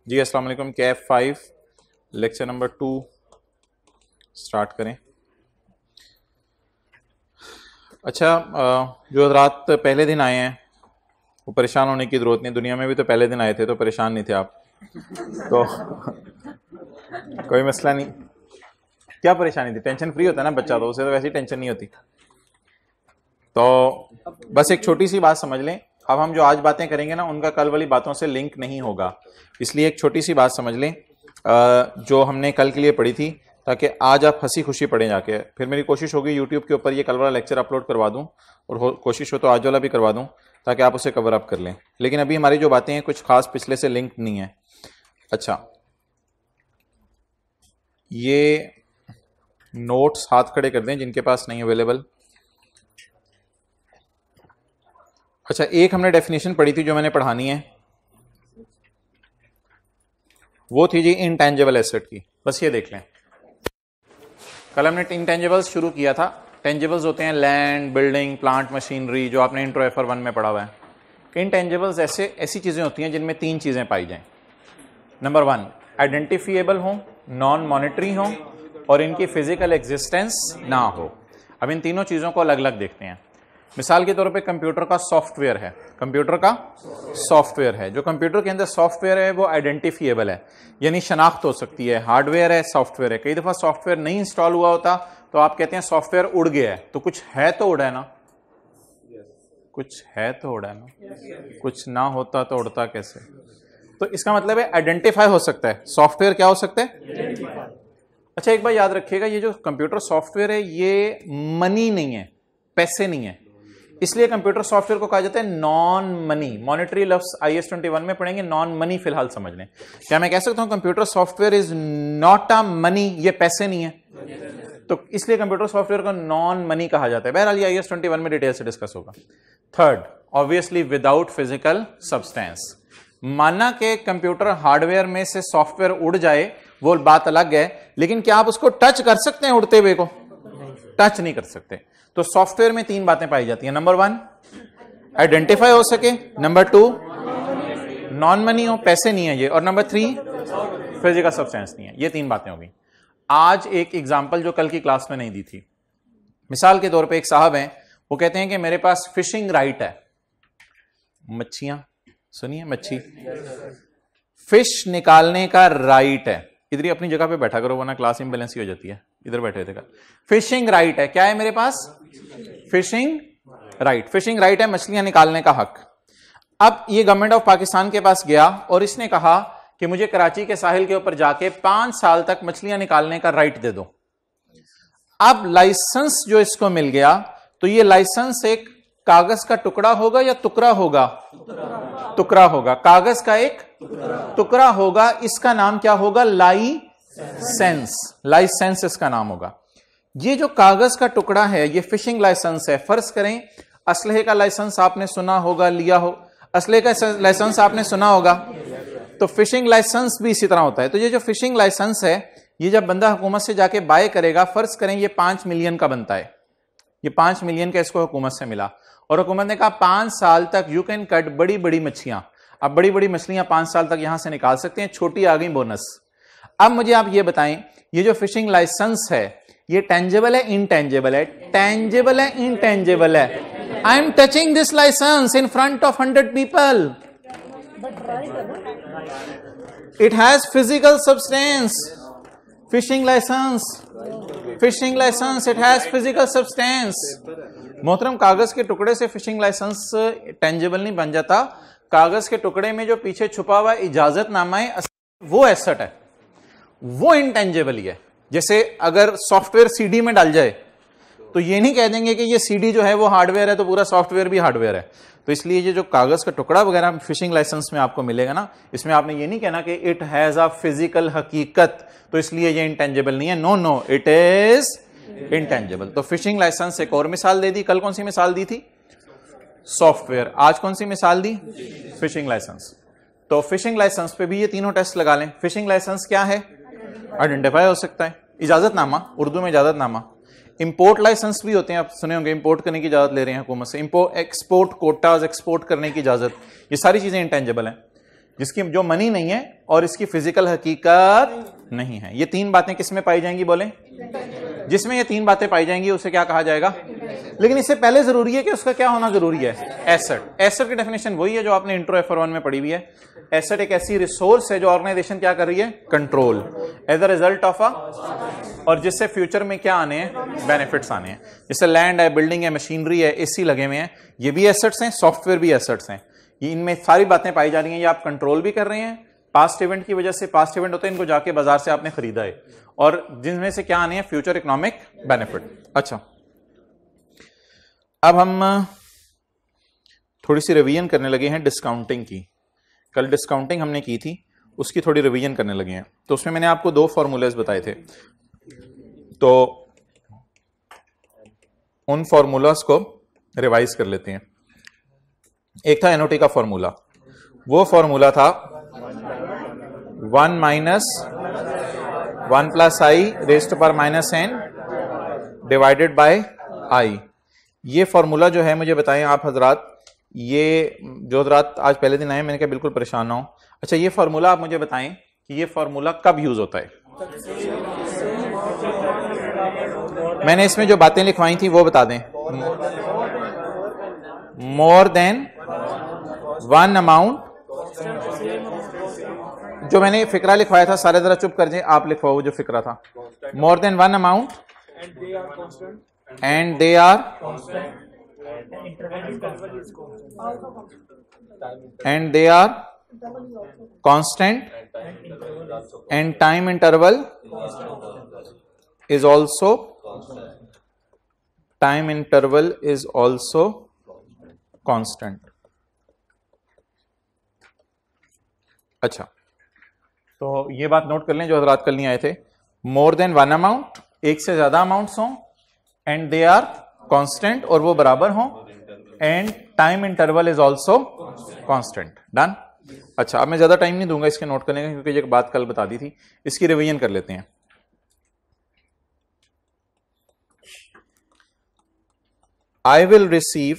जी अस्सलाम वालेकुम। KF5 lecture number 2 start करें। अच्छा, जो हज़रात पहले दिन आए हैं वो परेशान होने की ज़रूरत नहीं। दुनिया में भी तो पहले दिन आए थे तो परेशान नहीं थे आप तो कोई मसला नहीं। क्या परेशानी थी? टेंशन फ्री होता है ना बच्चा, तो उसे तो वैसे ही टेंशन नहीं होती। तो बस एक छोटी सी बात समझ लें, अब हम जो आज बातें करेंगे ना उनका कल वाली बातों से लिंक नहीं होगा, इसलिए एक छोटी सी बात समझ लें जो हमने कल के लिए पढ़ी थी, ताकि आज आप हंसी खुशी पढ़ें जाके। फिर मेरी कोशिश होगी यूट्यूब के ऊपर ये कल वाला लेक्चर अपलोड करवा दूं और कोशिश हो तो आज वाला भी करवा दूं ताकि आप उसे कवर अप कर लें। लेकिन अभी हमारी जो बातें हैं कुछ खास पिछले से लिंक नहीं है। अच्छा, ये नोट्स हाथ खड़े कर दें जिनके पास नहीं अवेलेबल। अच्छा, एक हमने डेफिनेशन पढ़ी थी जो मैंने पढ़ानी है, वो थी जी इनटेंजिबल एसेट की। बस ये देख लें, कल हमने इनटेंजिबल्स शुरू किया था। टेंजिबल्स होते हैं लैंड, बिल्डिंग, प्लांट, मशीनरी, जो आपने इंट्रो FR1 में पढ़ा हुआ है। इनटेंजिबल्स ऐसी चीजें होती हैं जिनमें तीन चीजें पाई जाएं। नंबर 1, आइडेंटिफिएबल हो, नॉन मॉनिटरी हो और इनकी फिजिकल एग्जिस्टेंस ना हो। अब इन तीनों चीजों को अलग अलग देखते हैं। मिसाल के तौर पे कंप्यूटर का सॉफ्टवेयर है, कंप्यूटर का सॉफ्टवेयर है। जो कंप्यूटर के अंदर सॉफ्टवेयर है वो आइडेंटिफिएबल है, यानी शनाख्त हो सकती है। हार्डवेयर है, सॉफ्टवेयर है। कई दफा सॉफ्टवेयर नहीं इंस्टॉल हुआ होता तो आप कहते हैं सॉफ्टवेयर उड़ गया है, तो कुछ है तो उड़ा है ना, कुछ है तो उड़ा है ना, कुछ ना होता तो उड़ता कैसे? तो इसका मतलब है आइडेंटिफाई हो सकता है, सॉफ्टवेयर क्या हो सकता है? अच्छा, एक बार याद रखिएगा, ये जो कंप्यूटर सॉफ्टवेयर है ये मनी नहीं है, पैसे नहीं है, इसलिए कंप्यूटर सॉफ्टवेयर को कहा जाता है नॉन मनी। मॉनेटरी लफ्ज IAS 21 में पढ़ेंगे, नॉन मनी फिलहाल समझ लें। क्या मैं कह सकता हूं computer software is not a money, ये पैसे नहीं है, तो इसलिए कंप्यूटर सॉफ्टवेयर को नॉन मनी कहा जाता है। बहरहाल ये IAS 21 में डिटेल से डिस्कस होगा। Third, obviously without physical substance. माना के कंप्यूटर हार्डवेयर में से सॉफ्टवेयर उड़ जाए, वो बात अलग है, लेकिन क्या आप उसको टच कर सकते हैं? उड़ते हुए को टच नहीं कर सकते। तो सॉफ्टवेयर में तीन बातें पाई जाती हैं। नंबर 1, आइडेंटिफाई हो सके। नंबर 2, नॉन मनी हो, पैसे नहीं है ये। और नंबर 3, फिजिकल सब्सटेंस नहीं है। ये तीन बातें होगी। आज एक एग्जांपल जो कल की क्लास में नहीं दी थी। मिसाल के तौर पे एक साहब हैं, वो कहते हैं कि मेरे पास फिशिंग राइट है। मच्छियां, सुनिए, मच्छी, फिश निकालने का राइट है। इधर ही अपनी जगह पे बैठा करो वरना क्लास इम्बैलेंस ही हो जाती है। इधर बैठे थे कल। फिशिंग राइट है, क्या है मेरे पास? Fishing right. फिशिंग राइट है, मछलियां निकालने का हक। अब ये गवर्नमेंट ऑफ पाकिस्तान के पास गया और इसने कहा कि मुझे कराची के साहिल के ऊपर जाके 5 साल तक मछलियां निकालने का राइट दे दो। अब लाइसेंस जो इसको मिल गया, तो ये लाइसेंस एक कागज का टुकड़ा होगा या टुकड़ा होगा? टुकड़ा होगा, कागज का एक टुकड़ा होगा। इसका नाम क्या होगा? लाइसेंस। लाइसेंस इसका नाम होगा। ये जो कागज का टुकड़ा है ये फिशिंग लाइसेंस है। फर्ज करें असलहे का लाइसेंस आपने सुना होगा, लिया हो, असलहे का लाइसेंस आपने सुना होगा, तो फिशिंग लाइसेंस भी इसी तरह होता है। तो ये जो फिशिंग लाइसेंस है, ये जब बंदा हुकूमत से जाके बाय करेगा, फर्ज करें ये 5 मिलियन का बनता है, ये 5 मिलियन का इसको हुकूमत से मिला और हुकूमत ने कहा 5 साल तक यू कैन कट बड़ी बड़ी मछलियां। अब बड़ी बड़ी मछलियां 5 साल तक यहां से निकाल सकते हैं, छोटी आ गई बोनस। अब मुझे आप ये बताएं, ये जो फिशिंग लाइसेंस है ये टेंजेबल है, इनटेंजेबल है? टेंजेबल है, इनटेंजेबल है? I am touching this licence in front of 100 people. It has physical substance. Fishing licence, fishing licence, it has physical substance. मोहतरम, कागज के टुकड़े से फिशिंग लाइसेंस टेंजेबल नहीं बन जाता। कागज के टुकड़े में जो पीछे छुपा हुआ इजाजतनामा है वो एसेट है, वो इनटेंजेबल ही है। जैसे अगर सॉफ्टवेयर CD में डाल जाए तो ये नहीं कह देंगे कि ये CD जो है वो हार्डवेयर है तो पूरा सॉफ्टवेयर भी हार्डवेयर है। तो इसलिए ये जो कागज का टुकड़ा वगैरह फिशिंग लाइसेंस में आपको मिलेगा ना, इसमें आपने ये नहीं कहना कि इट हैज अ फिजिकल हकीकत, तो इसलिए ये इंटेंजेबल नहीं है। No no, it is intangible. तो फिशिंग लाइसेंस एक और मिसाल दे दी। कल कौन सी मिसाल दी थी? सॉफ्टवेयर। आज कौन सी मिसाल दी? Fishing licence. तो फिशिंग लाइसेंस पे भी ये तीनों टेस्ट लगा लें। फिशिंग लाइसेंस क्या है? आइडेंटिफाई हो सकता है, इजाजतनामा, उर्दू में इजाजतनामा। इंपोर्ट लाइसेंस भी होते हैं, आप सुने होंगे, इंपोर्ट करने की इजाजत ले रहे हैं हुकूमत से। एक्सपोर्ट कोटाज, एक्सपोर्ट करने की इजाजत, ये सारी चीजें इंटेंजेबल हैं। जिसकी जो मनी नहीं है और इसकी फिजिकल हकीकत नहीं है। ये तीन बातें किस में पाई जाएंगी बोले? जिसमें ये तीन बातें पाई जाएंगी उसे क्या कहा जाएगा? लेकिन इससे पहले जरूरी है कि उसका क्या होना जरूरी है? एसेट। एसेट की डेफिनेशन वही है जो आपने इंट्रो FR1 में पढ़ी हुई है। एसेट एक ऐसी रिसोर्स है जो ऑर्गेनाइजेशन क्या कर रही है? Control as a result of और जिससे फ्यूचर में क्या आने हैं? बेनिफिट्स आने हैं। जैसे लैंड है, बिल्डिंग है, मशीनरी है, एसी लगे हुए हैं, ये भी एसेट्स हैं, सॉफ्टवेयर भी एसेट्स हैं। ये इनमें सारी बातें पाई जा रही हैं। ये आप कंट्रोल भी कर रहे हैं पास्ट इवेंट की वजह से। पास्ट इवेंट होते हैं इनको जाके बाजार से आपने खरीदा है, और जिनमें से क्या आने हैं? Future economic benefit. अच्छा, अब हम थोड़ी सी रिवीजन करने लगे हैं डिस्काउंटिंग की। कल डिस्काउंटिंग हमने की थी, उसकी थोड़ी रिवीजन करने लगे हैं। तो उसमें मैंने आपको दो फॉर्मूलेज बताए थे, तो उन फॉर्मूलाज को रिवाइज कर लेते हैं। एक था एनओटी का फॉर्मूला, वो फॉर्मूला था 1 minus 1 plus i raised to power minus n divided by i. ये फॉर्मूला जो है, मुझे बताएं आप हजरात, ये जो हजरात आज पहले दिन आए, मैंने कहा बिल्कुल परेशान ना हो। अच्छा, ये फॉर्मूला आप मुझे बताएं कि ये फॉर्मूला कब यूज होता है? मैंने इसमें जो बातें लिखवाई थी वो बता दें। मोर देन वन अमाउंट, जो मैंने फिक्रा लिखवाया था, सारे जरा चुप कर जाए, आप लिखवाओ जो फिक्रा था। More than one amount and they are constant and time interval is also constant। अच्छा, तो ये बात नोट कर लें जो हजरात कल नहीं आए थे। मोर देन वन अमाउंट, एक से ज्यादा अमाउंट्स हों, एंड दे आर कांस्टेंट, और वो बराबर हों, and time interval is also constant. Done. अच्छा, अब मैं ज्यादा टाइम नहीं दूंगा इसके नोट करने का, क्योंकि ये बात कल बता दी थी। इसकी रिवीजन कर लेते हैं। आई will receive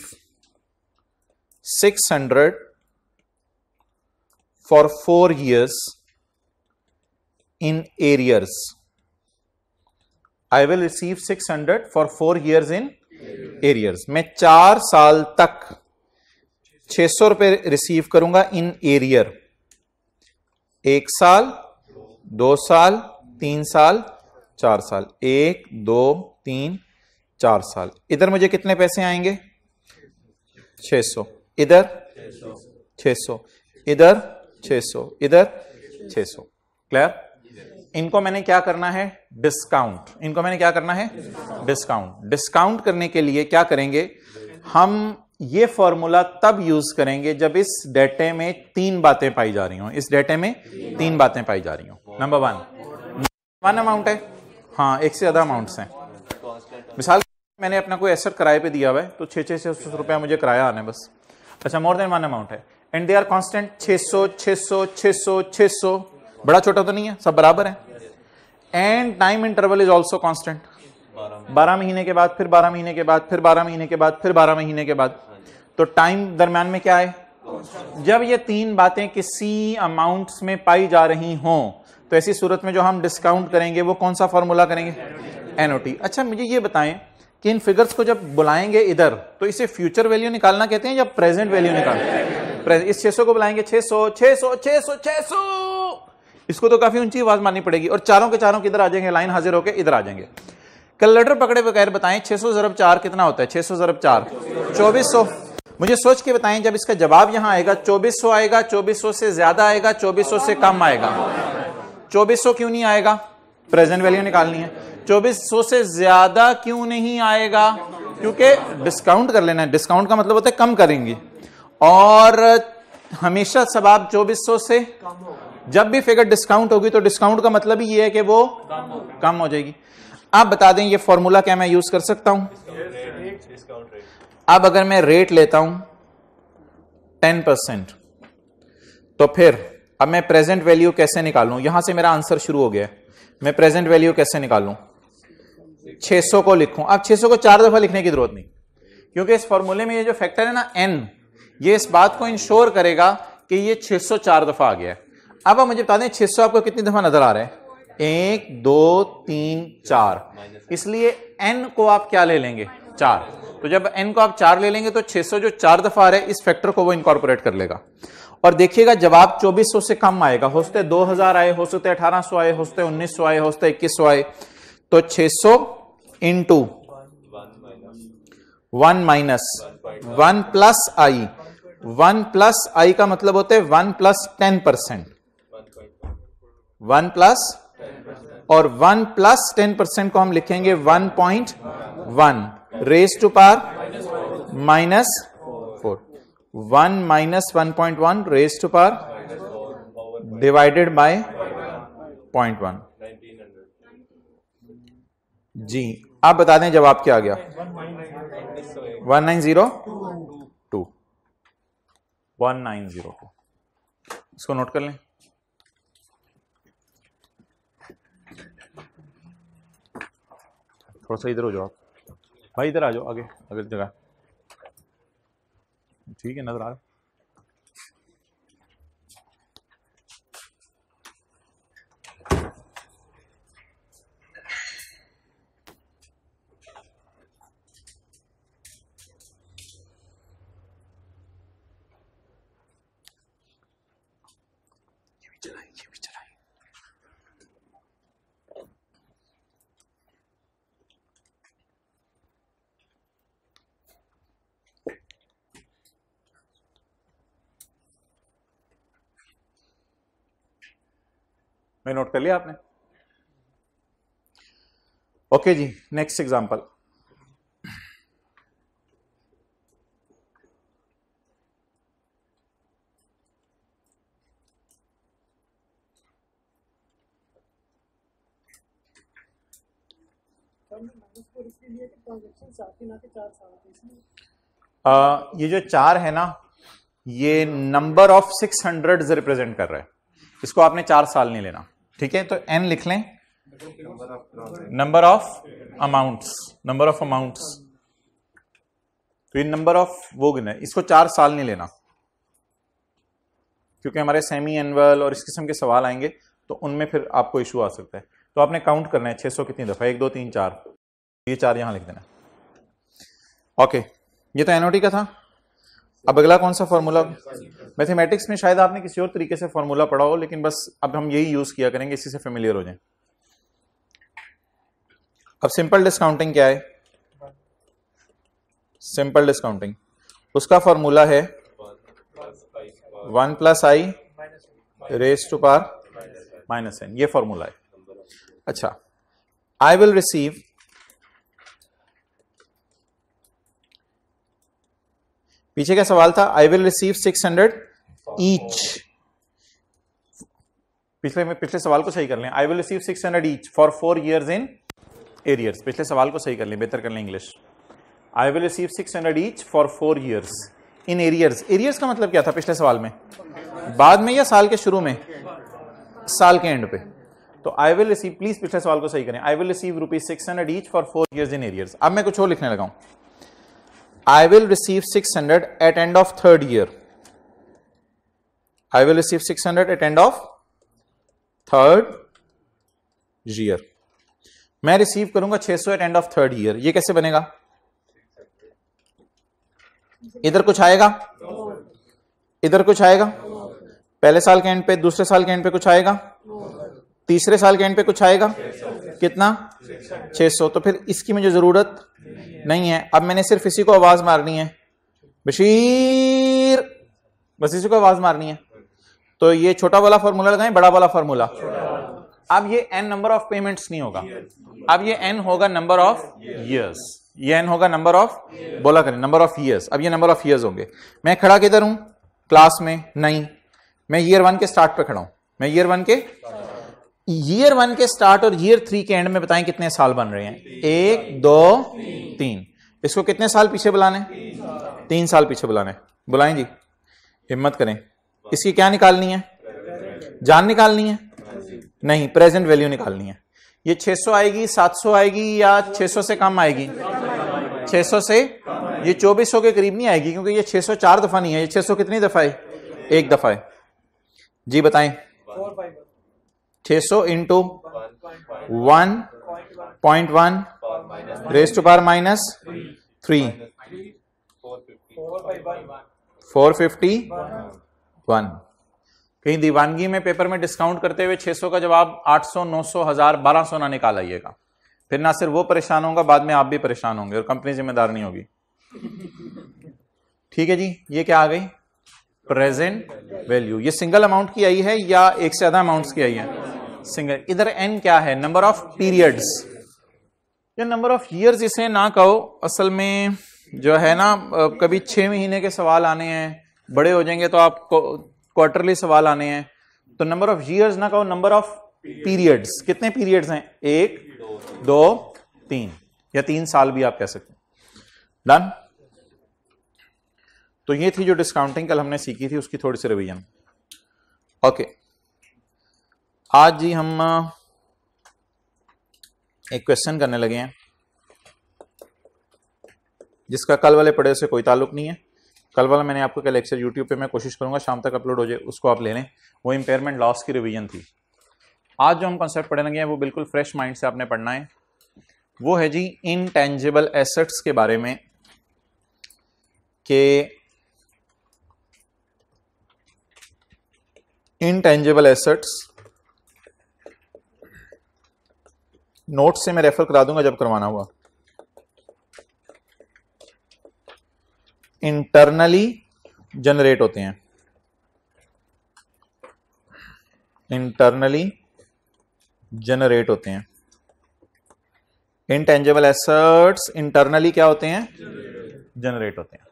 600 for 4 years in arrears। I will receive 600 for 4 years in arrears। मैं 4 साल तक 600 रुपए रिसीव करूंगा इन एरियर। 1 साल, 2 साल, 3 साल, 4 साल। 1 2 3 4 साल। इधर मुझे कितने पैसे आएंगे? 600। इधर 600, इधर 600, इधर 600। क्लियर? इनको मैंने क्या करना है? डिस्काउंट। इनको मैंने क्या करना है? डिस्काउंट। डिस्काउंट करने के लिए क्या करेंगे हम? ये फॉर्मूला तब यूज करेंगे जब इस डेटे में 3 बातें पाई जा रही हो। इस डेटे में 3 बातें पाई जा रही हो। नंबर 1 अमाउंट है, हाँ, एक से ज्यादा अमाउंट्स हैं। मिसाल मैंने अपना कोई एसेट किराए पे दिया हुआ है, तो 600 रुपया मुझे किराया आना है बस। अच्छा, मोर देन 1 अमाउंट है एंड दे आर कांस्टेंट। 600 600 600 600, बड़ा छोटा तो नहीं है, सब बराबर है। And time interval is also constant. 12 महीने के बाद, फिर 12 महीने के बाद, फिर 12 महीने के बाद, फिर 12 महीने के बाद। तो टाइम दरम्यान में क्या है? जब ये 3 बातें किसी अमाउंट्स में पाई जा रही हों, तो ऐसी सूरत में जो हम डिस्काउंट करेंगे वो कौन सा फॉर्मूला करेंगे? एनओटी। अच्छा, मुझे ये बताएं कि इन फिगर्स को जब बुलाएंगे इधर, तो इसे फ्यूचर वैल्यू निकालना कहते हैं या प्रेजेंट वैल्यू निकालना? इस 600 को बुलाएंगे 600 600 600 600, इसको तो काफी ऊंची आवाज मारनी पड़ेगी, और चारों के चारों किधर आ जाएंगे? लाइन हाजिर होकर इधर आ जाएंगे। कैलकुलेटर पकड़े बगैर बताएं 600 ज़रब 4 कितना होता है? 600 ज़रब 4 2400। मुझे सोच के बताएं, जब इसका जवाब यहां आएगा 2400 आएगा, 2400 से ज्यादा आएगा, 2400 से कम आएगा? 2400 क्यों नहीं आएगा? प्रेजेंट वैल्यू निकालनी है। 2400 से ज्यादा क्यों नहीं आएगा? क्योंकि डिस्काउंट कर लेना है। डिस्काउंट का मतलब होता है कम करेंगे, और हमेशा सवाब 2400 से, जब भी फिगर डिस्काउंट होगी तो डिस्काउंट का मतलब ही ये है कि वो कम हो जाएगी। आप बता दें ये फॉर्मूला क्या मैं यूज कर सकता हूं? अब अगर मैं रेट लेता हूं 10%, तो फिर अब मैं प्रेजेंट वैल्यू कैसे निकालूं? यहां से मेरा आंसर शुरू हो गया है। मैं प्रेजेंट वैल्यू कैसे निकालूं? 600 को लिखूं। अब 600 को 4 दफा लिखने की जरूरत नहीं, क्योंकि इस फॉर्मूले में ये जो फैक्टर है ना n, ये इस बात को इंश्योर करेगा कि ये 604 दफा आ गया है। अब आप मुझे बता दें 600 आपको कितनी दफा नजर आ रहा है? 1 2 3 4, इसलिए n को आप क्या ले लेंगे? 4। तो जब n को आप 4 ले लेंगे तो 600 जो 4 दफा आ रहा है इस फैक्टर को वो इनकॉर्पोरेट कर लेगा। और देखिएगा जवाब 2400 से कम आएगा, हो सकते 2000 आए, हो सकते 1800 आए, हो सकते 1900 आए, हो सकते 2100 आए। तो 600 इंटू 1 माइनस 1 प्लस आई, 1 प्लस आई का मतलब होता है 1 प्लस 10%, 1 प्लस, और 1 प्लस 10% को हम लिखेंगे 1.1 raise to power minus 4, 1 minus 1.1 raise to power divided by 0.1। जी आप बता दें जवाब क्या आ गया? 1902, 1902। इसको नोट कर लें। थोड़ा सा इधर हो जाओ आप भाई, इधर आ जाओ आगे, अगली जगह। ठीक है, नजर आ रहा है? ये भी चलाए। मैं नोट कर लिया आपने? ओके जी, नेक्स्ट एग्जांपल। ये जो 4 है ना, ये नंबर ऑफ 600 रिप्रेजेंट कर रहा है। इसको आपने 4 साल नहीं लेना, ठीक है? तो n लिख लें, number of amounts, number of amounts. तो ये नंबर ऑफ वो गिना है, इसको 4 साल नहीं लेना, क्योंकि हमारे सेमी एनुअल और इस किस्म के सवाल आएंगे तो उनमें फिर आपको इशू आ सकता है। तो आपने काउंट करना है 600 कितनी दफा, 1 2 3 4, ये 4 यहां लिख देना। ओके, ये तो एनओटी का था। अब अगला कौन सा फॉर्मूला? मैथमेटिक्स में शायद आपने किसी और तरीके से फॉर्मूला पढ़ा हो, लेकिन बस अब हम यही यूज किया करेंगे, इसी से फेमिलियर हो जाए। अब सिंपल डिस्काउंटिंग क्या है? सिंपल डिस्काउंटिंग, उसका फॉर्मूला है 1 plus i raise to power minus n, ये फॉर्मूला है। अच्छा, आई विल रिसीव पीछे क्या सवाल था? I will receive 600 each. पिछले सवाल को सही कर लें। I will receive 600 each for 4 years in arrears. पिछले सवाल को सही कर लें, बेहतर कर लें English. I will receive 600 each for 4 years in arrears. Arrears का मतलब क्या था पिछले सवाल में? बाद में या साल के शुरू में? साल के एंड पे। तो आई विल रिसीव, प्लीज पिछले सवाल को सही करें। आई will receive ₹600 each for 4 years in arrears. अब मैं कुछ और लिखने लगा हूं। I will receive 600 at end of 3rd year. I will receive 600 at end of 3rd year. मैं रिसीव करूंगा 600 at end of 3rd year. ये कैसे बनेगा? इधर कुछ आएगा, इधर कुछ आएगा, पहले साल के एंड पे, दूसरे साल के एंड पे कुछ आएगा, तीसरे साल के एंड पे कुछ आएगा। कितना? 600। तो फिर इसकी मुझे जरूरत नहीं है। अब मैंने सिर्फ इसी को आवाज मारनी है, बशीर, बस इसी को आवाज मारनी है। तो ये छोटा वाला फॉर्मूला लगाएं, बड़ा वाला फॉर्मूला। अब ये n नंबर ऑफ पेमेंट्स नहीं होगा, अब ये n होगा नंबर ऑफ ईयर्स। ये n होगा नंबर ऑफ, बोला करें, नंबर ऑफ ईयर्स। अब ये नंबर ऑफ ईयर्स होंगे। मैं खड़ा किधर हूं? क्लास में नहीं, मैं ईयर 1 के स्टार्ट पे खड़ा हूं। मैं ईयर 1 के स्टार्ट और ईयर 3 के एंड में बताएं कितने साल बन रहे हैं? 1 2 3। इसको कितने साल पीछे बुलाने? 3 साल पीछे बुलाने। बुलाएं जी, हिम्मत करें। इसकी क्या निकालनी है? जान निकालनी है? नहीं, प्रेजेंट वैल्यू निकालनी है। ये 600 आएगी, 700 आएगी, या 600 से कम आएगी? 600 से, ये 2400 के करीब नहीं आएगी, क्योंकि ये 604 दफा नहीं है। ये 600 कितनी दफा है? एक दफा है जी, बताएं। 600 into 1.1 raise to power minus 3 451। कहीं दीवानगी में पेपर में डिस्काउंट करते हुए 600 का जवाब 800, 900, 1000, 1200 ना निकाल आइएगा, फिर ना सिर्फ वो परेशान होगा, बाद में आप भी परेशान होंगे और कंपनी जिम्मेदार नहीं होगी। ठीक है जी, ये क्या आ गई? Present value. ये सिंगल अमाउंट की आई है या एक से ज्यादा अमाउंट्स की आई है? सिंगल। इधर एन क्या है? नंबर ऑफ पीरियड्स या नंबर ऑफ ईयर्स इसे ना कहो, असल में जो है ना कभी 6 महीने के सवाल आने हैं, बड़े हो जाएंगे तो आपको क्वार्टरली सवाल आने हैं, तो नंबर ऑफ ईयर्स ना कहो, नंबर ऑफ पीरियड्स। कितने पीरियड्स हैं? 1, 2, 3 या 3 साल भी आप कह सकते हैं। डन। तो ये थी जो डिस्काउंटिंग कल हमने सीखी थी, उसकी थोड़ी सी रिवीजन। ओके, आज जी हम एक क्वेश्चन करने लगे हैं जिसका कल वाले पढ़े से कोई ताल्लुक नहीं है। कल वाला मैंने आपको क्या लेक्चर यूट्यूब पे मैं कोशिश करूंगा शाम तक अपलोड हो जाए, उसको आप ले लें। वो इंपेयरमेंट लॉस की रिवीजन थी। आज जो हम कॉन्सेप्ट पढ़ने लगे हैं वो बिल्कुल फ्रेश माइंड से आपने पढ़ना है। वो है जी इनटेंजिबल एसेट्स के बारे में कि इनटेंजिबल एसेट्स नोट से मैं रेफर करा दूंगा जब करवाना हुआ। इंटरनली जनरेट होते हैं, इंटरनली जनरेट होते हैं। इनटेंजिबल एसेट्स इंटरनली क्या होते हैं? जनरेट होते हैं।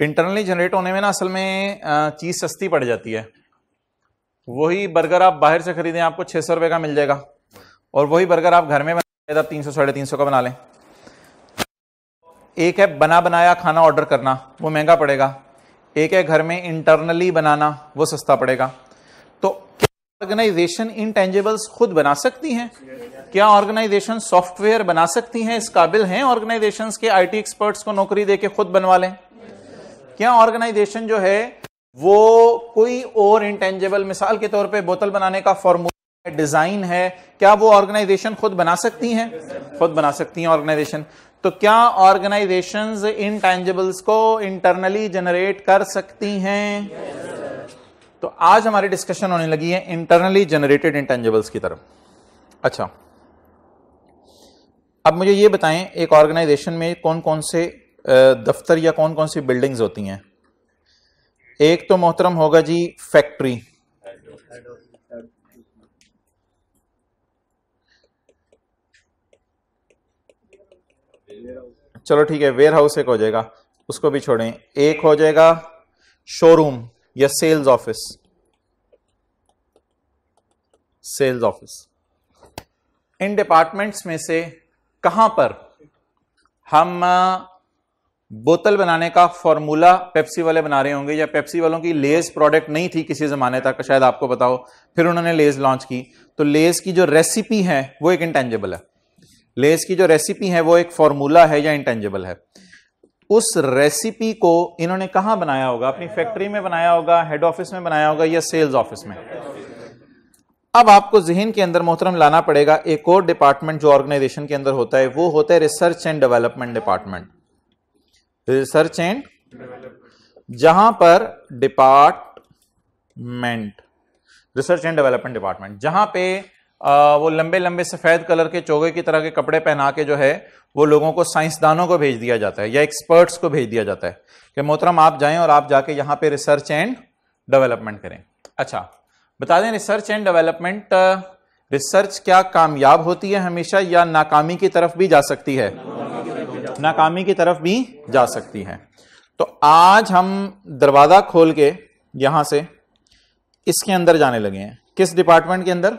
इंटरनली जनरेट होने में ना असल में चीज सस्ती पड़ जाती है। वही बर्गर आप बाहर से खरीदें आपको 600 रुपए का मिल जाएगा, और वही बर्गर आप घर में बनाए आप 300, 350 का बना लें। एक है बना बनाया खाना ऑर्डर करना, वो महंगा पड़ेगा। एक है घर में इंटरनली बनाना, वो सस्ता पड़ेगा। तो क्या ऑर्गेनाइजेशन इनटेंजिबल्स खुद बना सकती हैं? क्या ऑर्गेनाइजेशन सॉफ्टवेयर बना सकती हैं? इस काबिल हैं ऑर्गेनाइजेशंस के आईटी एक्सपर्ट्स को नौकरी देके खुद बनवा लें? क्या ऑर्गेनाइजेशन जो है वो कोई और इंटेंजिबल, मिसाल के तौर पे बोतल बनाने का फॉर्मूला डिजाइन है, क्या वो ऑर्गेनाइजेशन खुद बना सकती हैं? खुद बना सकती हैं ऑर्गेनाइजेशन। तो क्या ऑर्गेनाइजेशंस इनटेंजिबल्स को इंटरनली जनरेट कर सकती हैं? तो आज हमारी डिस्कशन होने लगी है इंटरनली जनरेटेड इंटेंजिबल्स की तरफ। अच्छा, अब मुझे ये बताएं एक ऑर्गेनाइजेशन में कौन कौन से दफ्तर या कौन कौन सी बिल्डिंग्स होती हैं? एक तो मोहतरम होगा जी फैक्ट्री, चलो ठीक है, वेयर हाउस एक हो जाएगा, उसको भी छोड़ें। एक हो जाएगा शोरूम या सेल्स ऑफिस, सेल्स ऑफिस। इन डिपार्टमेंट्स में से कहां पर हम बोतल बनाने का फॉर्मूला पेप्सी वाले बना रहे होंगे, या पेप्सी वालों की लेज प्रोडक्ट नहीं थी किसी जमाने तक, शायद आपको बताओ, फिर उन्होंने लेज लॉन्च की, तो लेज की जो रेसिपी है वो एक इंटेंजिबल है। लेज की जो रेसिपी है वो एक फॉर्मूला है या इंटेंजिबल है। उस रेसिपी को इन्होंने कहां बनाया होगा? अपनी फैक्ट्री में बनाया होगा, हेड ऑफिस में बनाया होगा, या सेल्स ऑफिस में? अब आपको जहन के अंदर मोहतरम लाना पड़ेगा एक और डिपार्टमेंट जो ऑर्गेनाइजेशन के अंदर होता है, वो होता है research and development department. Research and, जहां पर department, research and development department, जहां पे वो लंबे लंबे सफेद कलर के चोगे की तरह के कपड़े पहना के जो है वो लोगों को, साइंसदानों को भेज दिया जाता है या एक्सपर्ट्स को भेज दिया जाता है कि मोहतरम आप जाएं और आप जाके यहां पे रिसर्च एंड डेवलपमेंट करें। अच्छा, बता दें रिसर्च एंड डेवलपमेंट, रिसर्च क्या कामयाब होती है हमेशा या नाकामी की तरफ भी जा सकती है? नाकामी की तरफ भी जा सकती है। तो आज हम दरवाजा खोल के यहां से इसके अंदर जाने लगे हैं। किस डिपार्टमेंट के अंदर?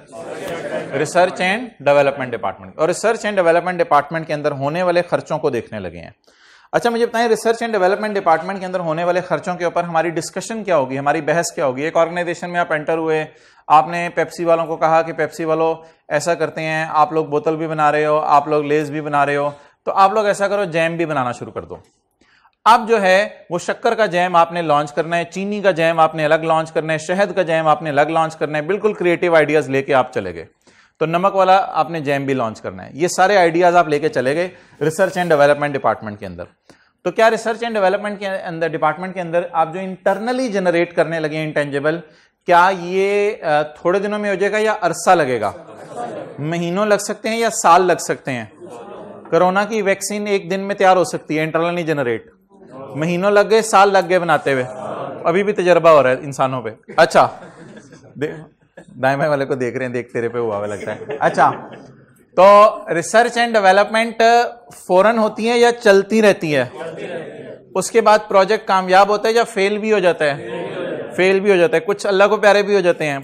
Research and development department. और रिसर्च एंड डेवलपमेंट डिपार्टमेंट के अंदर होने वाले खर्चों को देखने लगे हैं। अच्छा, मुझे बताएं रिसर्च एंड डेवलपमेंट डिपार्टमेंट के अंदर होने वाले खर्चों के ऊपर हमारी डिस्कशन क्या होगी, हमारी बहस क्या होगी? एक ऑर्गेनाइजेशन में आप एंटर हुए, आपने पेप्सी वालों को कहा कि पेप्सी वालों ऐसा करते हैं, आप लोग बोतल भी बना रहे हो, आप लोग लेज भी बना रहे हो, तो आप लोग ऐसा करो जैम भी बनाना शुरू कर दो। अब जो है वो शक्कर का जैम आपने लॉन्च करना है, चीनी का जैम आपने अलग लॉन्च करना है, शहद का जैम आपने अलग लॉन्च करना है, बिल्कुल क्रिएटिव आइडियाज लेके आप चले गए। तो नमक वाला आपने जैम भी लॉन्च करना है। ये सारे आइडियाज आप लेके चले गए रिसर्च एंड डेवलपमेंट डिपार्टमेंट के अंदर। तो क्या रिसर्च एंड डेवलपमेंट के अंदर, डिपार्टमेंट के अंदर आप जो इंटरनली जनरेट करने लगे इंटेंजिबल, क्या ये थोड़े दिनों में हो जाएगा या अरसा लगेगा? महीनों लग सकते हैं या साल लग सकते हैं? कोरोना की वैक्सीन एक दिन में तैयार हो सकती है इंटरनली जनरेट, महीनों लग गए, साल लग गए बनाते हुए, अभी भी तजर्बा हो रहा है इंसानों पे। अच्छा, दाएं बाएं वाले को देख रहे हैं, देख तेरे पे हुआ हुआ लगता है। अच्छा, तो रिसर्च एंड डेवलपमेंट फौरन होती है या चलती रहती है? उसके बाद प्रोजेक्ट कामयाब होता है या फेल भी हो जाता है? फेल भी हो जाता है, कुछ अल्लाह को प्यारे भी हो जाते हैं।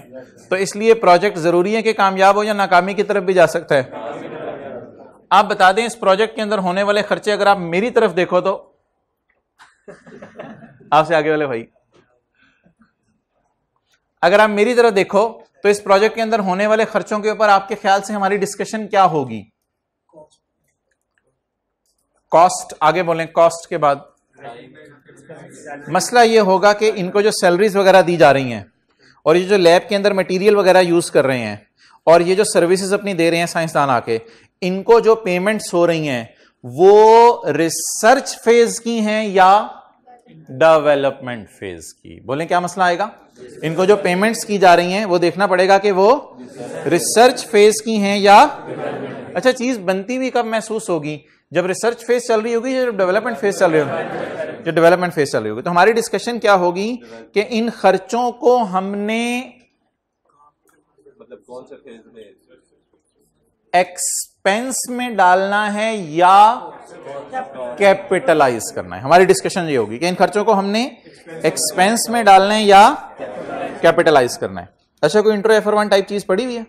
तो इसलिए प्रोजेक्ट जरूरी है कि कामयाब हो या नाकामी की तरफ भी जा सकता है। आप बता दें इस प्रोजेक्ट के अंदर होने वाले खर्चे अगर आप मेरी तरफ देखो तो, आपसे आगे वाले भाई, अगर आप मेरी तरफ देखो तो इस प्रोजेक्ट के अंदर होने वाले खर्चों के ऊपर आपके ख्याल से हमारी डिस्कशन क्या होगी? कॉस्ट, आगे बोलें कॉस्ट के बाद मसला ये होगा कि इनको जो सैलरीज वगैरह दी जा रही हैं और ये जो लैब के अंदर मटेरियल वगैरह यूज कर रहे हैं और ये जो सर्विसेज अपनी दे रहे हैं साइंसदान आके, इनको जो पेमेंट्स हो रही हैं वो रिसर्च फेज की हैं या डेवलपमेंट फेज की? बोलें क्या मसला आएगा? इनको जो पेमेंट्स की जा रही हैं वो देखना पड़ेगा कि वो रिसर्च फेज की हैं या, अच्छा, चीज बनती भी कब महसूस होगी? जब रिसर्च फेज चल रही होगी या जब डेवलपमेंट फेज चल रही होगी? जब डेवलपमेंट फेज चल रही होगी। तो हमारी डिस्कशन क्या होगी कि इन खर्चों को हमने मतलब कौन से फेज में एक्सपेंस में डालना है या कैपिटलाइज करना है। हमारी डिस्कशन ये होगी कि इन खर्चों को हमने एक्सपेंस में डालना है या कैपिटलाइज करना है। अच्छा, कोई इंट्रो FR1 टाइप चीज पड़ी हुई है?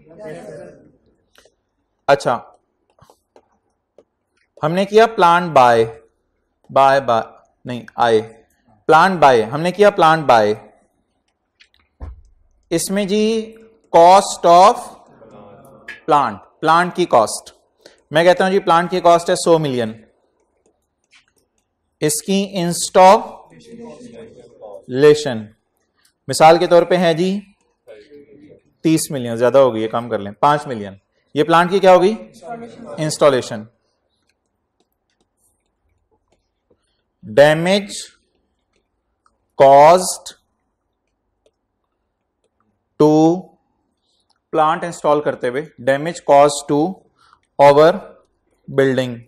अच्छा, हमने किया प्लांट बाय नहीं आए, प्लांट बाय, हमने किया प्लांट बाय। इसमें जी कॉस्ट ऑफ प्लांट की कॉस्ट, मैं कहता हूं जी प्लांट की कॉस्ट है 100 मिलियन। इसकी इंस्टॉलेशन मिसाल के तौर पे है जी 30 मिलियन, ज्यादा हो गई है, कम कर लें 5 मिलियन। ये प्लांट की क्या होगी? Installation. Damage cost to plant install करते हुए, damage cost to our building.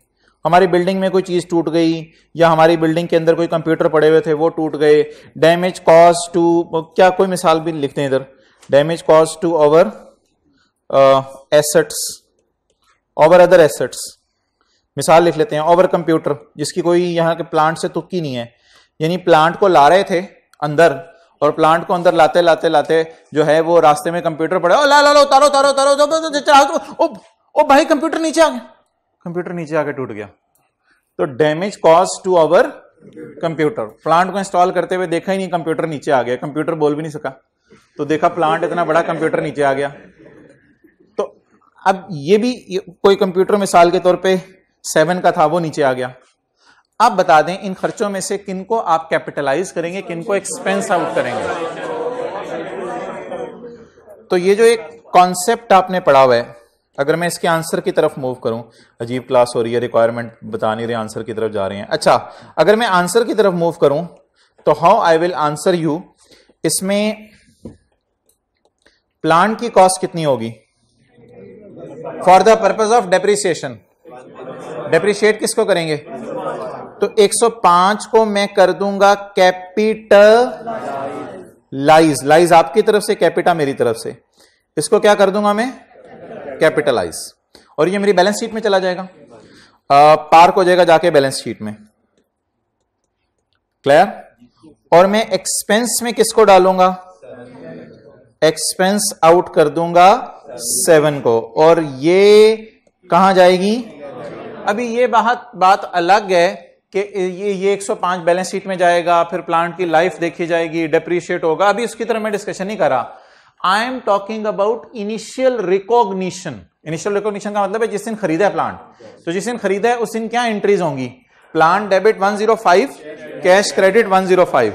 हमारी बिल्डिंग में कोई चीज टूट गई या हमारी बिल्डिंग के अंदर कोई कंप्यूटर पड़े हुए थे वो टूट गए, डैमेज कॉस्ट टू, क्या कोई मिसाल भी लिखते हैं इधर, damage cost to our assets, over other assets, मिसाल लिख लेते हैं ओवर कंप्यूटर, जिसकी कोई यहाँ के प्लांट से तुक्की नहीं है। यानी प्लांट को ला रहे थे अंदर और प्लांट को अंदर लाते लाते लाते जो है वो रास्ते में कंप्यूटर पड़े, ओ ला ला लो उतारो उतारो उतारो, ओ भाई कंप्यूटर नीचे आ गया, कंप्यूटर नीचे आके टूट गया। तो damage cost to our computer, plant को इंस्टॉल करते हुए देखा ही नहीं कंप्यूटर नीचे आ गया, कंप्यूटर बोल भी नहीं सका, तो देखा प्लांट इतना बड़ा कंप्यूटर नीचे आ गया। तो अब ये भी कोई कंप्यूटर मिसाल के तौर पे 7 का था, वो नीचे आ गया। आप बता दें इन खर्चों में से किनको आप कैपिटलाइज करेंगे, किनको एक्सपेंस आउट करेंगे? तो ये जो एक कॉन्सेप्ट आपने पढ़ा हुआ है, अगर मैं इसके आंसर की तरफ मूव करूं, अजीब क्लास हो रही है, रिक्वायरमेंट बता नहीं रहे, आंसर की तरफ जा रहे हैं। अच्छा, अगर मैं आंसर की तरफ मूव करूं तो how I will answer you, इसमें प्लांट की कॉस्ट कितनी होगी for the purpose of depreciation? Depreciate किसको करेंगे? तो 105 को मैं कर दूंगा कैपिटलाइज, लाइज आपकी तरफ से, कैपिटा मेरी तरफ से, इसको क्या कर दूंगा मैं? कैपिटलाइज। और ये मेरी बैलेंस शीट में चला जाएगा, पार्क हो जाएगा जाके बैलेंस शीट में। क्लियर? और मैं एक्सपेंस में किसको डालूंगा? एक्सपेंस आउट कर दूंगा 7 को, और ये कहां जाएगी? अभी ये बात अलग है कि ये 105 बैलेंस शीट में जाएगा, फिर प्लांट की लाइफ देखी जाएगी, डेप्रिशिएट होगा, अभी उसकी तरह मैं डिस्कशन नहीं कर रहा। I am talking about initial recognition. Initial recognition का मतलब है जिस दिन खरीदा है प्लांट, तो जिस दिन खरीदा है उस दिन क्या एंट्रीज होंगी? प्लांट डेबिट 105, कैश क्रेडिट 105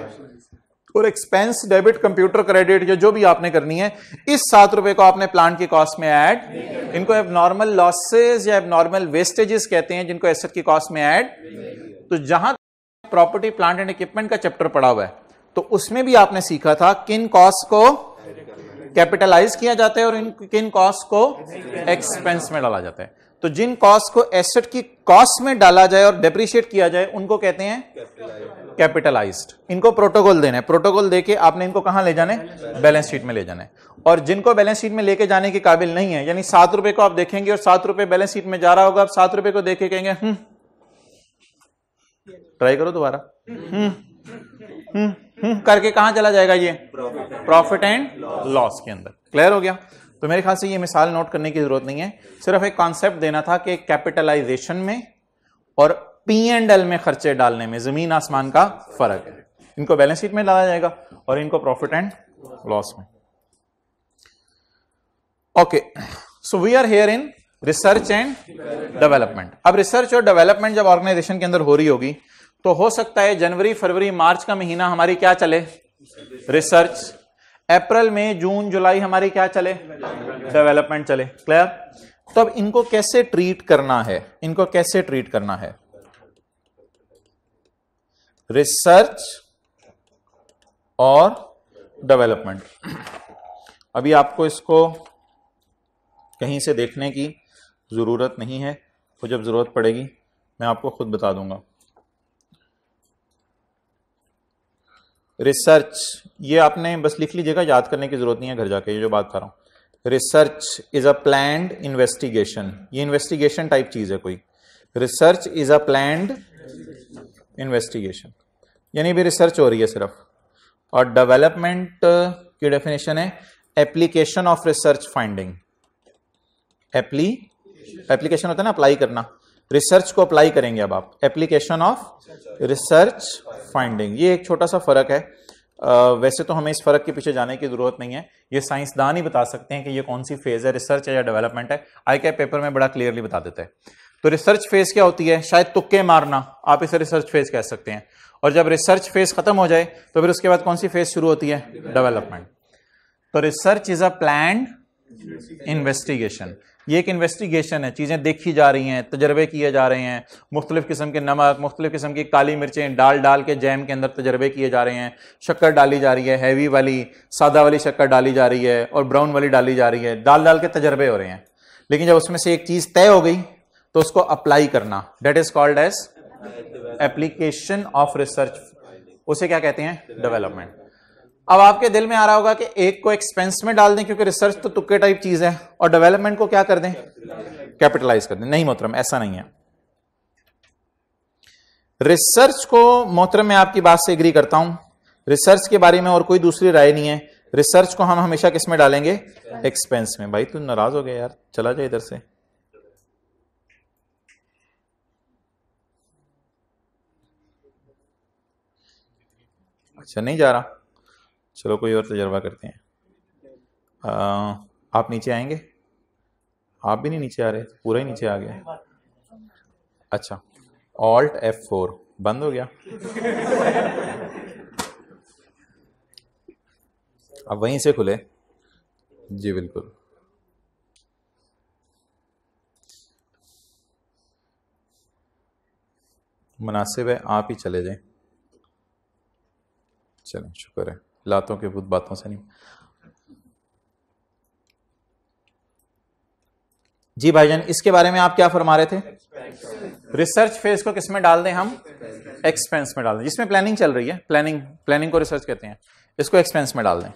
और एक्सपेंस डेबिट कंप्यूटर क्रेडिट या जो भी आपने करनी है, इस 7 रुपए को आपने प्लांट की कॉस्ट में ऐड, इनको एबनॉर्मल लॉसेस या एबनॉर्मल वेस्टेजेस कहते हैं, जिनको एसेट की कॉस्ट में ऐड। तो जहां प्रॉपर्टी प्लांट एंड इक्विपमेंट का चैप्टर पड़ा हुआ है, तो उसमें भी आपने सीखा था किन कॉस्ट को कैपिटलाइज किया जाता है और किन कॉस्ट को एक्सपेंस में डाला जाता है। तो जिन कॉस्ट को एसेट की कॉस्ट में डाला जाए और डेप्रिशिएट किया जाए उनको कहते हैं कैपिटलाइज्ड। इनको प्रोटोकॉल देना है, प्रोटोकॉल देके आपने इनको कहां ले जाना है, बैलेंस शीट में ले जाना है। और जिनको बैलेंस शीट में लेके जाने के काबिल नहीं है, यानी 7 रुपए को आप देखेंगे और 7 रुपए बैलेंस शीट में जा रहा होगा, आप 7 रुपए को देख के कहेंगे ट्राई करो दोबारा, करके कहां चला जाएगा ये, प्रॉफिट एंड लॉस के अंदर। क्लियर हो गया? तो मेरे ख्याल से ये मिसाल नोट करने की जरूरत नहीं है, सिर्फ एक कॉन्सेप्ट देना था कि कैपिटलाइजेशन में और P&L में खर्चे डालने में जमीन आसमान का फर्क है। इनको बैलेंस शीट में डाला जाएगा और इनको प्रॉफिट एंड लॉस में। Okay, so we are here in research and development. अब रिसर्च और डेवलपमेंट जब ऑर्गेनाइजेशन के अंदर हो रही होगी, तो हो सकता है जनवरी फरवरी मार्च का महीना हमारी क्या चले, रिसर्च। अप्रैल मई जून जुलाई हमारी क्या चले, डेवलपमेंट चले। क्लियर? तो अब इनको कैसे ट्रीट करना है, इनको कैसे ट्रीट करना है, रिसर्च और डेवलपमेंट। अभी आपको इसको कहीं से देखने की जरूरत नहीं है, तो जब जरूरत पड़ेगी मैं आपको खुद बता दूंगा। रिसर्च, ये आपने बस लिख लीजिएगा, याद करने की जरूरत नहीं है घर जाके, ये जो बात कर रहा हूं। Research is a planned investigation, ये इन्वेस्टिगेशन टाइप चीज है कोई। Research is a planned investigation, यानी भी रिसर्च हो रही है सिर्फ। और डेवलपमेंट की डेफिनेशन है application of research finding. Application होता है ना, अप्लाई करना, रिसर्च को अप्लाई करेंगे अब आप, एप्लीकेशन ऑफ रिसर्च फाइंडिंग। ये एक छोटा सा फर्क है। वैसे तो हमें इस फर्क के पीछे जाने की जरूरत नहीं है, ये साइंसदान ही बता सकते हैं कि ये कौन सी फेज है, रिसर्च है या डेवलपमेंट है। ICAP पेपर में बड़ा क्लियरली बता देता है। तो रिसर्च फेज क्या होती है, शायद तुक्के मारना, आप इसे रिसर्च फेज कह सकते हैं। और जब रिसर्च फेज खत्म हो जाए तो फिर उसके बाद कौन सी फेज शुरू होती है, डेवलपमेंट। तो research is a planned investigation, ये एक इन्वेस्टिगेशन है, चीजें देखी जा रही हैं, तजर्बे किए जा रहे हैं, मुख्तलिफ किस्म के नमक, मुख्तलिफ किस्म की काली मिर्चें डाल के जैम के अंदर तजर्बे किए जा रहे हैं, शक्कर डाली जा रही है, हैवी वाली सादा वाली शक्कर डाली जा रही है और ब्राउन वाली डाली जा रही है, डाल के तजर्बे हो रहे हैं। लेकिन जब उसमें से एक चीज तय हो गई तो उसको अप्लाई करना, that is called as application of research, उसे क्या कहते हैं, डेवलपमेंट। अब आपके दिल में आ रहा होगा कि एक को एक्सपेंस में डाल दें क्योंकि रिसर्च तो तुक्के टाइप चीज है, और डेवलपमेंट को क्या कर दें, कैपिटलाइज कर दें। नहीं मोहतरम, ऐसा नहीं है। रिसर्च को, मोहतरम मैं आपकी बात से एग्री करता हूं, रिसर्च के बारे में और कोई दूसरी राय नहीं है। रिसर्च को हम हमेशा किस में डालेंगे, एक्सपेंस में। भाई तू नाराज हो गया यार, चला जाए इधर से। अच्छा नहीं जा रहा, चलो कोई और तजर्बा करते हैं। आप नीचे आएंगे, आप भी नहीं नीचे आ रहे, पूरा ही नीचे आ गया। अच्छा, Alt F4 बंद हो गया। अब वहीं से खुले जी, बिल्कुल। मुनासिब है आप ही चले जाएं। चलें, शुक्र है, लातों के भूत बातों से नहीं। जी भाईजान, इसके बारे में आप क्या फरमा रहे थे, रिसर्च फेज को किस में डाल दें हम, एक्सपेंस में डाल दें। जिसमें प्लानिंग चल रही है, प्लानिंग को रिसर्च कहते हैं, इसको एक्सपेंस में डाल दें।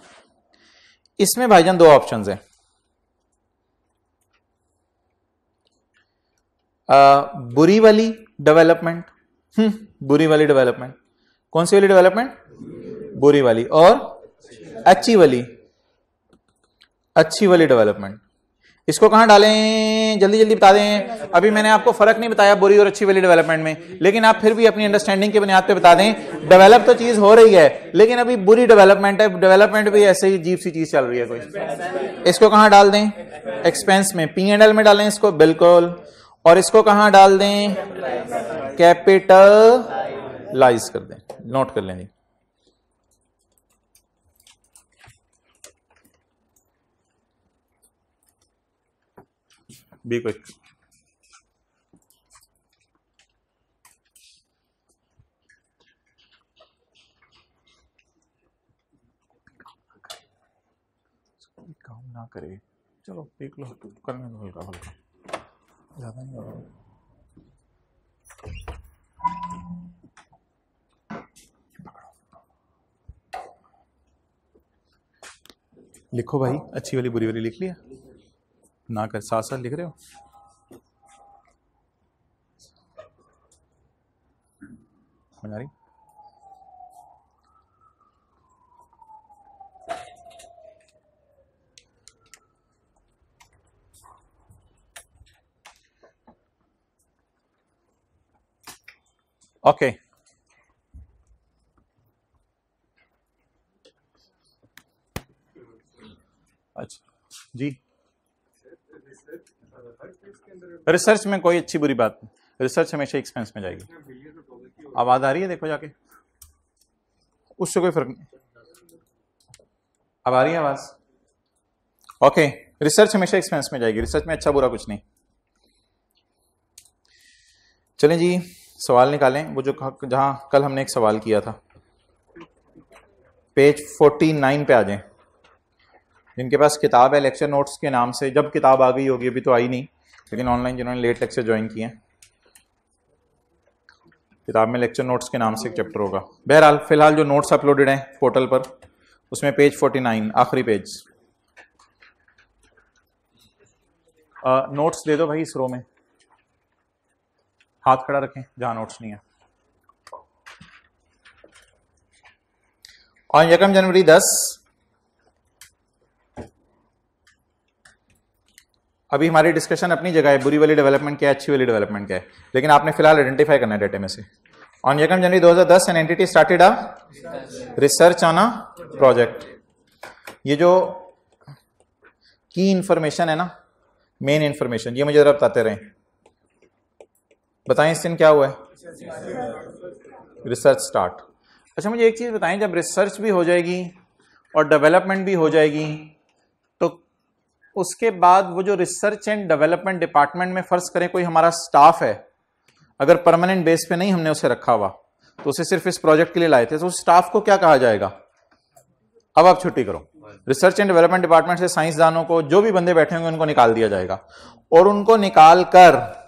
इसमें भाईजान दो ऑप्शंस हैं, बुरी वाली डेवलपमेंट, बुरी वाली डेवलपमेंट, कौन सी वाली डेवलपमेंट, बुरी वाली, और अच्छी वाली डेवलपमेंट। इसको कहां डालें, जल्दी जल्दी बता दें। अभी मैंने आपको फर्क नहीं बताया बुरी और अच्छी वाली डेवलपमेंट में, लेकिन आप फिर भी अपनी अंडरस्टैंडिंग की बुनियाद पे बता दें। डेवलप तो चीज हो रही है, लेकिन अभी बुरी डेवलपमेंट है, डेवलपमेंट भी ऐसे ही अजीब सी चीज चल रही है कोई। इसको कहां डाल दें, एक्सपेंस में, P&L में डालें इसको, बिल्कुल। और इसको कहां डाल दें, कैपिटलाइज कर दें। नोट कर लें जी। Be quick. काम ना करे, चलो देख लो, करने दो हल्का हल्का, ज्यादा नहीं होगा। लिखो भाई, अच्छी वाली बुरी वाली लिख लिया ना, कर साथ साथ लिख रहे हो। समझ आ रही? ओके अच्छा जी। रिसर्च में कोई अच्छी बुरी बात नहीं, रिसर्च हमेशा एक्सपेंस में जाएगी। आवाज आ रही है, देखो जाके, उससे कोई फर्क नहीं। अब आ रही है आवाज? ओके, रिसर्च हमेशा एक्सपेंस में जाएगी, रिसर्च में अच्छा बुरा कुछ नहीं। चलें जी, सवाल निकालें। वो जो जहां कल हमने एक सवाल किया था, पेज 49 पे आ जाएं। जिनके पास किताब है लेक्चर नोट्स के नाम से, जब किताब आ गई होगी, अभी तो आई नहीं, लेकिन ऑनलाइन जिन्होंने लेट लेक्चर ज्वाइन किए हैं, किताब में लेक्चर नोट्स के नाम से एक चैप्टर होगा। बहरहाल फिलहाल जो नोट्स अपलोडेड हैं पोर्टल पर, उसमें पेज 49 आखिरी पेज। नोट्स दे दो भाई इस रो में, हाथ खड़ा रखें जहां नोट्स नहीं है। और 1 जनवरी 10, अभी हमारी डिस्कशन अपनी जगह है, बुरी वाली डेवलपमेंट क्या है, अच्छी वाली डेवलपमेंट क्या है, लेकिन आपने फिलहाल आइडेंटिफाई करना है डेटा में से। On 1 January 2010 an entity started a research on a project. ये जो की इंफॉर्मेशन है ना, मेन इंफॉर्मेशन, ये मुझे जरा बताते रहें। बताएं इस दिन क्या हुआ है? Research start. अच्छा मुझे एक चीज बताएं, जब रिसर्च भी हो जाएगी और डेवलपमेंट भी हो जाएगी, तो उसके बाद वो जो रिसर्च एंड डेवलपमेंट डिपार्टमेंट में फर्ज करें कोई हमारा स्टाफ है, अगर परमानेंट बेस पे नहीं हमने उसे रखा हुआ, तो उसे सिर्फ इस प्रोजेक्ट के लिए लाए थे, तो उस स्टाफ को क्या कहा जाएगा? अब आप छुट्टी करो, रिसर्च एंड डेवलपमेंट डिपार्टमेंट से साइंसदानों को, जो भी बंदे बैठे होंगे उनको निकाल दिया जाएगा और उनको निकाल कर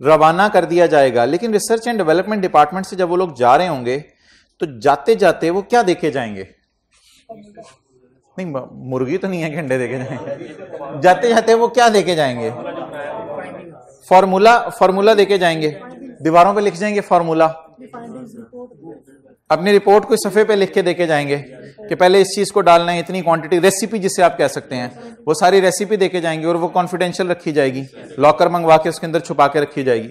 रवाना कर दिया जाएगा। लेकिन रिसर्च एंड डेवलपमेंट डिपार्टमेंट से जब वो लोग जा रहे होंगे, तो जाते जाते वो क्या देखे जाएंगे? नहीं, मुर्गी तो नहीं है कि अंडे देखे जाएंगे। जाते जाते वो क्या देखे जाएंगे? फॉर्मूला देके जाएंगे, दीवारों पे लिख जाएंगे फॉर्मूला, अपनी रिपोर्ट को सफे पे लिख के देके जाएंगे कि पहले इस चीज को डालना है, इतनी क्वांटिटी, रेसिपी जिसे आप कह सकते हैं, वो सारी रेसिपी देके जाएंगे और वो कॉन्फिडेंशियल रखी जाएगी, लॉकर मंगवा के उसके अंदर छुपा के रखी जाएगी।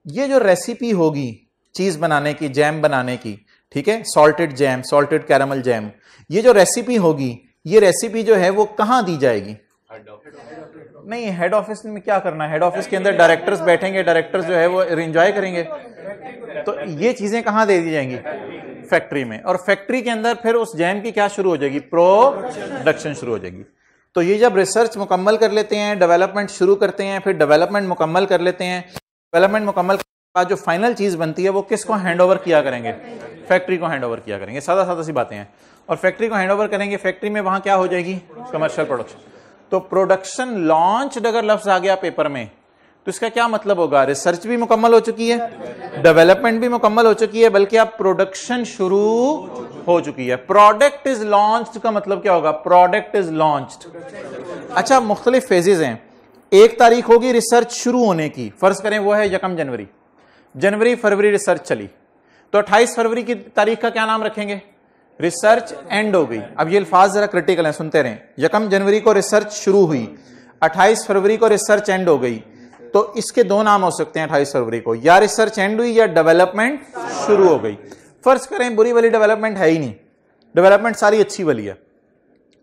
ये जो रेसिपी होगी चीज बनाने की, जैम बनाने की, ठीक है, salted jam, salted caramel jam, ये जो रेसिपी होगी, ये रेसिपी जो है वो कहां दी जाएगी? नहीं, हेड ऑफिस में क्या करना है? हेड ऑफिस के अंदर डायरेक्टर्स बैठेंगे, डायरेक्टर्स जो है वो एंजॉय करेंगे, तो ये चीजें कहां दे दी जाएंगी? फैक्ट्री में। और फैक्ट्री के अंदर फिर उस जैम की क्या शुरू हो जाएगी? प्रोडक्शन शुरू हो जाएगी। तो ये जब रिसर्च मुकम्मल कर लेते हैं, डेवलपमेंट शुरू करते हैं, फिर डेवलपमेंट मुकम्मल कर लेते हैं, डेवलपमेंट मुकम्मल करने के बाद जो फाइनल चीज बनती है वो किसको हैंड ओवर किया करेंगे? फैक्ट्री को हैंड ओवर किया करेंगे। सादा सादा सी बातें हैं। और फैक्ट्री को हैंड ओवर करेंगे, फैक्ट्री में वहां क्या हो जाएगी? Commercial production. तो प्रोडक्शन लॉन्च्ड अगर लफ्ज आ गया पेपर में, तो इसका क्या मतलब होगा? रिसर्च भी मुकम्मल हो चुकी है, डेवलपमेंट भी मुकम्मल हो चुकी है, बल्कि अब प्रोडक्शन शुरू हो चुकी है। प्रोडक्ट इज लॉन्च्ड का मतलब क्या होगा? Product is launched. अच्छा, मुख्तलिफ फेजेस हैं। 1 तारीख होगी रिसर्च शुरू होने की, फर्ज करें वो है 1 जनवरी, जनवरी फरवरी रिसर्च चली, तो 28 फरवरी की तारीख का क्या नाम रखेंगे? रिसर्च एंड हो गई। अब ये अल्फाज जरा क्रिटिकल हैं, सुनते रहें। 1 जनवरी को रिसर्च शुरू हुई, 28 फरवरी को रिसर्च एंड हो गई, तो इसके 2 नाम हो सकते हैं 28 फरवरी को, या रिसर्च एंड हुई या डेवलपमेंट शुरू हो गई। फर्ज करें बुरी वाली डेवलपमेंट है ही नहीं, डेवलपमेंट सारी अच्छी वाली है,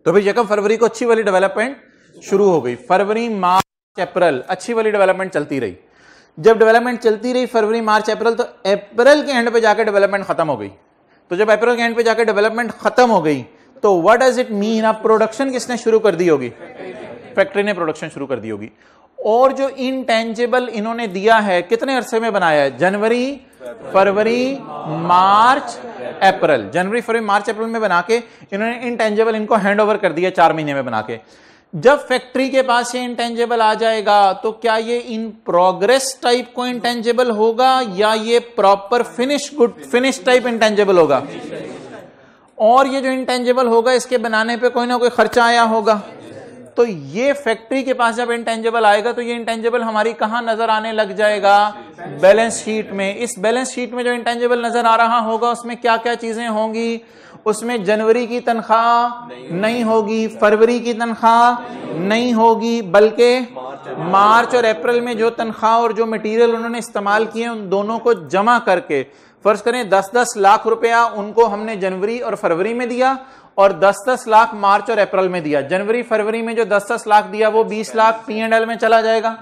तो फिर 1 फरवरी को अच्छी वाली डेवलपमेंट शुरू हो गई, फरवरी मार्च अप्रैल अच्छी वाली डेवलपमेंट चलती रही, जब डेवलपमेंट चलती रही फरवरी मार्च अप्रैल, तो अप्रैल के एंड पे जाकर डेवलपमेंट खत्म हो गई। तो जब अप्रैल के एंड पे जाकर डेवलपमेंट खत्म हो गई तो व्हाट डज इट मीन, अब प्रोडक्शन किसने शुरू कर दी होगी? फैक्ट्री ने प्रोडक्शन शुरू कर दी होगी। और जो इनटेंजिबल इन्होंने दिया है कितने अरसे में बनाया है? जनवरी फरवरी मार्च अप्रैल, जनवरी फरवरी मार्च अप्रैल में बना के इन्होंने इनटेंजिबल इनको हैंड ओवर कर दिया 4 महीने में बना के। जब फैक्ट्री के पास ये इंटेंजिबल आ जाएगा तो क्या ये इन प्रोग्रेस टाइप को इंटेंजिबल होगा या ये प्रॉपर फिनिश टाइप इंटेंजिबल होगा? और ये जो इंटेंजिबल होगा इसके बनाने पे कोई ना कोई खर्चा आया होगा। तो ये फैक्ट्री के पास जब इंटेंजिबल आएगा तो ये इंटेंजिबल हमारी कहां नजर आने लग जाएगा? बैलेंस शीट में। इस बैलेंस शीट में जो इंटेंजिबल नजर आ रहा होगा उसमें क्या क्या चीजें होंगी? उसमें जनवरी की तनख्वाह नहीं होगी, फरवरी की तनख्वाह नहीं होगी, बल्कि मार्च और अप्रैल में जो तनख्वाह और जो मटेरियल उन्होंने इस्तेमाल किए उन दोनों को जमा करके, फर्ज करें 10-10 लाख रुपया उनको हमने जनवरी और फरवरी में दिया और 10-10 लाख मार्च और अप्रैल में दिया। जनवरी फरवरी में जो 10-10 लाख दिया वो 20 लाख P&L में चला जाएगा,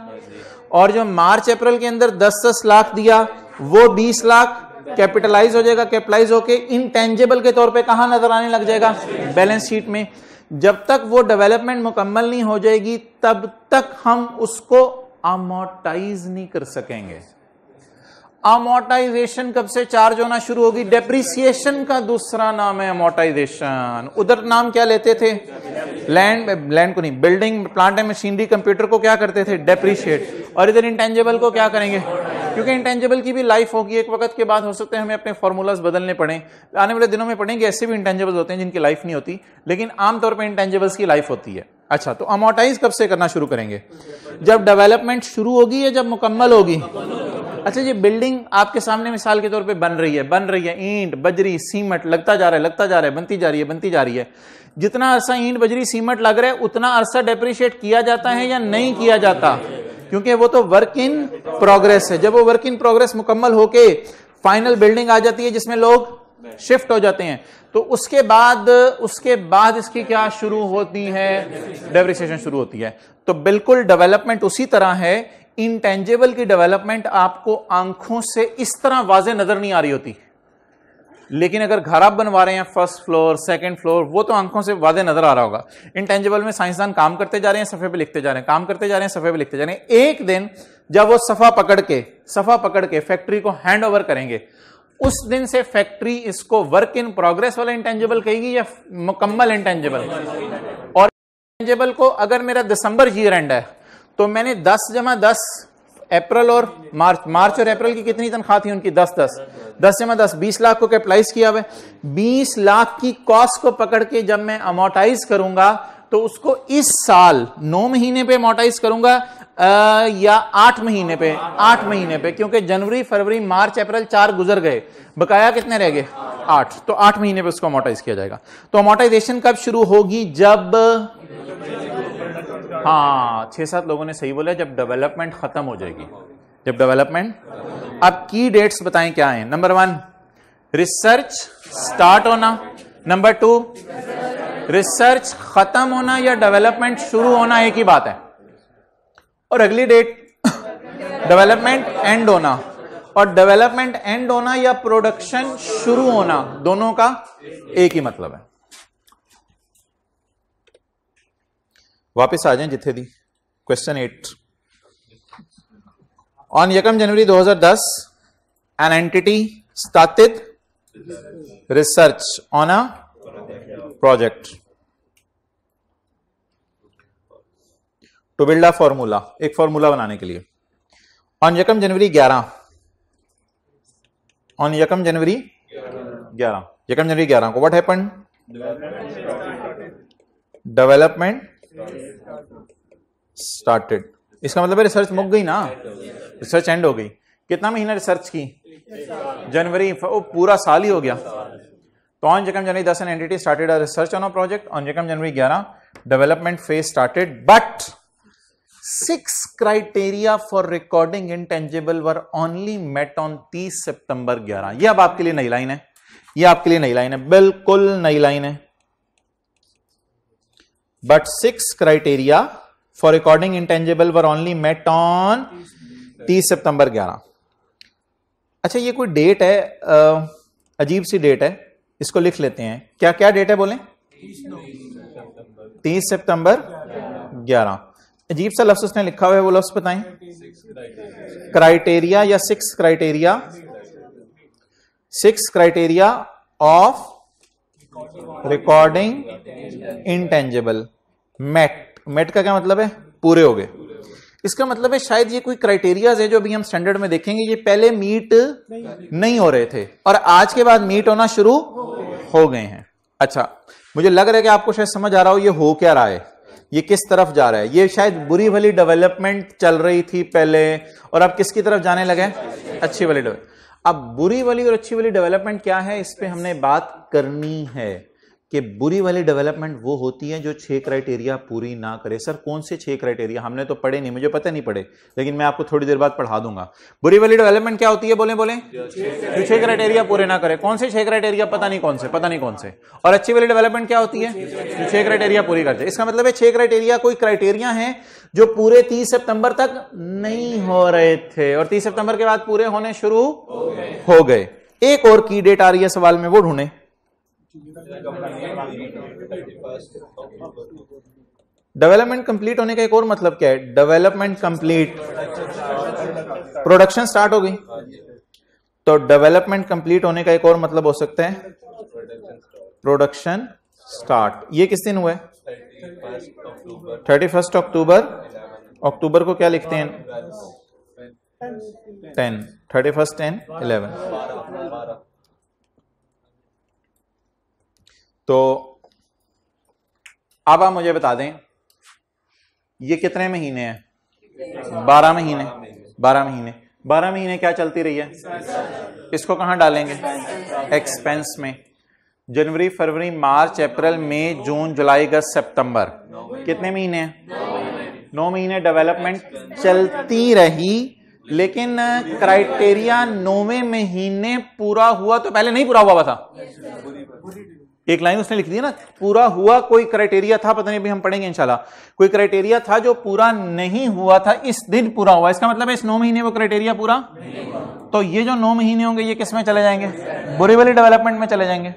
और जो मार्च अप्रैल के अंदर 10-10 लाख दिया वो 20 लाख कैपिटलाइज हो जाएगा। कैपिटलाइज होके इंटेंजिबल के तौर पे कहां नजर आने लग जाएगा? बैलेंस शीट में। जब तक वो डेवलपमेंट मुकम्मल नहीं हो जाएगी तब तक हम उसको अमोर्टाइज नहीं कर सकेंगे। अमोर्टाइजेशन कब से चार्ज होना शुरू होगी? डेप्रिसिएशन का दूसरा नाम है अमोर्टाइजेशन। उधर नाम क्या लेते थे? लैंड को नहीं, building plant and machinery computer को क्या करते थे? डेप्रिशिएट। और इधर इंटेंजिबल को क्या करेंगे? क्योंकि इंटेंजिबल की भी लाइफ होगी, एक वक्त के बाद हो सकते हैं हमें अपने फॉर्मूलाज बदलने पड़े। आने वाले दिनों में पढ़ेंगे ऐसे भी इंटेंजिबल्स होते हैं जिनकी लाइफ नहीं होती, लेकिन आमतौर पर इंटेंजिबल्स की लाइफ होती है। अच्छा, तो अमोर्टाइज कब से करना शुरू करेंगे? जब डेवलपमेंट शुरू होगी या जब मुकम्मल होगी? अच्छा, ये बिल्डिंग आपके सामने मिसाल के तौर पे बन रही है, ईंट बजरी सीमेंट लगता जा रहा है, बनती जा रही है। जितना अरसा ईंट बजरी सीमेंट लग रहा है उतना अरसा डेप्रिशिएट किया जाता है या नहीं किया जाता? क्योंकि वो तो वर्क इन प्रोग्रेस है। जब वो वर्क इन प्रोग्रेस मुकम्मल होके फाइनल बिल्डिंग आ जाती है जिसमें लोग शिफ्ट हो जाते हैं, तो उसके बाद इसकी क्या शुरू होती है? डेप्रिसिएशन शुरू होती है। तो बिल्कुल डेवलपमेंट उसी तरह है। इंटेंजिबल की डेवलपमेंट आपको आंखों से इस तरह वाज़े नजर नहीं आ रही होती, लेकिन अगर घर आप बनवा रहे हैं फर्स्ट फ्लोर सेकंड फ्लोर, वो तो आंखों से वाज़े नजर आ रहा होगा। इंटेंजिबल में साइंसदान काम करते जा रहे हैं, सफे पे लिखते जा रहे हैं, काम करते जा रहे हैं, सफे पे लिखते जा रहे हैं। एक दिन जब वो सफा पकड़ के फैक्ट्री को हैंड ओवर करेंगे, उस दिन से फैक्ट्री इसको वर्क इन प्रोग्रेस वाला इंटेंजिबल कहेगी या मुकम्मल इंटेंजिबल? और इंटेंजिबल को अगर मेरा दिसंबर ईयर एंड है तो मैंने 10 अप्रैल और मार्च और अप्रैल की कितनी तनख्वाह थी उनकी? 10 20 लाख को कैपिटलाइज किया हुआ है। 20 लाख की कॉस्ट को पकड़ के जब मैं अमोर्टाइज करूंगा तो उसको इस साल 9 महीने पे अमोर्टाइज करूंगा या 8 महीने पे? 8 महीने पे, क्योंकि जनवरी फरवरी मार्च अप्रैल 4 गुजर गए, बकाया कितने रह गए? 8। तो 8 महीने पे उसको अमोर्टाइज किया जाएगा। तो अमोर्टाइजेशन कब शुरू होगी? जब 6-7 लोगों ने सही बोला, जब डेवलपमेंट खत्म हो जाएगी। जब डेवलपमेंट, अब की डेट्स बताएं क्या है? नंबर 1 रिसर्च स्टार्ट होना, नंबर 2 रिसर्च खत्म होना या डेवलपमेंट शुरू होना, एक ही बात है। और अगली डेट डेवलपमेंट एंड होना, और डेवलपमेंट एंड होना या प्रोडक्शन शुरू होना, दोनों का एक ही मतलब है। वापस आ जाएं जिथे दी। Question 8, on 1 January 2010 an entity started research on a project to build a formula, एक फॉर्मूला बनाने के लिए। ऑन 1 जनवरी 11 को व्हाट हैपेंड? Development started. इसका मतलब है रिसर्च मुक गई ना, रिसर्च एंड हो गई। कितना महीना रिसर्च की? जनवरी, पूरा साल ही हो गया। तो on 1 January 10 an entity started a research on a project. On 1 January 11 development phase started, but 6 criteria for recording intangible were only met on 30 September 11। यह अब आपके लिए नई लाइन है, बिल्कुल नई लाइन है। But 6 criteria for recording intangible were only met on 30 September 11। अच्छा ये कोई डेट है, अजीब सी डेट है, इसको लिख लेते हैं। क्या क्या डेट है बोलें? 30 सितंबर 11। अजीब सा लफ्ज उसने लिखा हुआ है, वो लफ्ज बताएं। क्राइटेरिया या 6 criteria, 6 criteria of recording intangible met. Met का क्या मतलब है? पूरे हो गए। इसका मतलब है शायद ये कोई क्राइटेरियाज है जो अभी हम स्टैंडर्ड में देखेंगे, ये पहले मीट नहीं हो रहे थे और आज के बाद मीट होना शुरू हो गए हैं। अच्छा, मुझे लग रहा है कि आपको शायद समझ आ रहा हो ये हो क्या रहा है, ये किस तरफ जा रहा है। ये शायद बुरी भली डेवलपमेंट चल रही थी पहले और अब किसकी तरफ जाने लगे? अच्छी वाली डेवलपमेंट। अब बुरी वाली और अच्छी वाली डेवलपमेंट क्या है, इस पे हमने बात करनी है कि बुरी वाली डेवलपमेंट वो होती है जो 6 क्राइटेरिया पूरी ना करे। सर कौन से 6 क्राइटेरिया? हमने तो पढ़े नहीं, मुझे पता नहीं पढ़े, लेकिन मैं आपको थोड़ी देर बाद पढ़ा दूंगा। बुरी वाली डेवलपमेंट क्या होती है? बोले बोले जो 6 क्राइटेरिया पूरे ना करे। कौन से 6 क्राइटेरिया? पता नहीं कौन से, पता नहीं कौन से। और अच्छी वाली डेवलपमेंट क्या होती है? जो 6 क्राइटेरिया पूरी करते। इसका मतलब है 6 क्राइटेरिया कोई क्राइटेरिया है जो पूरे 30 सितंबर तक नहीं हो रहे थे और 30 सितंबर के बाद पूरे होने शुरू हो गए। एक और की डेट आ रही है सवाल में, वो ढूंढे। डेवलपमेंट कंप्लीट होने का एक और मतलब क्या है? डेवलपमेंट कंप्लीट, प्रोडक्शन स्टार्ट हो गई, तो डेवलपमेंट कंप्लीट होने का एक और मतलब हो सकता है प्रोडक्शन स्टार्ट। ये किस दिन हुआ है? 31 अक्टूबर। अक्टूबर को क्या लिखते हैं? 10, 31 10 11। तो अब आप मुझे बता दें ये कितने महीने हैं? 12 महीने। 12 महीने, 12 महीने क्या चलती रही है? इसको कहां डालेंगे? एक्सपेंस में। जनवरी फरवरी मार्च अप्रैल मई जून जुलाई अगस्त सितंबर, कितने महीने हैं? 9 महीने डेवलपमेंट चलती रही, लेकिन क्राइटेरिया 9वें महीने पूरा हुआ तो पहले नहीं पूरा हुआ था। एक लाइन उसने लिख दी ना, पूरा हुआ कोई क्राइटेरिया था, पता नहीं अभी हम पढ़ेंगे इंशाल्लाह। कोई क्राइटेरिया था जो पूरा नहीं हुआ था, इस दिन पूरा हुआ। इसका मतलब है इस 9 महीने वो क्राइटेरिया पूरा नहीं हुआ। तो ये जो 9 महीने होंगे ये किस में चले जाएंगे? बुरी वाली डेवलपमेंट में चले जाएंगे।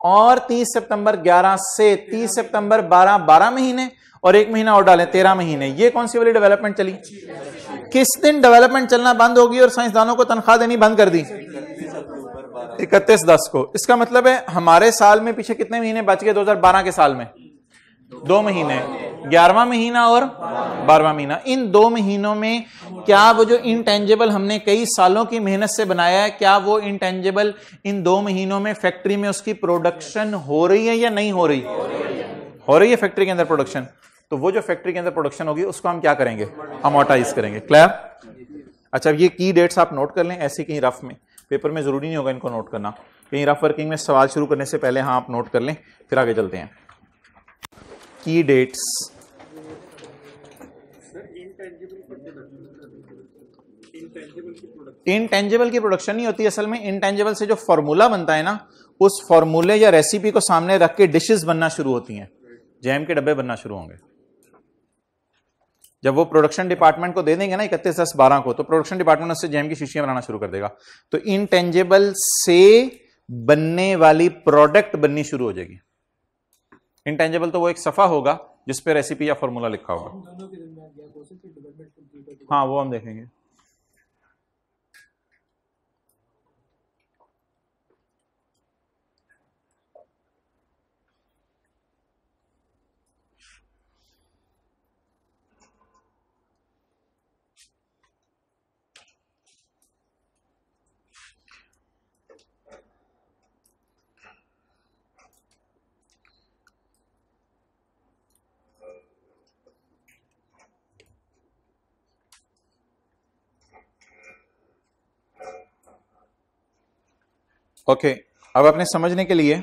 और 30 सितंबर 11 से 30 सितंबर 12, 12 महीने और एक महीना और डालें 13 महीने। ये कौन सी वाली डेवलपमेंट चली? किस दिन डेवलपमेंट चलना बंद होगी और साइंसदानों को तनख्वाह देनी बंद कर दी? 31/10 को। इसका मतलब है हमारे साल में पीछे कितने महीने बच गए? 2012 के साल में 2 महीने, 11वां महीना और 12वां महीना। इन 2 महीनों में क्या वो जो इंटेंजिबल हमने कई सालों की मेहनत से बनाया है, क्या वो इंटेंजिबल इन 2 महीनों में फैक्ट्री में उसकी प्रोडक्शन हो रही है या नहीं हो रही? हो रही है फैक्ट्री के अंदर प्रोडक्शन। तो वो जो फैक्ट्री के अंदर प्रोडक्शन होगी उसको हम क्या करेंगे? अमोर्टाइज करेंगे। क्लियर? अच्छा, ये की डेट्स आप नोट कर लें ऐसे कहीं रफ में, पेपर में जरूरी नहीं होगा इनको नोट करना, कहीं रफ वर्किंग में सवाल शुरू करने से पहले हाँ आप नोट कर लें, फिर आगे चलते हैं। की डेट्स। इंटेंजिबल की प्रोडक्शन नहीं होती असल में। इंटेंजिबल से जो फॉर्मूला बनता है ना, उस फॉर्मूले या रेसिपी को सामने रख के डिशेस बनना शुरू होती हैं, जैम के डब्बे बनना शुरू होंगे। जब वो प्रोडक्शन डिपार्टमेंट को दे देंगे ना 31/10/12 को, तो प्रोडक्शन डिपार्टमेंट उससे जैम की शीशियां बनाना शुरू कर देगा। तो इंटेंजिबल से बनने वाली प्रोडक्ट बननी शुरू हो जाएगी। इंटेंजिबल तो वो एक सफा होगा जिस पे रेसिपी या फॉर्मूला लिखा होगा। हाँ वो हम देखेंगे। ओके, अब अपने समझने के लिए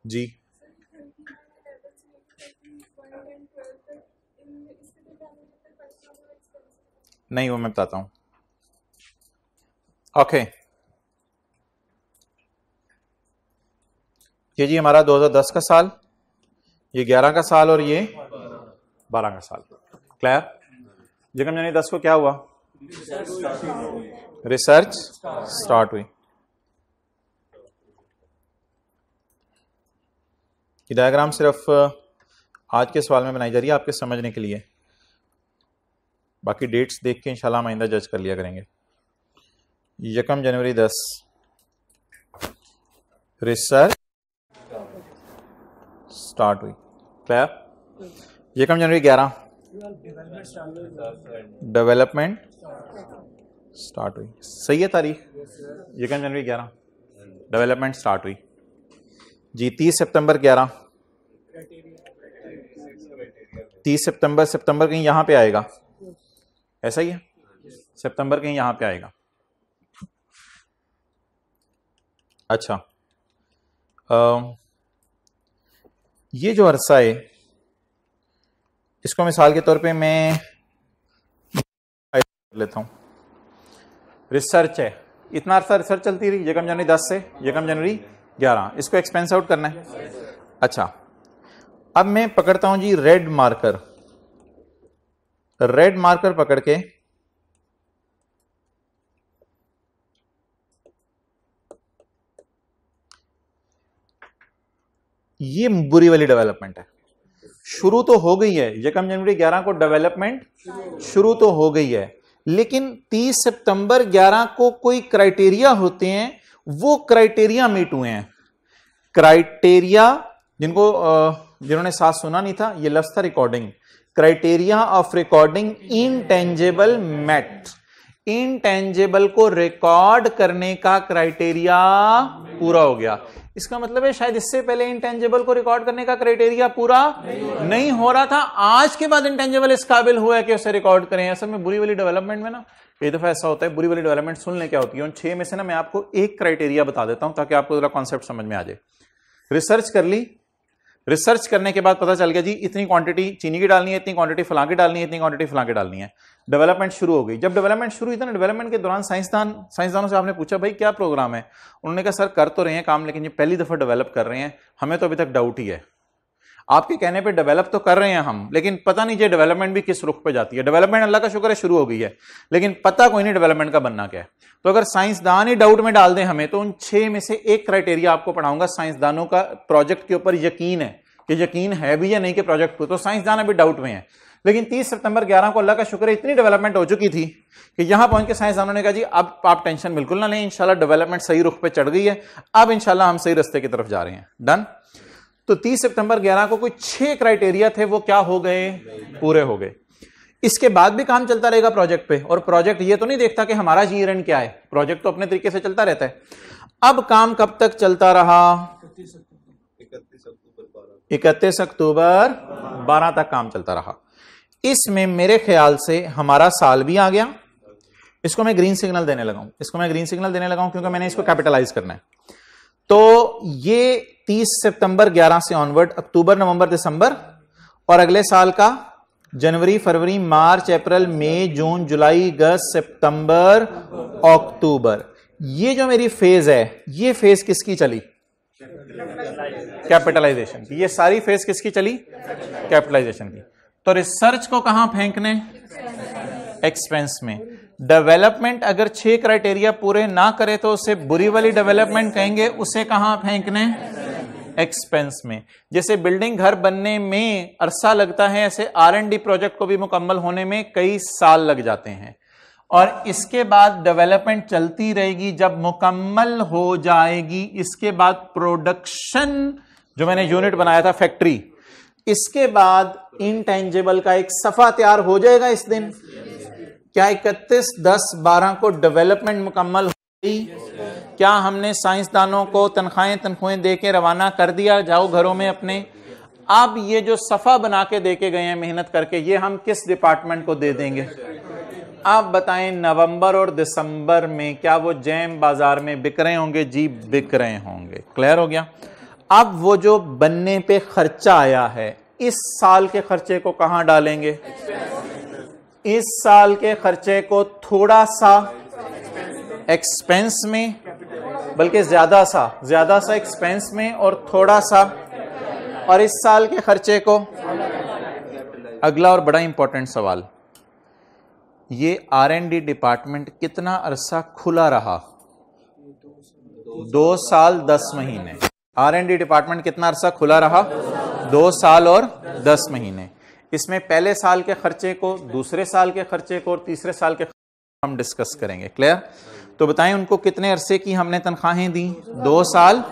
जी नहीं, वो मैं बताता हूं। ओके, ये जी हमारा 2010 का साल, ये 11 का साल और ये 12 का साल। क्लियर? यकम जनवरी 10 को क्या हुआ? रिसर्च स्टार्ट हुई। ये डायग्राम सिर्फ आज के सवाल में बनाई जा रही है आपके समझने के लिए, बाकी डेट्स देख के इंशाल्लाह हम आइंदा जज कर लिया करेंगे। यकम जनवरी 10 रिसर्च स्टार्ट हुई। क्लियर? यकम जनवरी 11 डेवलपमेंट स्टार्ट हुई। सही है तारीख? यकम जनवरी 11 डेवलपमेंट स्टार्ट हुई जी। 30 सितंबर 11, 30 सितंबर, सितंबर कहीं यहां पे आएगा, ऐसा ही है, सितंबर कहीं यहां पे आएगा। अच्छा, ये जो अरसा है इसको मिसाल के तौर पे मैं लेता हूं। रिसर्च है, इतना अरसा रिसर्च चलती रही यकम जनवरी 10 से यकम जनवरी 11, इसको एक्सपेंस आउट करना है। अच्छा, अब मैं पकड़ता हूं जी रेड मार्कर, रेड मार्कर पकड़ के ये बुरी वाली डेवलपमेंट है। शुरू तो हो गई है, यकम जनवरी 11 को डेवलपमेंट शुरू तो हो गई है, लेकिन 30 सितंबर 11 को कोई क्राइटेरिया होते हैं, वो क्राइटेरिया मीट हुए हैं। क्राइटेरिया जिन्होंने साथ सुना नहीं था, ये लफ्ज था recording. Criteria of recording intangible met, intangible को रिकॉर्ड करने का क्राइटेरिया पूरा हो गया। इसका मतलब है शायद इससे पहले इंटेंजेबल को रिकॉर्ड करने का क्राइटेरिया पूरा नहीं हो रहा था, आज के बाद इंटेंजेबल इस काबिल हुआ है कि उसे रिकॉर्ड करें। असल में बुरी वाली डेवलपमेंट में ना कई दफा ऐसा होता है, बुरी वाली डेवलपमेंट सुन ले क्या होती है। उन 6 में से ना मैं आपको एक क्राइटेरिया बता देता हूं ताकि आपको जरा कॉन्सेप्ट समझ में आ जाए। रिसर्च कर ली, रिसर्च करने के बाद पता चल गया जी इतनी क्वांटिटी चीनी की डालनी है, इतनी क्वांटिटी फलां की डालनी है, इतनी क्वांटिटी फलां की डालनी है। डेवलपमेंट शुरू हो गई। जब डेवलपमेंट शुरू हुई था ना, डेवलपमेंट के दौरान साइंसदानों से आपने पूछा भाई क्या प्रोग्राम है, उन्होंने कहा सर कर तो रहे हैं काम, लेकिन ये पहली दफा डेवलप कर रहे हैं, हमें तो अभी तक डाउट ही है। आपके कहने पे डेवलप तो कर रहे हैं हम, लेकिन पता नहीं ये डेवलपमेंट भी किस रुख पे जाती है। डेवलपमेंट अल्लाह का शुक्र है शुरू हो गई है, लेकिन पता कोई नहीं डेवलपमेंट का बनना क्या है। तो अगर साइंसदान ही डाउट में डाल दें हमें, तो उन 6 में से एक क्राइटेरिया आपको पढ़ाऊंगा। साइंसदानों का प्रोजेक्ट के ऊपर यकीन है कि यकीन है भी या नहीं कि प्रोजेक्ट को, तो साइंसदान अभी डाउट में है। लेकिन 30 सितंबर 11 को अल्लाह का शुक्र है इतनी डेवलपमेंट हो चुकी थी कि यहां पहुंच के साइंसदानों ने कहा जी अब आप टेंशन बिल्कुल ना लें, इंशाल्लाह डेवलपमेंट सही रुख पे चढ़ गई है, अब इंशाल्लाह हम सही रास्ते की तरफ जा रहे हैं। डन। तो 30 सितंबर 11 को कोई 6 क्राइटेरिया थे, वो क्या हो गए? पूरे हो गए। इसके बाद भी काम चलता रहेगा प्रोजेक्ट पे, और प्रोजेक्ट ये तो नहीं देखता कि हमारा जी एंड क्या है, प्रोजेक्ट तो अपने तरीके से चलता रहता है। अब काम कब तक चलता रहा? 31 अक्टूबर 12 तक काम चलता रहा। इसमें मेरे ख्याल से हमारा साल भी आ गया। इसको मैं ग्रीन सिग्नल देने लगा हूं, इसको मैं ग्रीन सिग्नल देने लगा हूं क्योंकि मैंने इसको कैपिटलाइज करना है। तो ये 30 सितंबर 11 से ऑनवर्ड अक्टूबर नवंबर दिसंबर, और अगले साल का जनवरी फरवरी मार्च अप्रैल मई जून जुलाई अगस्त सितंबर अक्टूबर, ये जो मेरी फेज है, ये फेज किसकी चली? कैपिटलाइजेशन की। ये सारी फेज किसकी चली? कैपिटलाइजेशन की। तो रिसर्च को कहां फेंकने? एक्सपेंस में। डेवलपमेंट अगर 6 क्राइटेरिया पूरे ना करे तो उसे बुरी वाली डेवलपमेंट कहेंगे, उसे कहां फेंकने? एक्सपेंस में। जैसे बिल्डिंग घर बनने में अरसा लगता है, ऐसे R&D प्रोजेक्ट को भी मुकम्मल होने में कई साल लग जाते हैं, और इसके बाद डेवलपमेंट चलती रहेगी। जब मुकम्मल हो जाएगी, इसके बाद प्रोडक्शन, जो मैंने यूनिट बनाया था फैक्ट्री, इसके बाद इनटेंजिबल का एक सफा तैयार हो जाएगा इस दिन। क्या 31/10/12 को डेवलपमेंट मुकम्मल हो गई? क्या हमने साइंसदानों को तनख्वाहें दे के रवाना कर दिया, जाओ घरों में अपने? अब ये जो सफा बना के दे के गए हैं मेहनत करके, ये हम किस डिपार्टमेंट को दे देंगे? आप बताएं नवंबर और दिसंबर में क्या वो जैम बाजार में बिक रहे होंगे? जी बिक रहे होंगे। क्लियर हो गया? अब वो जो बनने पे खर्चा आया है, इस साल के खर्चे को कहां डालेंगे? इस साल के खर्चे को थोड़ा सा एक्सपेंस में, बल्कि ज्यादा सा एक्सपेंस में और थोड़ा सा, और इस साल के खर्चे को, अगला और बड़ा इंपॉर्टेंट सवाल, ये R&D डिपार्टमेंट कितना अरसा खुला रहा? 2 साल 10 महीने। R&D डिपार्टमेंट कितना अरसा खुला रहा? 2 साल और 10 महीने। इसमें पहले साल के खर्चे को, दूसरे साल के खर्चे को और तीसरे साल के हम डिस्कस करेंगे। क्लियर? तो बताएं उनको कितने अरसे की हमने तनख्वाहें दी? 2 साल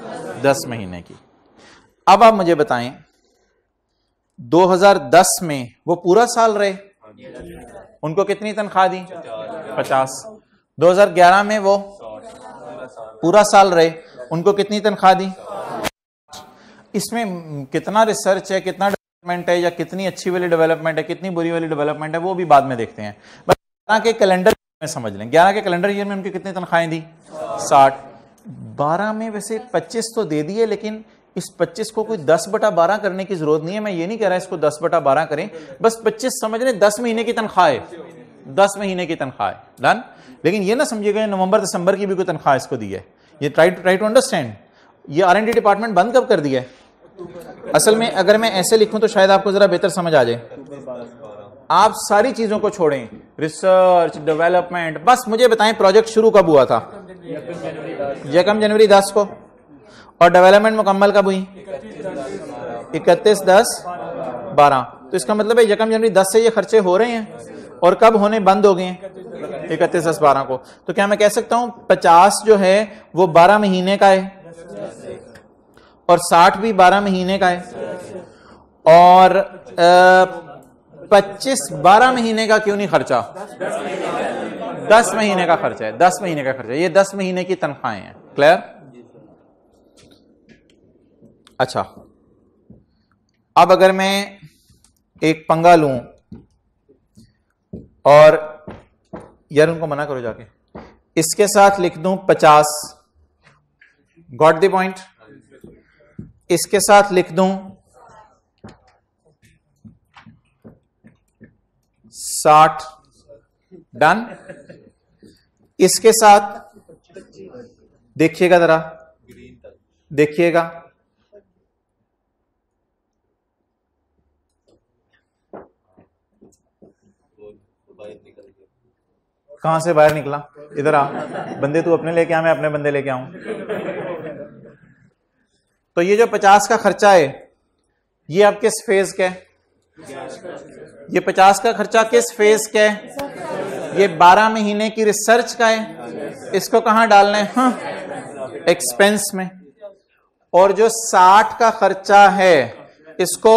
10 महीने की। अब आप मुझे बताएं 2010 में वो पूरा साल रहे, उनको कितनी तनख्वाह दी? 50। 2011 में वो पूरा साल रहे, उनको कितनी तनख्वाह दी? इसमें कितना रिसर्च है, कितना डेवलपमेंट है, या कितनी अच्छी वाली डेवलपमेंट है, कितनी बुरी वाली डेवलपमेंट है, वो भी बाद में देखते हैं। बस 11 के कैलेंडर में समझ लें, 11 के कैलेंडर ईयर में उनकी कितनी तनख्वाहें दी? 60। 12 में वैसे 25 तो दे दिए, लेकिन इस 25 को कोई 10/12 करने की जरूरत नहीं है। मैं ये नहीं कह रहा इसको 10/12 करें, बस 25 समझ लें 10 महीने की तनख्वाह है, 10 महीने की तनख्वाह है, डन। लेकिन ये ना समझिएगा नवंबर दिसंबर की भी कोई तनख्वाह इसको दी है। ये ट्राई टू अंडरस्टैंड। ये R&D डिपार्टमेंट बंद कब कर दिया है? असल में अगर मैं ऐसे लिखूं तो शायद आपको जरा बेहतर समझ आ जाए। आप सारी चीजों को छोड़ें, रिसर्च, डेवलपमेंट, बस मुझे बताएं प्रोजेक्ट शुरू कब हुआ था? यकम जनवरी 10 को। और डेवलपमेंट मुकम्मल कब हुई? 31/10/12। तो इसका मतलब है यकम जनवरी 10 से ये खर्चे हो रहे हैं, और कब होने बंद हो गए हैं? 31/10/12 को। तो क्या मैं कह सकता हूं 50 जो है वो 12 महीने का है, और 60 भी 12 महीने का है, और 25 12 महीने का क्यों नहीं खर्चा? 10 महीने का खर्चा है, 10 महीने का खर्चा। ये 10 महीने की तनख्वाहें हैं। क्लियर? अच्छा, अब अगर मैं एक पंगा लूं, और यार उनको मना करो जाके, इसके साथ लिख दूं 50, गॉट द पॉइंट। इसके साथ लिख दूं 60, डन। इसके साथ देखिएगा जरा, देखिएगा, कहां से बाहर निकला? इधर आ, बंदे तू अपने लेके आ, मैं अपने बंदे लेके आऊं। तो ये जो 50 का खर्चा है, ये आप किस फेज का है? ये 50 का खर्चा किस फेज का है? ये 12 महीने की रिसर्च का है। इसको कहां डालना है? हाँ, एक्सपेंस में। और जो 60 का खर्चा है, इसको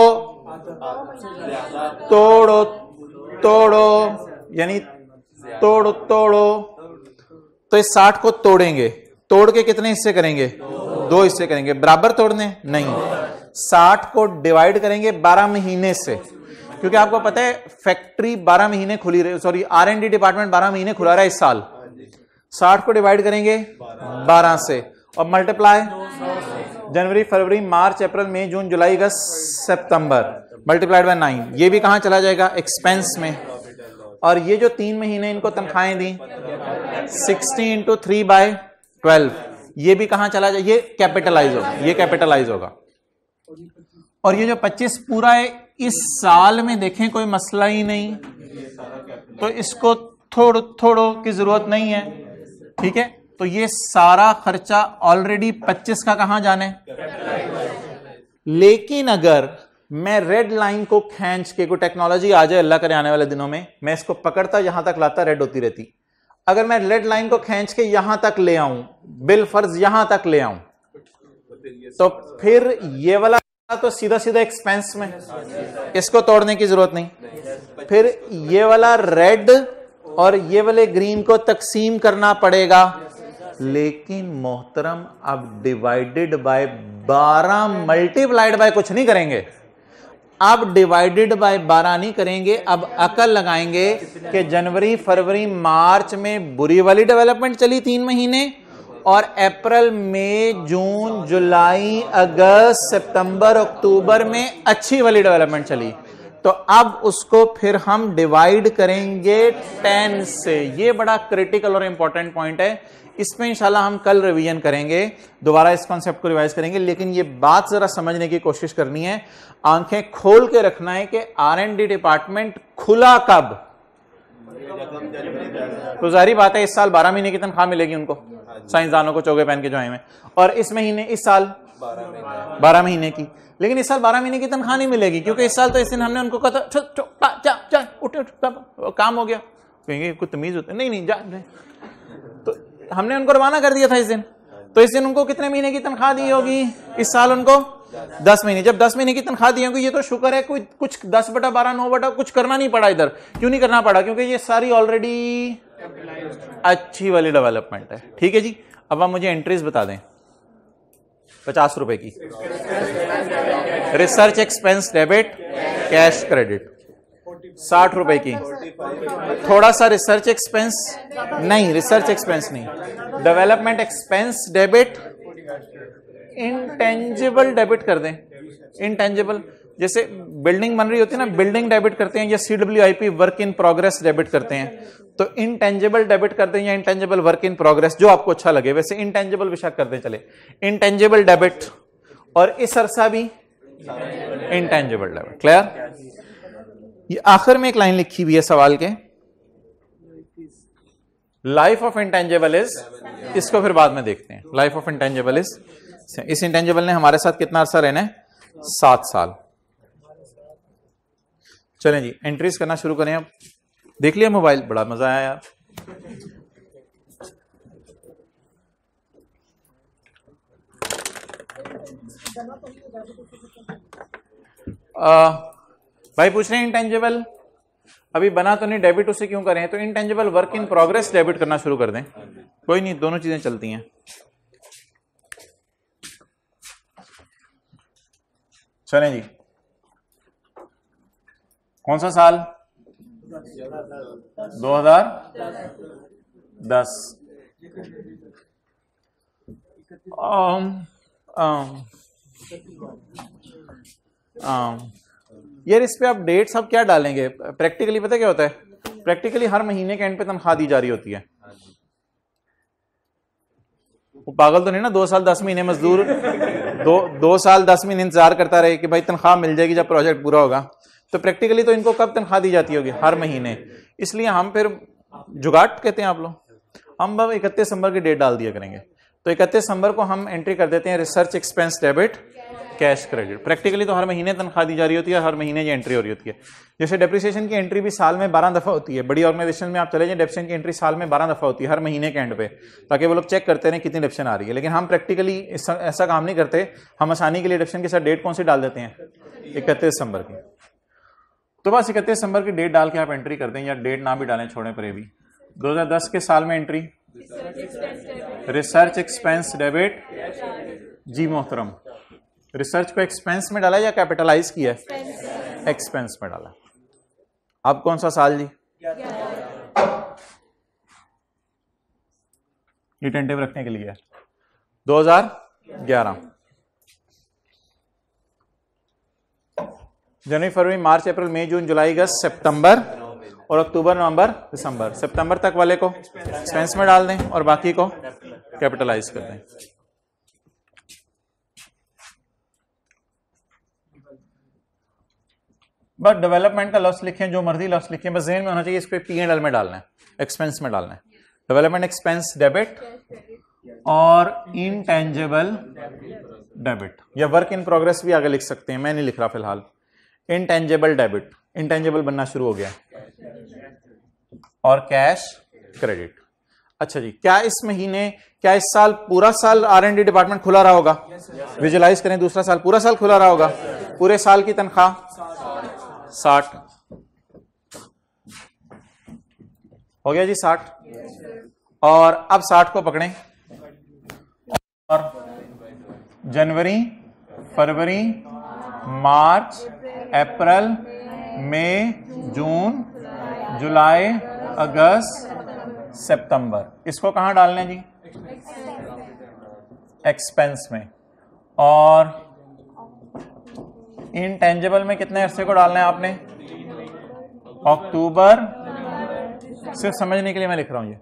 तोड़ो तोड़ो, यानी तोड़ो तोड़ो। तो इस 60 को तोड़ेंगे, तोड़ के कितने हिस्से करेंगे? 2 हिस्से करेंगे। बराबर तोड़ने नहीं, 60 को डिवाइड करेंगे 12 महीने से, क्योंकि आपको पता है फैक्ट्री 12 महीने खुली रही, सॉरी R&D डिपार्टमेंट 12 महीने खुला रहा है इस साल। 60 को डिवाइड करेंगे 12 से, और मल्टीप्लाई जनवरी फरवरी मार्च अप्रैल मई जून जुलाई अगस्त सितंबर, मल्टीप्लाइड बाय 9। ये भी कहां चला जाएगा? एक्सपेंस में। और ये जो 3 महीने इनको तनख्वाहें दी, 60 × 3/12, ये भी कहां चला जाए? ये कैपिटलाइज होगा, ये कैपिटलाइज होगा। और ये जो 25 पूरा है, इस साल में देखें कोई मसला ही नहीं, तो इसको थोड़ो की जरूरत नहीं है। ठीक है, तो ये सारा खर्चा ऑलरेडी 25 का कहां जाना है? लेकिन अगर मैं रेड लाइन को खींच के, कोई टेक्नोलॉजी आ जाए अल्लाह करे आने वाले दिनों में, मैं इसको पकड़ता यहां तक लाता, रेड होती रहती। अगर मैं रेड लाइन को खींच के यहां तक ले आऊं, बिल फर्ज यहां तक ले आऊं, तो फिर ये वाला तो सीधा सीधा एक्सपेंस में, इसको तोड़ने की जरूरत नहीं। फिर ये वाला रेड और ये वाले ग्रीन को तकसीम करना पड़ेगा। लेकिन मोहतरम अब डिवाइडेड बाय 12 मल्टीप्लाइड बाय कुछ नहीं करेंगे। अब डिवाइडेड बाय 12 नहीं करेंगे, अब अकल लगाएंगे कि जनवरी फरवरी मार्च में बुरी वाली डेवलपमेंट चली 3 महीने, और अप्रैल मई जून जुलाई अगस्त सितंबर अक्टूबर में अच्छी वाली डेवलपमेंट चली। तो अब उसको फिर हम डिवाइड करेंगे 10 से। ये बड़ा क्रिटिकल और इंपॉर्टेंट पॉइंट है, इसमें इंशाल्लाह हम कल रिवीजन करेंगे, दोबारा इस कॉन्सेप्ट को रिवाइज करेंगे। लेकिन ये बात जरा समझने की कोशिश करनी है, आंखें खोल के रखना है कि R&D डिपार्टमेंट खुला कब। तो जाहिर बात है इस साल 12 महीने की तनख्वाह मिलेगी उनको, साइंसदानों को चौके पहन के जो आए हैं, और इस महीने इस साल 12 महीने की। लेकिन इस साल 12 महीने की तनख्वाह नहीं मिलेगी, क्योंकि इस साल तो इस दिन हमने उनको कहा था उठ काम हो गया। कहेंगे कुछ तमीज होती नहीं जा, तो हमने उनको रवाना कर दिया था इस दिन, तो इस दिन उनको कितने महीने की तनख्वाह दी होगी इस साल? उनको 10 महीने। जब 10 महीने की तनख्वाह दी होगी, ये तो शुक्र है कोई कुछ 10/12 9 कुछ करना नहीं पड़ा इधर। क्यों नहीं करना पड़ा? क्योंकि ये सारी ऑलरेडी अच्छी वाली डेवलपमेंट है। ठीक है जी, अब आप मुझे एंट्रीज बता दें। 50 रुपए की research expense debit, cash credit. 60 रुपए की थोड़ा सा रिसर्च एक्सपेंस नहीं, रिसर्च एक्सपेंस नहीं, development expense debit, intangible debit कर दें। इंटेंजिबल जैसे बिल्डिंग बन रही होती है ना, बिल्डिंग डेबिट करते हैं, या CWIP work in progress debit करते हैं, तो इंटेंजिबल डेबिट करते हैं या इंटेंजिबल वर्क इन प्रोग्रेस, जो आपको अच्छा लगे। वैसे इंटेंजिबल विशक करते चले, इंटेंजिबल डेबिट, और इस अरसा भी इंटेंजिबल डेबिट। क्लियर? ये आखिर में एक लाइन लिखी हुई है सवाल के, लाइफ ऑफ इंटेंजिबल इज, इसको फिर बाद में देखते हैं। लाइफ ऑफ इंटेंजिबल इज, इस इंटेंजिबल ने हमारे साथ कितना अरसा रहना है? 7 साल। चलें जी, एंट्रीज करना शुरू करें। अब देख लिया मोबाइल, बड़ा मजा आया यार। भाई पूछ रहे हैं इंटेंजिबल अभी बना तो नहीं, डेबिट उसे क्यों करें? तो intangible work in progress debit करना शुरू कर दें, कोई नहीं, दोनों चीजें चलती हैं। चलें जी, कौन सा साल? 2010। यार इस पे आप डेट सब क्या डालेंगे? प्रैक्टिकली पता क्या होता है? प्रैक्टिकली हर महीने के एंड पे तनख्वाह दी जा रही होती है। वो पागल तो नहीं ना 2 साल 10 महीने मजदूर 2 साल 10 महीने इंतजार करता रहे कि भाई तनख्वाह मिल जाएगी जब प्रोजेक्ट पूरा होगा। तो प्रैक्टिकली तो इनको कब तनख्वाह दी जाती होगी? हर महीने। इसलिए हम फिर जुगाट कहते हैं आप लोग, हम 31 दिसंबर की डेट डाल दिया करेंगे। तो 31 दिसंबर को हम एंट्री कर देते हैं research expense debit, cash credit. Practically तो हर महीने तनख्वाह दी जा रही होती है, हर महीने ये एंट्री हो रही होती है। जैसे डेप्रिसिएशन की एंट्री भी साल में 12 दफा होती है। बड़ी ऑर्गेनाइजेशन में आप चले जाएं, डेप्रिसिएशन की एंट्री साल में 12 दफा होती है, हर महीने के एंड पे, ताकि वो लोग चेक करते रहे कितनी डेप्रिसिएशन आ रही है। लेकिन हम प्रैक्टिकली ऐसा काम नहीं करते, हम आसानी के लिए डेप्रिसिएशन के साथ डेट कौन सी डाल देते हैं? 31 दिसंबर की। तो बस 31 दिसंबर की डेट डाल के आप एंट्री कर दें, या डेट ना भी डालें, छोड़ें पर। भी 2010 के साल में एंट्री रिसर्च एक्सपेंस डेबिट। जी मोहतरम, रिसर्च को एक्सपेंस में डाला या कैपिटलाइज किया? एक्सपेंस में डाला। अब कौन सा साल जी? ये टेंटिव रखने के लिए 2011। जनवरी, फरवरी, मार्च, अप्रैल, मई, जून, जुलाई, अगस्त, सितंबर, और अक्टूबर, नवंबर, दिसंबर। सितंबर तक वाले को एक्सपेंस में डाल दें और बाकी को कैपिटलाइज कर दें। बस डेवलपमेंट का लॉस लिखें, जो मर्जी लॉस लिखें, बस ज़हन में होना चाहिए इस पे P&L में डालना है, एक्सपेंस में डालना है। डेवलपमेंट एक्सपेंस डेबिट और इंटेंजिबल डेबिट, या वर्क इन प्रोग्रेस भी आगे लिख सकते हैं, मैं नहीं लिख रहा फिलहाल। इंटेंजिबल डेबिट, इंटेंजिबल बनना शुरू हो गया, और कैश क्रेडिट। अच्छा जी, क्या इस महीने, क्या इस साल पूरा साल R&D डिपार्टमेंट खुला रहा होगा? विजुलाइज करें, दूसरा साल पूरा साल खुला रहा होगा। पूरे साल की तनख्वाह 60 हो गया जी, 60। और अब 60 को पकड़ें, और जनवरी, फरवरी, मार्च, अप्रैल, मई, जून, जुलाई, अगस्त, सितंबर, इसको कहां डालना है जी? एक्सपेंस में। और इंटेंजिबल में कितने अरसे को डालना है आपने? अक्टूबर, सिर्फ समझने के लिए मैं लिख रहा हूं ये,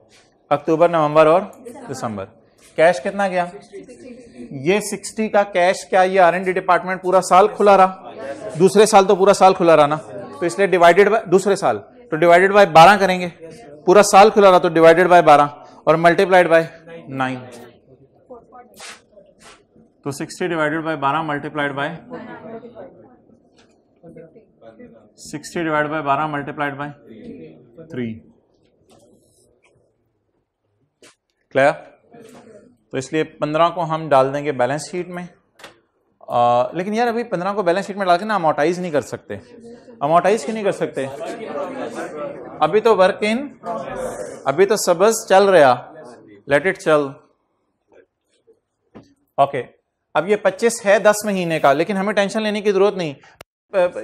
अक्टूबर, नवंबर और दिसंबर। कैश कितना गया? ये 60 का कैश, क्या ये R&D डिपार्टमेंट पूरा साल खुला रहा? दूसरे साल तो पूरा साल खुला रहा ना, तो इसलिए डिवाइडेड बाय दूसरे साल, तो डिवाइडेड बाय 12 करेंगे। पूरा साल खुला रहा तो डिवाइडेड बाय 12 और मल्टीप्लाइड बाय 9। तो 60 divided by 12 multiplied by 60 divided by 12 multiplied by 3। Clear? तो इसलिए 15 को हम डाल देंगे बैलेंस शीट में। लेकिन यार अभी 15 को बैलेंस शीट में डाल के ना अमोर्टाइज नहीं कर सकते। अमोर्टाइज क्यों नहीं कर सकते? अभी तो वर्क इन, अभी तो सबस चल रहा, लेट इट चल। ओके, अब ये 25 है 10 महीने का, लेकिन हमें टेंशन लेने की जरूरत नहीं,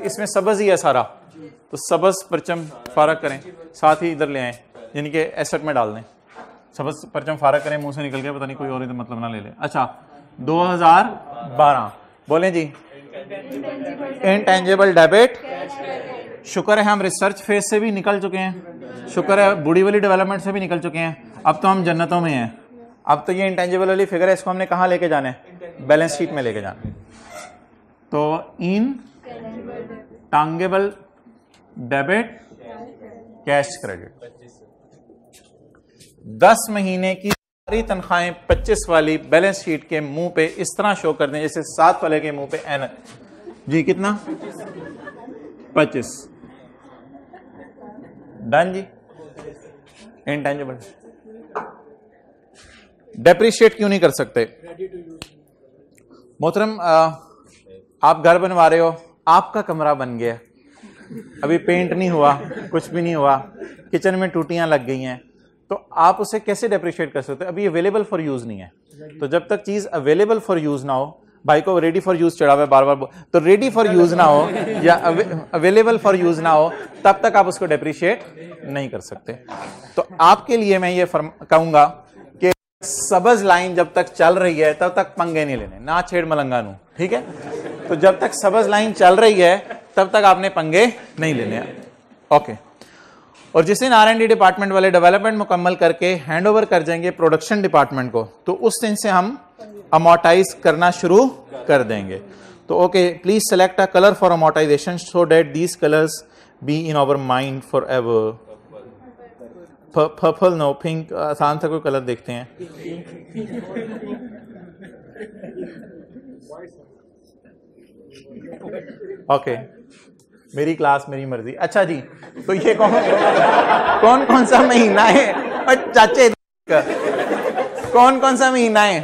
इसमें सबस ही है सारा, तो सबस परचम फारक करें, साथ ही इधर ले आए, यानी कि एसेट में डाल दें। सबस परचम फारक करें, मुंह से निकल गया, पता नहीं कोई और इधर मतलब ना ले ले। अच्छा 2012 बोलें जी, इनटेंजिबल डेबिट। शुक्र है हम रिसर्च फेज से भी निकल चुके हैं, शुक्र है बूढ़ी वाली डेवलपमेंट से भी निकल चुके हैं, अब तो हम जन्नतों में हैं। अब तो ये इंटेंजिबल वाली फिगर है, इसको हमने कहाँ लेके जाना है? बैलेंस शीट में लेके जाना है। तो इन टांगेबल डेबिट, कैश क्रेडिट, 10 महीने की सारी तनख्वाहें 25 वाली बैलेंस शीट के मुंह पे इस तरह शो कर दें जैसे 7 वाले के मुंह पे एन। जी कितना? 25। डन जी। इंटेंजिबल डेप्रिशिएट क्यों नहीं कर सकते? मोहतरम आप घर बनवा रहे हो, आपका कमरा बन गया, अभी पेंट नहीं हुआ, कुछ भी नहीं हुआ, किचन में टूटियां लग गई हैं, तो आप उसे कैसे डेप्रिशिएट कर सकते हो? अभी अवेलेबल फॉर यूज नहीं है। तो जब तक चीज अवेलेबल फॉर यूज ना हो, भाई को रेडी फॉर यूज चढ़ा हुआ है बार बार, तो रेडी फॉर यूज ना हो या अवेलेबल फॉर यूज ना हो, तब तक आप उसको डेप्रिशिएट नहीं कर सकते। तो आपके लिए मैं ये कहूंगा कि सबज लाइन जब तक चल रही है तब तक पंगे नहीं लेने, ना छेड़ मलंगा नू, ठीक है? तो जब तक सबज लाइन चल रही है तब तक आपने पंगे नहीं लेने। ओके। और जिस दिन R&D डिपार्टमेंट वाले डेवलपमेंट मुकम्मल करके हैंड ओवर कर जाएंगे प्रोडक्शन डिपार्टमेंट को, तो उस दिन से हम अमोर्टाइज करना शुरू कर देंगे। तो okay, please select a colour for amortisation so that these colours be in our mind forever. Purple no, pink, आसान सा कोई कलर देखते हैं। ओके, मेरी क्लास मेरी मर्जी। अच्छा जी, तो ये कौन कौन सा महीना है? और चाचे कौन कौन सा महीना है?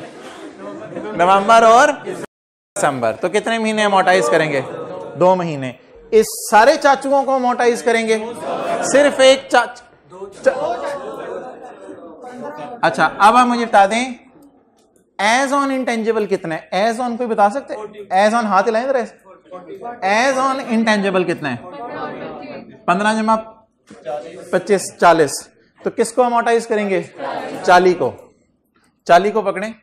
नवंबर और दिसंबर। तो कितने महीने अमोर्टाइज करेंगे? 2 महीने। इस सारे चाचुओं को अमोर्टाइज करेंगे? सिर्फ एक अच्छा, अब आप मुझे बता दें एज ऑन इंटेंजिबल कितना है? एज ऑन कोई बता सकते? एज ऑन हाथ हिलाएं जरा। एज ऑन इंटेंजिबल कितना है? 15 जमा 25, 40। तो किसको अमोर्टाइज करेंगे? 40 को। 40 को पकड़ें।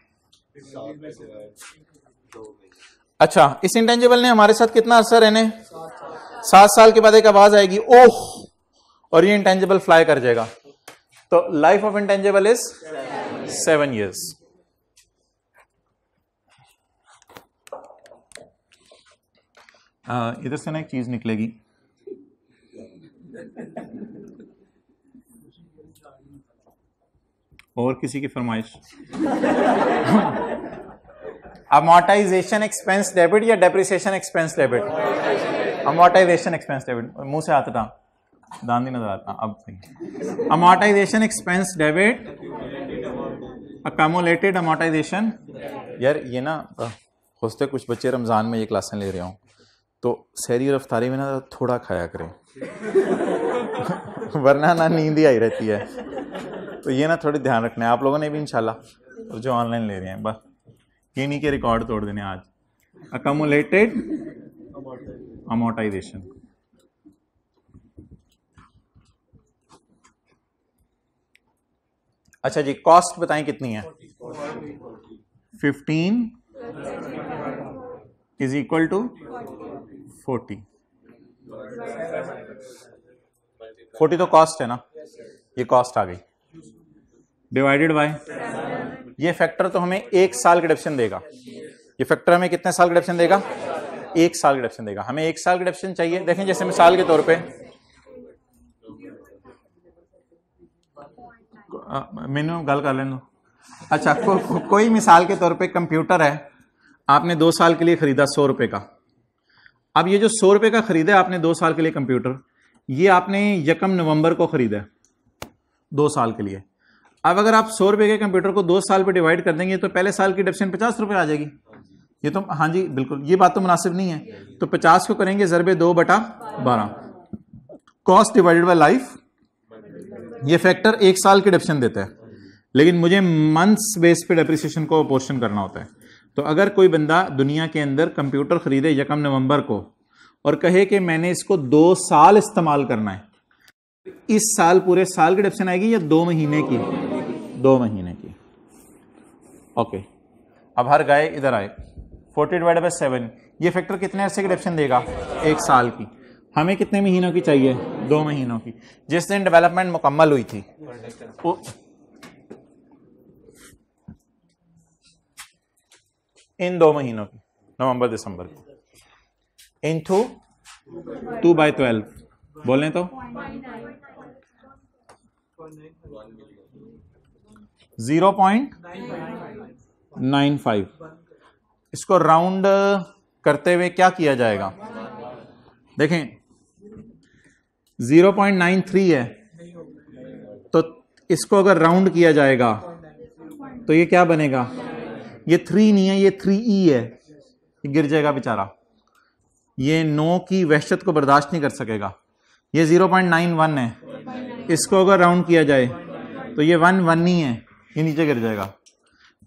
अच्छा, इस इंटेंजिबल ने हमारे साथ कितना असर है? 7 साल के बाद एक आवाज आएगी ओह, और ये इंटेंजिबल फ्लाई कर जाएगा। तो life of intangible is 7 years। इधर से ना एक चीज निकलेगी, और किसी की फरमाइश? अमोर्टाइजेशन एक्सपेंस डेबिट या depreciation expense debit? Amortisation expense debit. मुंह से हाथ हटा, दान नहीं नजर आता अब सही। Amortisation expense debit, accumulated amortisation. यार ये ना होते कुछ बच्चे रमजान में ये क्लासें ले रहे हो, तो सहरी रफ्तारी में ना थोड़ा खाया करें वरना ना नींद ही आई रहती है। तो ये ना थोड़ी ध्यान रखना है आप लोगों ने भी इंशाल्लाह, और जो ऑनलाइन ले रहे हैं, बस ये नहीं कि रिकॉर्ड तोड़ देने आज। अकमुलेटेड अमोर्टाइजेशन। अच्छा जी, कॉस्ट बताएं कितनी है? 15 इज इक्वल टू 40। 40 तो कॉस्ट है ना, ये कॉस्ट आ गई, डिवाइडेड बाय ये फैक्टर तो हमें 1 साल की डिडक्शन देगा। ये फैक्टर हमें कितने साल की डिडक्शन देगा? 1 साल की डिडक्शन देगा। हमें 1 साल की डिडक्शन चाहिए। देखें जैसे मिसाल के तौर पे मैंने गल कर लेना। अच्छा कोई मिसाल के तौर पे कंप्यूटर है, आपने 2 साल के लिए खरीदा 100 रुपए का। अब ये जो 100 रुपए का खरीदा है आपने 2 साल के लिए कंप्यूटर, ये आपने 1 नवंबर को खरीदा है 2 साल के लिए। अब अगर आप 100 रुपए के कंप्यूटर को 2 साल पे डिवाइड कर देंगे तो पहले साल की डिडक्शन 50 रुपए आ जाएगी। ये तो हाँ जी बिल्कुल, ये बात तो मुनासिब नहीं है। तो 50 को करेंगे ज़रबे 2/12, कॉस्ट डिवाइडेड बाय लाइफ। ये फैक्टर 1 साल की डिडक्शन देता है, लेकिन मुझे मंथ्स बेस पे डेप्रिसिएशन को अपोर्शन करना होता है। तो अगर कोई बंदा दुनिया के अंदर कंप्यूटर खरीदे 1 नवंबर को और कहे कि मैंने इसको 2 साल इस्तेमाल करना है, इस साल पूरे साल की डिडक्शन आएगी या 2 महीने की? 2 महीने की। ओके, अब हर गाय इधर आए, 40/7, ये फैक्टर कितने अरसे की डिडक्शन देगा? 1 साल की। हमें कितने महीनों की चाहिए? 2 महीनों की। जिस दिन डेवलपमेंट मुकम्मल हुई थी इन 2 महीनों की, नवंबर दिसंबर को, इनटू 2/12 बोलें तो 0.95। इसको राउंड करते हुए क्या किया जाएगा? देखें 0.93 है, तो इसको अगर राउंड किया जाएगा तो ये क्या बनेगा? ये 3 नहीं है, ये 3E है, ये गिर जाएगा बेचारा, ये 9 की वहशत को बर्दाश्त नहीं कर सकेगा। ये 0.91 है, इसको अगर राउंड किया जाए तो ये 1 ही है, ये नीचे गिर जाएगा।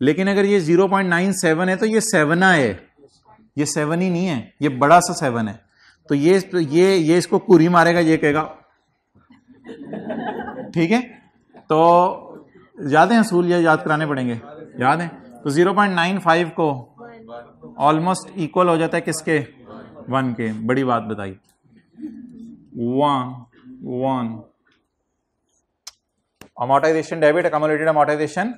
लेकिन अगर ये 0.97 है तो ये 7 है, ये 7 ही नहीं है, ये बड़ा सा 7 है। तो ये इसको कुरी मारेगा, ये कहेगा ठीक है। तो याद है असूल, ये याद कराने पड़ेंगे, याद है? तो 0.95 को ऑलमोस्ट इक्वल हो जाता है किसके? 1 के। बड़ी बात बताई, 1 अमोर्टाइजेशन डेबिट, अकोमोडेटेड अमोर्टाइजेशन।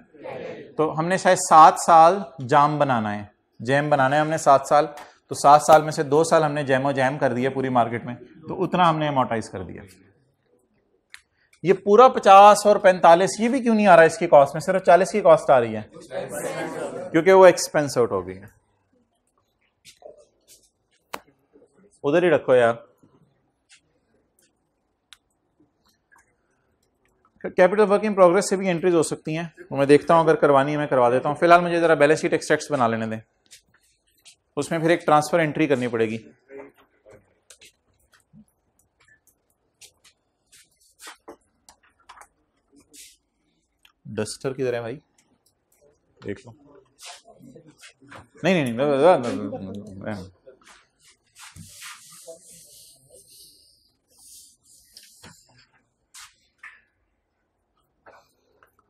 तो हमने शायद 7 साल जाम बनाना है, जैम बनाना है हमने 7 साल। तो 7 साल में से 2 साल हमने जैम कर दिया पूरी मार्केट में, तो उतना हमने अमोर्टाइज कर दिया। ये पूरा 50 और 45 ये भी क्यों नहीं आ रहा इसकी कॉस्ट में? सिर्फ 40 की कॉस्ट आ रही है, क्योंकि वो एक्सपेंस आउट हो गई है। उधर ही रखो यार। कैपिटल वर्क इन प्रोग्रेस से भी एंट्रीज हो सकती हैं, तो मैं देखता हूं, अगर करवानी है मैं करवा देता हूं। फिलहाल मुझे जरा बैलेंस शीट एक्सट्रैक्ट्स बना लेने दें, उसमें फिर एक ट्रांसफर एंट्री करनी पड़ेगी। डस्टर किधर है भाई? देख लो। नहीं,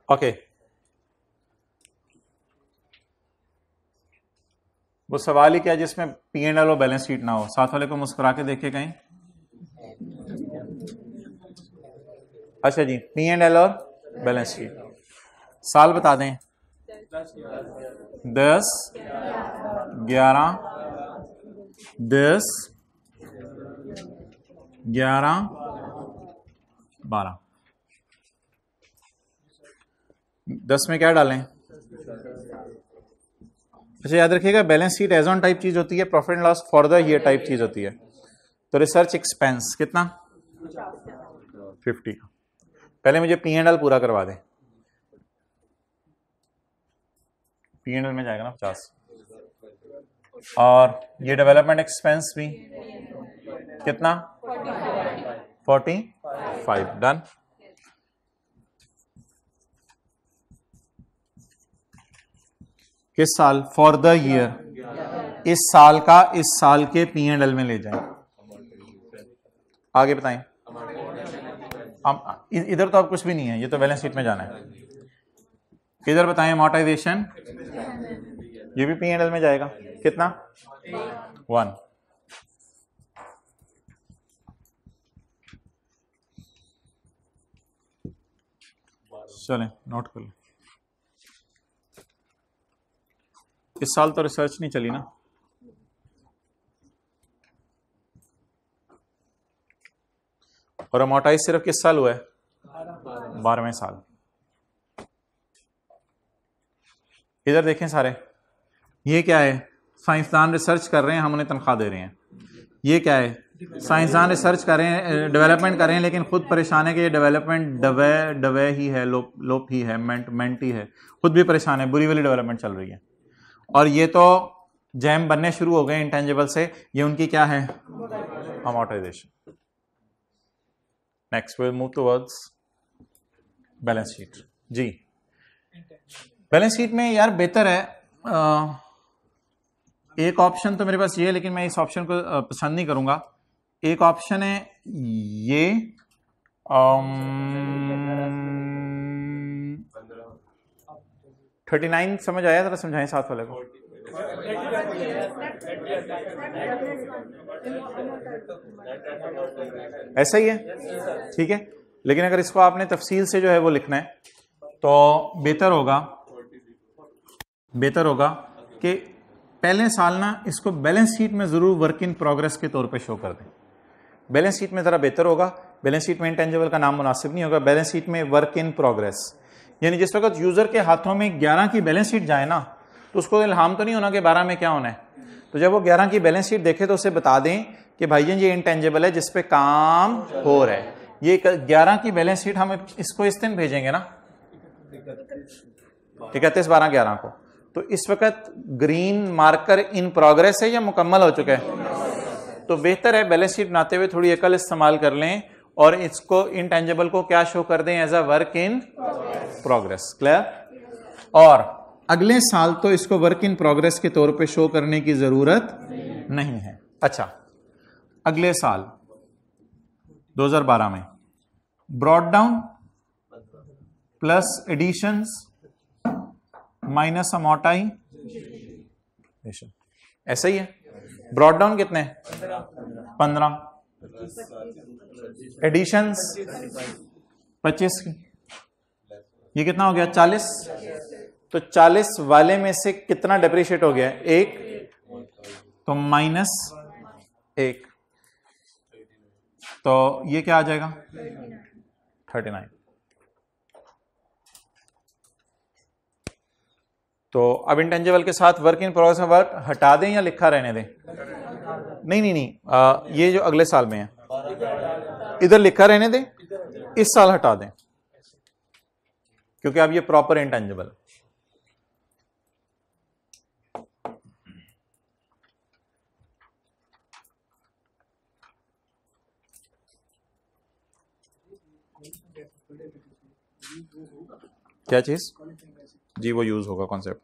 ओके। वो सवाल ही क्या जिसमें P&L और बैलेंस शीट ना हो? साथ वाले को मुस्कुरा के देखे कहीं। अच्छा जी, P&L और बैलेंस शीट। साल बता दें। 10, 11, 10, 11, 12। 10 में क्या डालें? अच्छा याद रखिएगा, balance sheet as on type चीज होती है, profit and loss for the year type चीज होती है। तो रिसर्च एक्सपेंस कितना? 50। पहले मुझे P&L पूरा करवा दें। P&L में जाएगा ना 50, और ये डेवलपमेंट एक्सपेंस भी कितना? 45। डन। किस साल? For the year. इस साल का इस साल के P&L में ले जाएं। आगे बताएं। इधर तो अब कुछ भी नहीं है, ये तो बैलेंस शीट में जाना है। इधर बताएं अमोर्टाइजेशन, ये भी P&L में जाएगा। कितना? 1। चलें नोट कर लें। इस साल तो रिसर्च नहीं चली ना, और अमोटाइज सिर्फ किस साल हुआ है? 12वें साल। इधर देखें सारे, ये क्या है? साइंसदान रिसर्च कर रहे हैं, हम उन्हें तनख्वाह दे रहे हैं। ये क्या है? साइंसदान रिसर्च कर रहे हैं, डेवलपमेंट कर रहे हैं, लेकिन खुद परेशान है कि ये डेवलपमेंट डवे ही है, लोप ही है, मेंट ही है, खुद भी परेशान है, बुरी वाली डेवलपमेंट चल रही है। और ये तो जैम बनने शुरू हो गए इंटेंजिबल से, ये उनकी क्या है? Amortisation. Next will move towards balance sheet. जी, बैलेंस शीट में यार बेहतर है, एक ऑप्शन तो मेरे पास ये है, लेकिन मैं इस ऑप्शन को पसंद नहीं करूंगा। एक ऑप्शन है ये 39 समझ आया? जरा समझाएं साथ वाले को। ऐसा ही है, ठीक है। लेकिन अगर इसको आपने तफसील से जो है वो लिखना है तो बेहतर होगा कि पहले साल ना इसको बैलेंस शीट में जरूर वर्क इन प्रोग्रेस के तौर पे शो कर दें। बैलेंस शीट में जरा बेहतर होगा। बैलेंस शीट में इंटेंजिबल का नाम मुनासिब नहीं होगा, बैलेंस शीट में वर्क इन प्रोग्रेस, यानी जिस वक्त यूजर के हाथों में 11 की बैलेंस शीट जाए ना, तो उसको इल्हाम तो नहीं होना कि 12 में क्या होना है। तो जब वो 11 की बैलेंस शीट देखे तो उसे बता दें कि भाईजान ये इंटेंजिबल है जिस पे काम हो रहा है। ये 11 की बैलेंस शीट हम इसको इस दिन भेजेंगे ना, 31/12/11 को, तो इस वक्त ग्रीन मार्कर इन प्रोग्रेस है या मुकम्मल हो चुका है। तो बेहतर है बैलेंस शीट बनाते हुए थोड़ी अकल इस्तेमाल कर लें और इसको इंटेंजिबल को क्या शो कर दें? As a work in progress. Clear? और अगले साल तो इसको वर्क इन प्रोग्रेस के तौर पे शो करने की जरूरत नहीं है। अच्छा, अगले साल 2012 में brought down plus additions minus amortisation, ऐसा ही है। ब्रॉड डाउन कितने? 15, एडिशंस 25 की, ये कितना हो गया? 40। तो 40 वाले में से कितना डेप्रिशिएट हो गया? 1, तो -1, तो ये क्या आ जाएगा? 39। तो अब इंटेंजिबल के साथ वर्क इन प्रोग्रेस में वर्क हटा दें या लिखा रहने दें? नहीं, ये जो अगले साल में है इधर लिखा रहने दें, इस साल हटा दें, क्योंकि अब ये प्रॉपर इंटेंजिबल। क्या चीज? जी, वो यूज होगा कॉन्सेप्ट।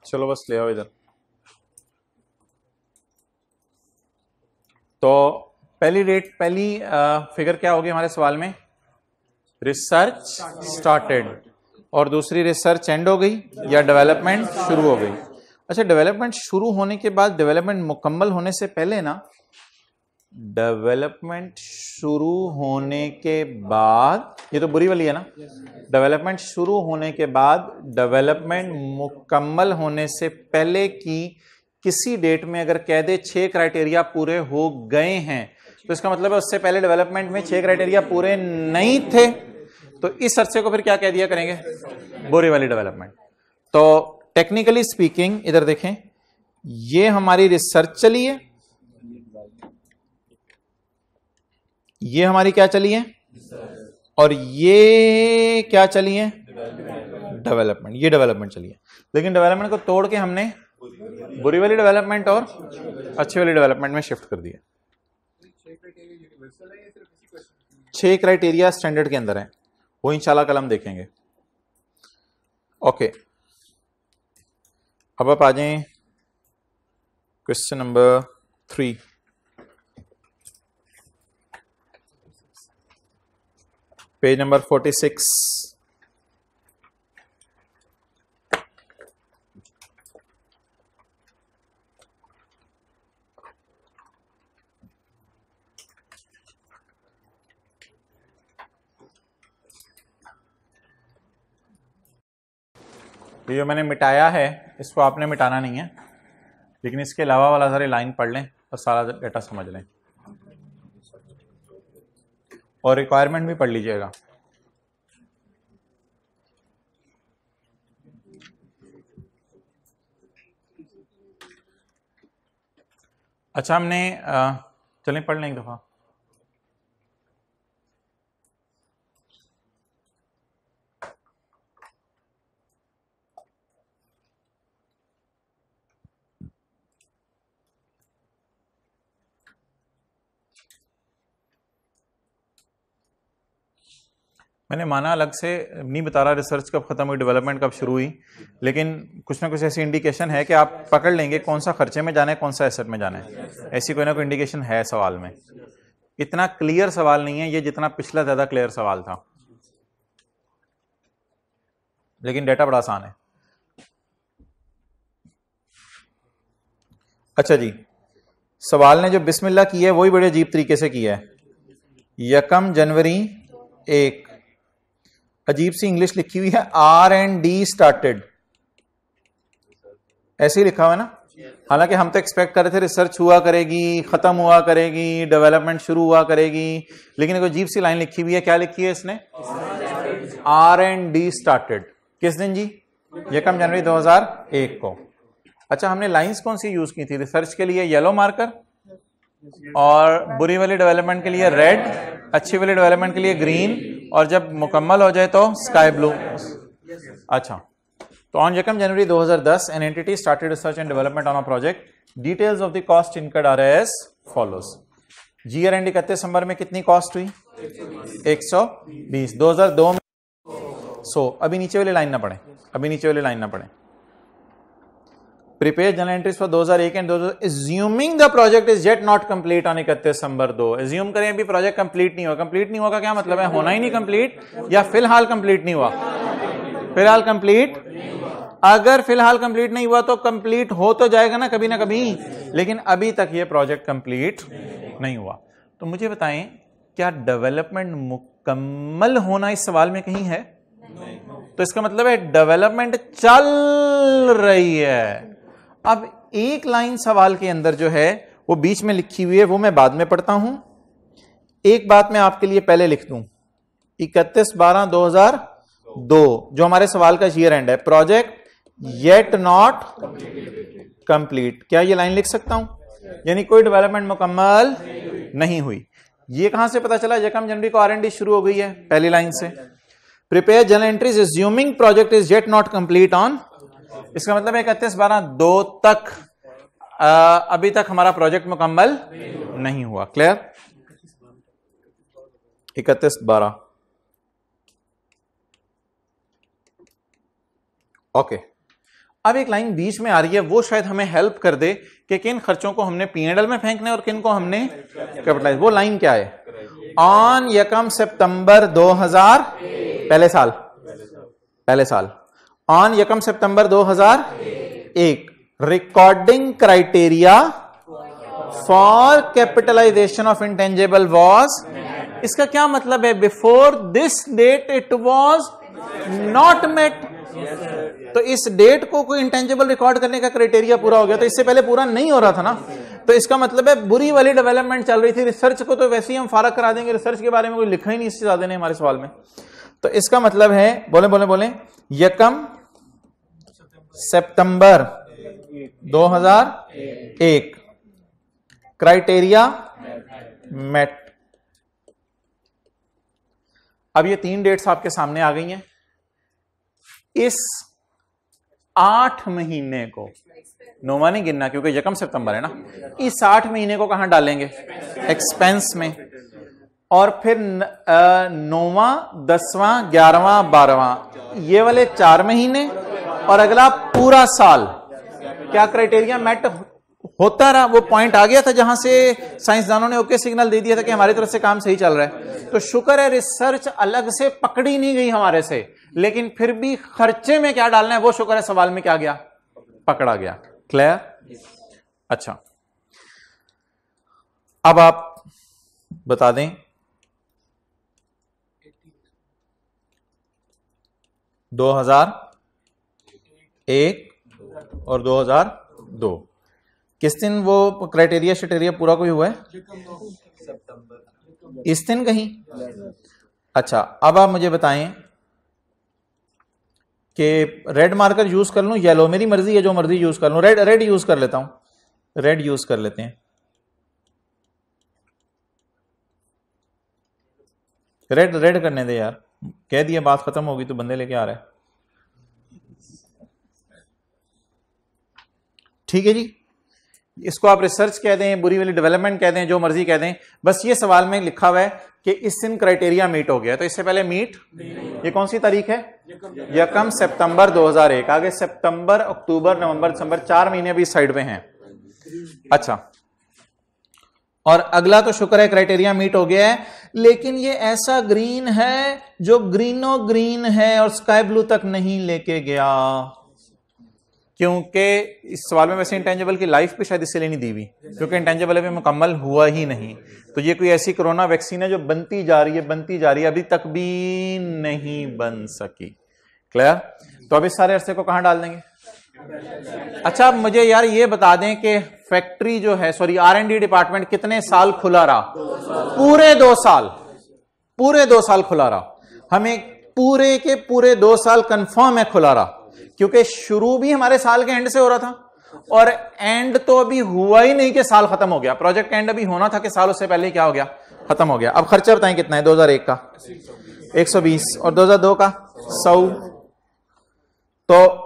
चलो बस ले आओ इधर। तो पहली फिगर क्या होगी हमारे सवाल में? रिसर्च स्टार्टेड, और दूसरी रिसर्च एंड हो गई या डेवलपमेंट शुरू हो गई? अच्छा, डेवलपमेंट शुरू होने के बाद, डेवलपमेंट मुकम्मल होने से पहले ना, डेवलपमेंट शुरू होने के बाद, ये तो बुरी वाली है ना, डेवलपमेंट शुरू होने के बाद डेवलपमेंट मुकम्मल होने से पहले की किसी डेट में अगर कह दे 6 क्राइटेरिया पूरे हो गए हैं, तो इसका मतलब है उससे पहले डेवलपमेंट में 6 क्राइटेरिया पूरे नहीं थे, तो इस अरसे को फिर क्या कह दिया करेंगे? बुरी वाली डेवलपमेंट। तो टेक्निकली स्पीकिंग इधर देखें, ये हमारी रिसर्च चली है, ये हमारी क्या चली है, और ये क्या चली है? डेवलपमेंट, ये डेवलपमेंट चलिए, लेकिन डेवलपमेंट को तोड़ के हमने बुरी वाली डेवलपमेंट और अच्छी वाली डेवलपमेंट में शिफ्ट कर दिया। 6 क्राइटेरिया स्टैंडर्ड के अंदर है, वो इंशाल्लाह कल हम देखेंगे। ओके, अब आप आ जाएं क्वेश्चन नंबर 3। Page number 46। ये जो मैंने मिटाया है इसको आपने मिटाना नहीं है, लेकिन इसके अलावा वाला सारी लाइन पढ़ लें और सारा डेटा समझ लें, और रिक्वायरमेंट भी पढ़ लीजिएगा। अच्छा, हमने चलें पढ़ लें एक दफा। मैंने माना अलग से नहीं बता रहा रिसर्च कब खत्म हुई, डेवलपमेंट कब शुरू हुई, लेकिन कुछ ना कुछ ऐसी इंडिकेशन है कि आप पकड़ लेंगे कौन सा खर्चे में जाना है, कौन सा एसेट में जाना है। ऐसी कोई ना कोई इंडिकेशन है सवाल में। इतना क्लियर सवाल नहीं है ये जितना पिछला ज्यादा क्लियर सवाल था, लेकिन डेटा बड़ा आसान है। अच्छा जी, सवाल ने जो बिस्मिल्लाह की है वही बड़े अजीब तरीके से किया है। 1 जनवरी 1, अजीब सी इंग्लिश लिखी हुई है, R&D स्टार्टेड, ऐसे ही लिखा हुआ है ना। हालांकि हम तो एक्सपेक्ट कर रहे थे रिसर्च हुआ करेगी, खत्म हुआ करेगी, डेवलपमेंट शुरू हुआ करेगी, लेकिन एक अजीब सी लाइन लिखी हुई है। क्या लिखी है इसने? R&D started. किस दिन जी? 1 जनवरी 2001 को। अच्छा, हमने लाइंस कौन सी यूज की थी? रिसर्च के लिए येलो मार्कर, और बुरी वाली डेवलपमेंट के लिए रेड, अच्छी वाली डेवलपमेंट के लिए ग्रीन, और जब मुकम्मल हो जाए तो स्काई ब्लू। अच्छा, तो on 1 January 2010 an entity started research and development on a project. Details of the cost incurred are as follows. GR&D 31 दिसंबर में कितनी कॉस्ट हुई? 120। 2002 में अभी नीचे वाली लाइन ना पढ़े, अभी नीचे वाली लाइन ना पढ़े। Prepare general entries for 2001 and 2000, assuming the project is yet not complete on 31 December 2। Assume करें अभी प्रोजेक्ट कंप्लीट नहीं हुआ। कंप्लीट नहीं हुआ का क्या मतलब है? होना ही नहीं कंप्लीट, या फिलहाल कंप्लीट नहीं हुआ? फिलहाल कंप्लीट। अगर फिलहाल कंप्लीट नहीं हुआ तो कंप्लीट हो तो जाएगा ना कभी ना कभी, लेकिन अभी तक ये प्रोजेक्ट कंप्लीट नहीं हुआ। तो मुझे बताएं, क्या डेवलपमेंट मुकम्मल होना इस सवाल में कहीं है? तो इसका मतलब है डेवलपमेंट चल रही है। अब एक लाइन सवाल के अंदर जो है वो बीच में लिखी हुई है, वो मैं बाद में पढ़ता हूं। एक बात मैं आपके लिए पहले लिख दूं, 31/12/2002 जो हमारे सवाल का ईयर एंड है, प्रोजेक्ट येट नॉट कंप्लीट। क्या ये लाइन लिख सकता हूं? यानी कोई डेवलपमेंट मुकम्मल नहीं हुई। ये कहां से पता चला? 1 जनवरी को R&D शुरू हो गई है, पहली लाइन से। Prepare general entries assuming project is yet not complete on, इसका मतलब है 31/12/2 तक अभी तक हमारा प्रोजेक्ट मुकम्मल नहीं हुआ। क्लियर? 31/12। ओके, अब एक लाइन बीच में आ रही है, वो शायद हमें हेल्प कर दे कि किन खर्चों को हमने P&L में फेंकना है और किन को हमने कैपिटलाइज। वो लाइन क्या है? ऑन 1 सितंबर 2000, पहले साल, on 1 September 2001, recording criteria for capitalisation of intangible was. इसका क्या मतलब है? Before this date it was not met. तो इस डेट को कोई इंटेंजिबल रिकॉर्ड करने का क्राइटेरिया पूरा हो गया, तो इससे पहले पूरा नहीं हो रहा था ना। तो इसका मतलब है बुरी वाली डेवलपमेंट चल रही थी। रिसर्च को तो वैसे ही हम फारग करा देंगे, रिसर्च के बारे में कोई लिखा ही नहीं इससे ज्यादा नहीं हमारे सवाल में। तो इसका मतलब है, बोले 1 सितंबर 2001 क्राइटेरिया मेट। अब ये 3 डेट्स आपके सामने आ गई हैं। इस 8 महीने को, 9वां नहीं गिनना क्योंकि यकम सितंबर है ना, इस 8 महीने को कहां डालेंगे? एक्सपेंस में। और फिर 9वां, 10वां, 11वां, 12वां, ये वाले 4 महीने और अगला पूरा साल। क्या क्राइटेरिया मेट होता रहा? वो पॉइंट आ गया था जहां से साइंसदानों ने ओके सिग्नल दे दिया था कि हमारी तरफ से काम सही चल रहा है। तो शुक्र है रिसर्च अलग से पकड़ी नहीं गई हमारे से, लेकिन फिर भी खर्चे में क्या डालना है वो शुक्र है सवाल में क्या गया, पकड़ा गया। क्लियर? अच्छा, अब आप बता दें 2001 और 2002 किस दिन वो क्राइटेरिया शेटेरिया पूरा कोई हुआ है? इस दिन कहीं? अच्छा, अब आप मुझे बताएं कि रेड मार्कर यूज कर लूं, येलो? मेरी मर्जी है, जो मर्जी यूज कर लूं। रेड यूज कर लेता हूं, रेड यूज कर लेते हैं। रेड करने दे यार, कह दिया बात खत्म होगी तो बंदे लेके आ रहा है। ठीक है जी, इसको आप रिसर्च कह दें, बुरी वाली डेवलपमेंट कह दें, जो मर्जी कह दें, बस ये सवाल में लिखा हुआ है कि इस दिन क्राइटेरिया मीट हो गया। तो इससे पहले मीट, ये कौन सी तारीख है? यकम सितंबर 2001। आगे सितंबर, अक्टूबर, नवंबर, दिसंबर, 4 महीने भी साइड में हैं। अच्छा, और अगला तो शुक्र है क्राइटेरिया मीट हो गया है, लेकिन ये ऐसा ग्रीन है जो ग्रीनो ग्रीन है और स्काई ब्लू तक नहीं लेके गया, क्योंकि इस सवाल में वैसे इंटेंजिबल की लाइफ भी शायद इसलिए नहीं दी हुई क्योंकि इंटेंजिबल अभी मुकम्मल हुआ ही नहीं। तो ये कोई ऐसी कोरोना वैक्सीन है जो बनती जा रही है, अभी तक भी नहीं बन सकी। क्लियर? तो अब इस सारे अरसे को कहां डाल देंगे? अच्छा, अब मुझे यार ये बता दें कि फैक्ट्री जो है, सॉरी R&D डिपार्टमेंट कितने साल खुला रहा? पूरे 2 साल, पूरे 2 साल खुला रहा। हमें पूरे के पूरे 2 साल कंफर्म है खुला रहा, क्योंकि शुरू भी हमारे साल के एंड से हो रहा था और एंड तो अभी हुआ ही नहीं कि साल खत्म हो गया। प्रोजेक्ट एंड अभी होना था कि साल उससे पहले क्या हो गया, खत्म हो गया। अब खर्चा बताएं कितना है? 2001 का 120 और 2002 का 100। तो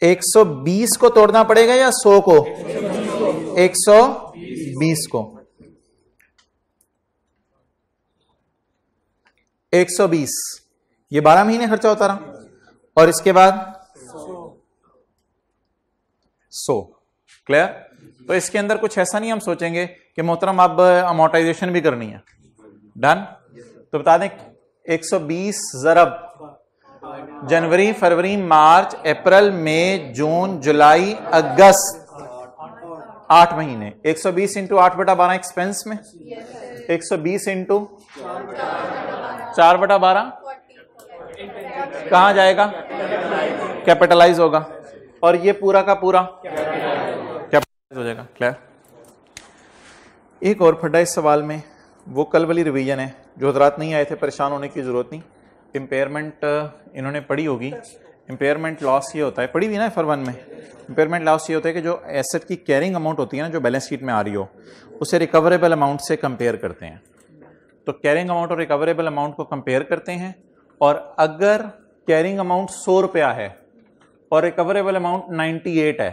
120 को तोड़ना पड़ेगा या 100 को? 120 को। 120, ये 12 महीने खर्चा होता रहा और इसके बाद 100। क्लियर? तो इसके अंदर कुछ ऐसा नहीं हम सोचेंगे कि मोहतरम अब अमोर्टाइजेशन भी करनी है। डन? तो बता दें 120 ज़रब जनवरी, फरवरी, मार्च, अप्रैल, मई, जून, जुलाई, अगस्त, 8 महीने। 120 इंटू 8/12 एक्सपेंस में, 120 इंटू 4/12 कहां जाएगा? कैपिटलाइज होगा और ये पूरा का पूरा कैपिटलाइज हो जाएगा। क्लियर? एक और फड्डा इस सवाल में, वो कल वाली रिवीजन है, जो हजरात नहीं आए थे परेशान होने की जरूरत नहीं। इम्पेयरमेंट इन्होंने पढ़ी होगी। इम्पेयरमेंट लॉस ये होता है, पढ़ी हुई ना FR1 में। इम्पेयरमेंट लॉस ये होता है कि जो एसेट की कैरिंग अमाउंट होती है ना, जो बैलेंस शीट में आ रही हो, उसे रिकवरेबल अमाउंट से कंपेयर करते हैं। तो कैरिंग अमाउंट और रिकवरेबल अमाउंट को कंपेयर करते हैं, और अगर कैरिंग अमाउंट 100 रुपया है और रिकवरेबल अमाउंट 98 है,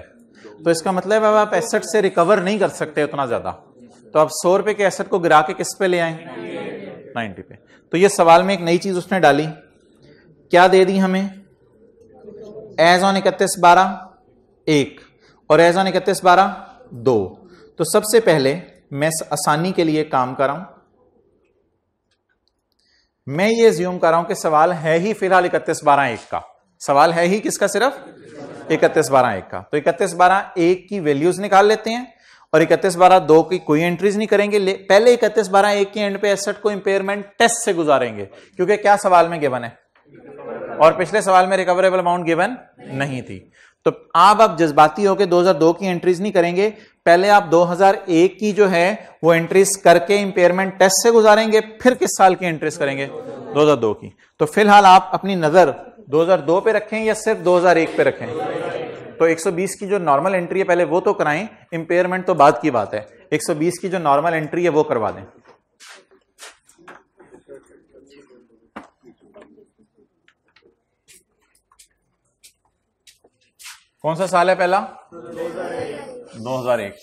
तो इसका मतलब है आप एसेट से रिकवर नहीं कर सकते उतना ज्यादा। तो आप 100 रुपए के एसेट को गिरा के किस पे ले आए? 90 पे। तो ये सवाल में एक नई चीज उसने डाली, क्या दे दी हमें? एज ऑन 31/12 1 और एज ऑन 31/12 2। तो सबसे पहले मैं आसानी के लिए काम कर रहा हूं, मैं ये ज्यूम कर रहा हूं कि सवाल है ही फिलहाल 31/12/1 का। सवाल है ही किसका? सिर्फ 31/12/1 का। तो 31/12/1 की वैल्यूज निकाल लेते हैं और 31/12/2 की कोई एंट्रीज नहीं करेंगे। पहले 31/12/1 के एंड पे एसेट को इंपेयरमेंट टेस्ट से गुजारेंगे, क्योंकि क्या सवाल में गिवन है और पिछले सवाल में रिकवरेबल अमाउंट गिवन नहीं थी। तो आप जज्बाती होकर 2002 की एंट्रीज नहीं करेंगे, पहले आप 2001 की जो है वो एंट्रीज करके इंपेयरमेंट टेस्ट से गुजारेंगे, फिर किस साल की एंट्रीज करेंगे? 2002 की। तो फिलहाल आप अपनी नजर 2002 पे रखें या सिर्फ 2001 पे रखें? तो 120 की जो नॉर्मल एंट्री है पहले वो तो कराएं, इंपेयरमेंट तो बाद की बात है। 120 की जो नॉर्मल एंट्री है वो करवा दें। कौन सा साल है पहला? 2001।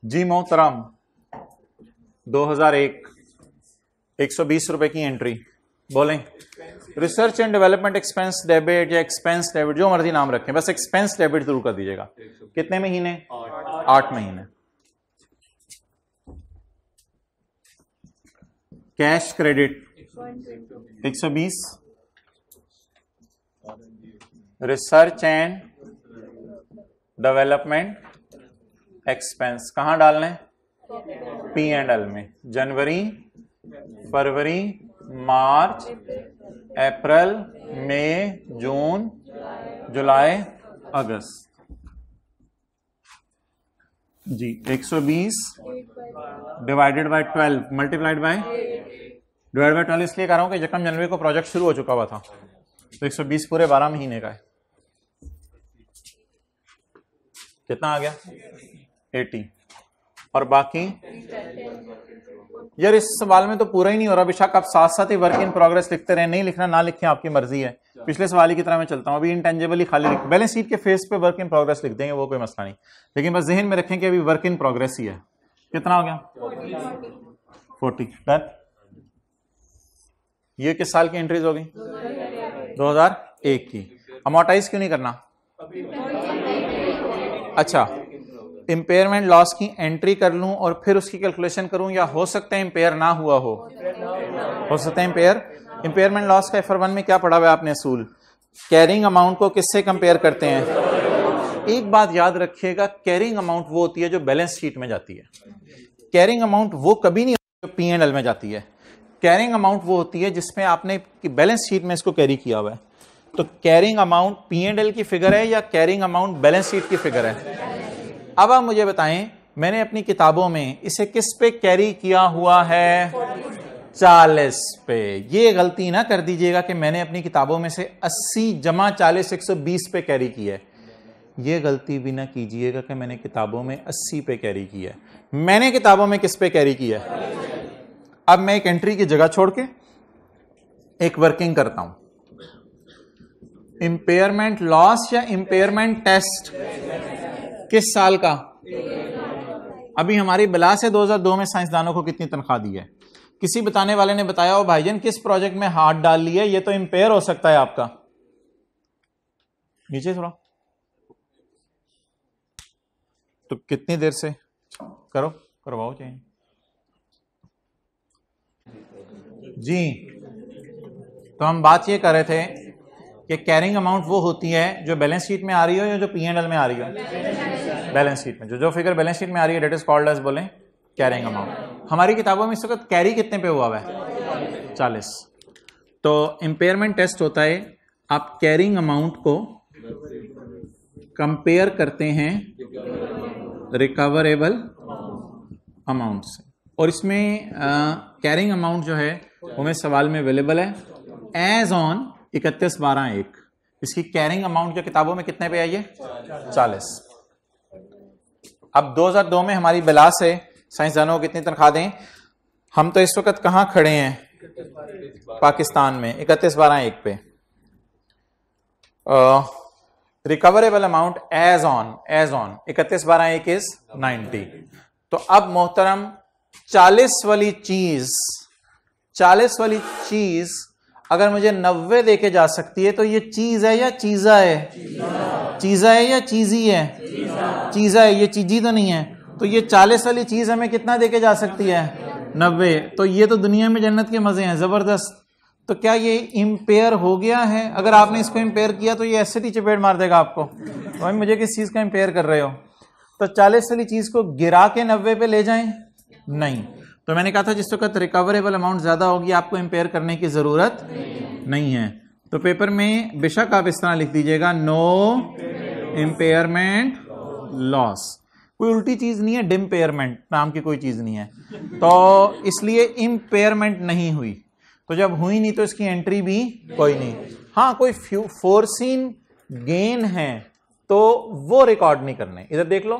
जी मोहतरम, 2001, 120 रुपए की एंट्री। बोलें research and development expense debit या एक्सपेंस डेबिट, जो मर्जी नाम रखें, बस एक्सपेंस डेबिट जरूर कर दीजिएगा। कितने महीने? 8 महीने। Cash credit 120, research and development expense कहां डालने? P&L में। जनवरी, फरवरी, मार्च, अप्रैल, मई, जून, जुलाई, अगस्त। जी 120 divided by 12 multiplied by, divide by 12 इसलिए कर रहा हूं कि यकम जनवरी को प्रोजेक्ट शुरू हो चुका हुआ था, तो 120 पूरे 12 महीने का है। कितना आ गया? 80। और बाकी यार इस सवाल में तो पूरा ही नहीं हो रहा। बेशक आप साथ साथ ही वर्क इन प्रोग्रेस लिखते रहे, नहीं लिखना ना लिखें, आपकी मर्जी है। पिछले सवाल की तरह मैं चलता हूं, अभी इंटेंजिबल ही खाली लिख, बैलेंस शीट के फेस पे वर्क इन प्रोग्रेस लिख देंगे, वो कोई मसला नहीं, लेकिन बस जहन में रखें कि अभी वर्क इन प्रोग्रेस ही है। कितना हो गया? 40। डन। ये किस साल की एंट्रीज होगी? 2001 की। अमोर्टाइज क्यों नहीं करना? अच्छा, इंपेयरमेंट लॉस की एंट्री कर लूं और फिर उसकी कैलकुलेशन करूं, या हो सकता है इंपेयर ना हुआ हो सकता है इंपेयरमेंट लॉस का FR1 में क्या पढ़ा हुआ है आपने असूल? कैरिंग अमाउंट को किससे कंपेयर करते हैं? एक बात याद रखिएगा, कैरिंग अमाउंट वो होती है जो बैलेंस शीट में जाती है। कैरिंग अमाउंट वो कभी नहीं होती जो P&L में जाती है। कैरिंग अमाउंट वो होती है जिसमें आपने बैलेंस शीट में इसको कैरी किया हुआ है। तो कैरिंग अमाउंट P&L की फिगर है या कैरिंग अमाउंट बैलेंस शीट की फिगर है? अब आप मुझे बताएं, मैंने अपनी किताबों में इसे किस पे कैरी किया हुआ है? 40 पे। ये गलती ना कर दीजिएगा कि मैंने अपनी किताबों में से 80 जमा 40 120 पे कैरी की है। ये गलती भी ना कीजिएगा कि मैंने किताबों में 80 पे कैरी की है। मैंने किताबों में किस पे कैरी किया है? अब मैं एक एंट्री की जगह छोड़ के एक वर्किंग करता हूं। इंपेयरमेंट लॉस या इंपेयरमेंट टेस्ट किस साल का? अभी हमारी बिला से 2002 में साइंसदानों को कितनी तनख्वाह दी है? किसी बताने वाले ने बताया, ओ भाईजान किस प्रोजेक्ट में हाथ डाल लिया, ये तो इंपेयर हो सकता है आपका। नीचे थोड़ा, तो कितनी देर से करवाओ चाहिए जी। तो हम बात ये कर रहे थे कि कैरिंग अमाउंट वो होती है जो बैलेंस शीट में आ रही हो या जो P&L में आ रही हो? बैलेंस शीट में। जो फिगर बैलेंस शीट में आ रही है डेट इज कॉल्ड एज, बोलें, कैरिंग अमाउंट। हमारी किताबों में इस वक्त कैरी कितने पे हुआ है? 40। तो इंपेयरमेंट टेस्ट होता है, आप कैरिंग अमाउंट को कंपेयर करते हैं रिकवरेबल अमाउंट से, और इसमें कैरिंग अमाउंट जो है वो मेरे सवाल में अवेलेबल है एज ऑन 31/12/1। इसकी कैरिंग अमाउंट जो किताबों में कितने पे आई है? 40। अब 2002 में हमारी बिला से साइंसदानों को कितनी तनख्वाह दें? हम तो इस वक्त कहां खड़े हैं? पाकिस्तान में 31/12/1 पे। Recoverable amount as on 31/12/1 is 90। तो अब मोहतरम 40 वाली चीज अगर मुझे 90 देके जा सकती है तो ये चीज है या चीजा है? चीजा है या चीजी है? चीजा है, ये चीजी तो नहीं है। तो ये 40 वाली चीज हमें कितना देके जा सकती है? 90। तो ये तो दुनिया में जन्नत के मजे हैं, जबरदस्त। तो क्या ये इंपेयर हो गया है? अगर आपने इसको इंपेयर किया तो ये ऐसे ही चपेट मार देगा आपको, भाई मुझे किस चीज का इंपेयर कर रहे हो? तो 40 वाली चीज को गिरा के 90 पे ले जाएं? नहीं। तो मैंने कहा था जिस वक्त रिकवरेबल अमाउंट ज्यादा होगी आपको इंपेयर करने की जरूरत नहीं है। तो पेपर में बेशक आप इस तरह लिख दीजिएगा, नो इंपेयरमेंट लॉस। कोई उल्टी चीज नहीं है, डिम्पेयरमेंट नाम की कोई चीज नहीं है, तो इसलिए इंपेयरमेंट नहीं हुई। तो जब हुई नहीं तो इसकी एंट्री भी कोई नहीं। हाँ, कोई फोरसीन गेन है तो वो रिकॉर्ड नहीं करने, इधर देख लो,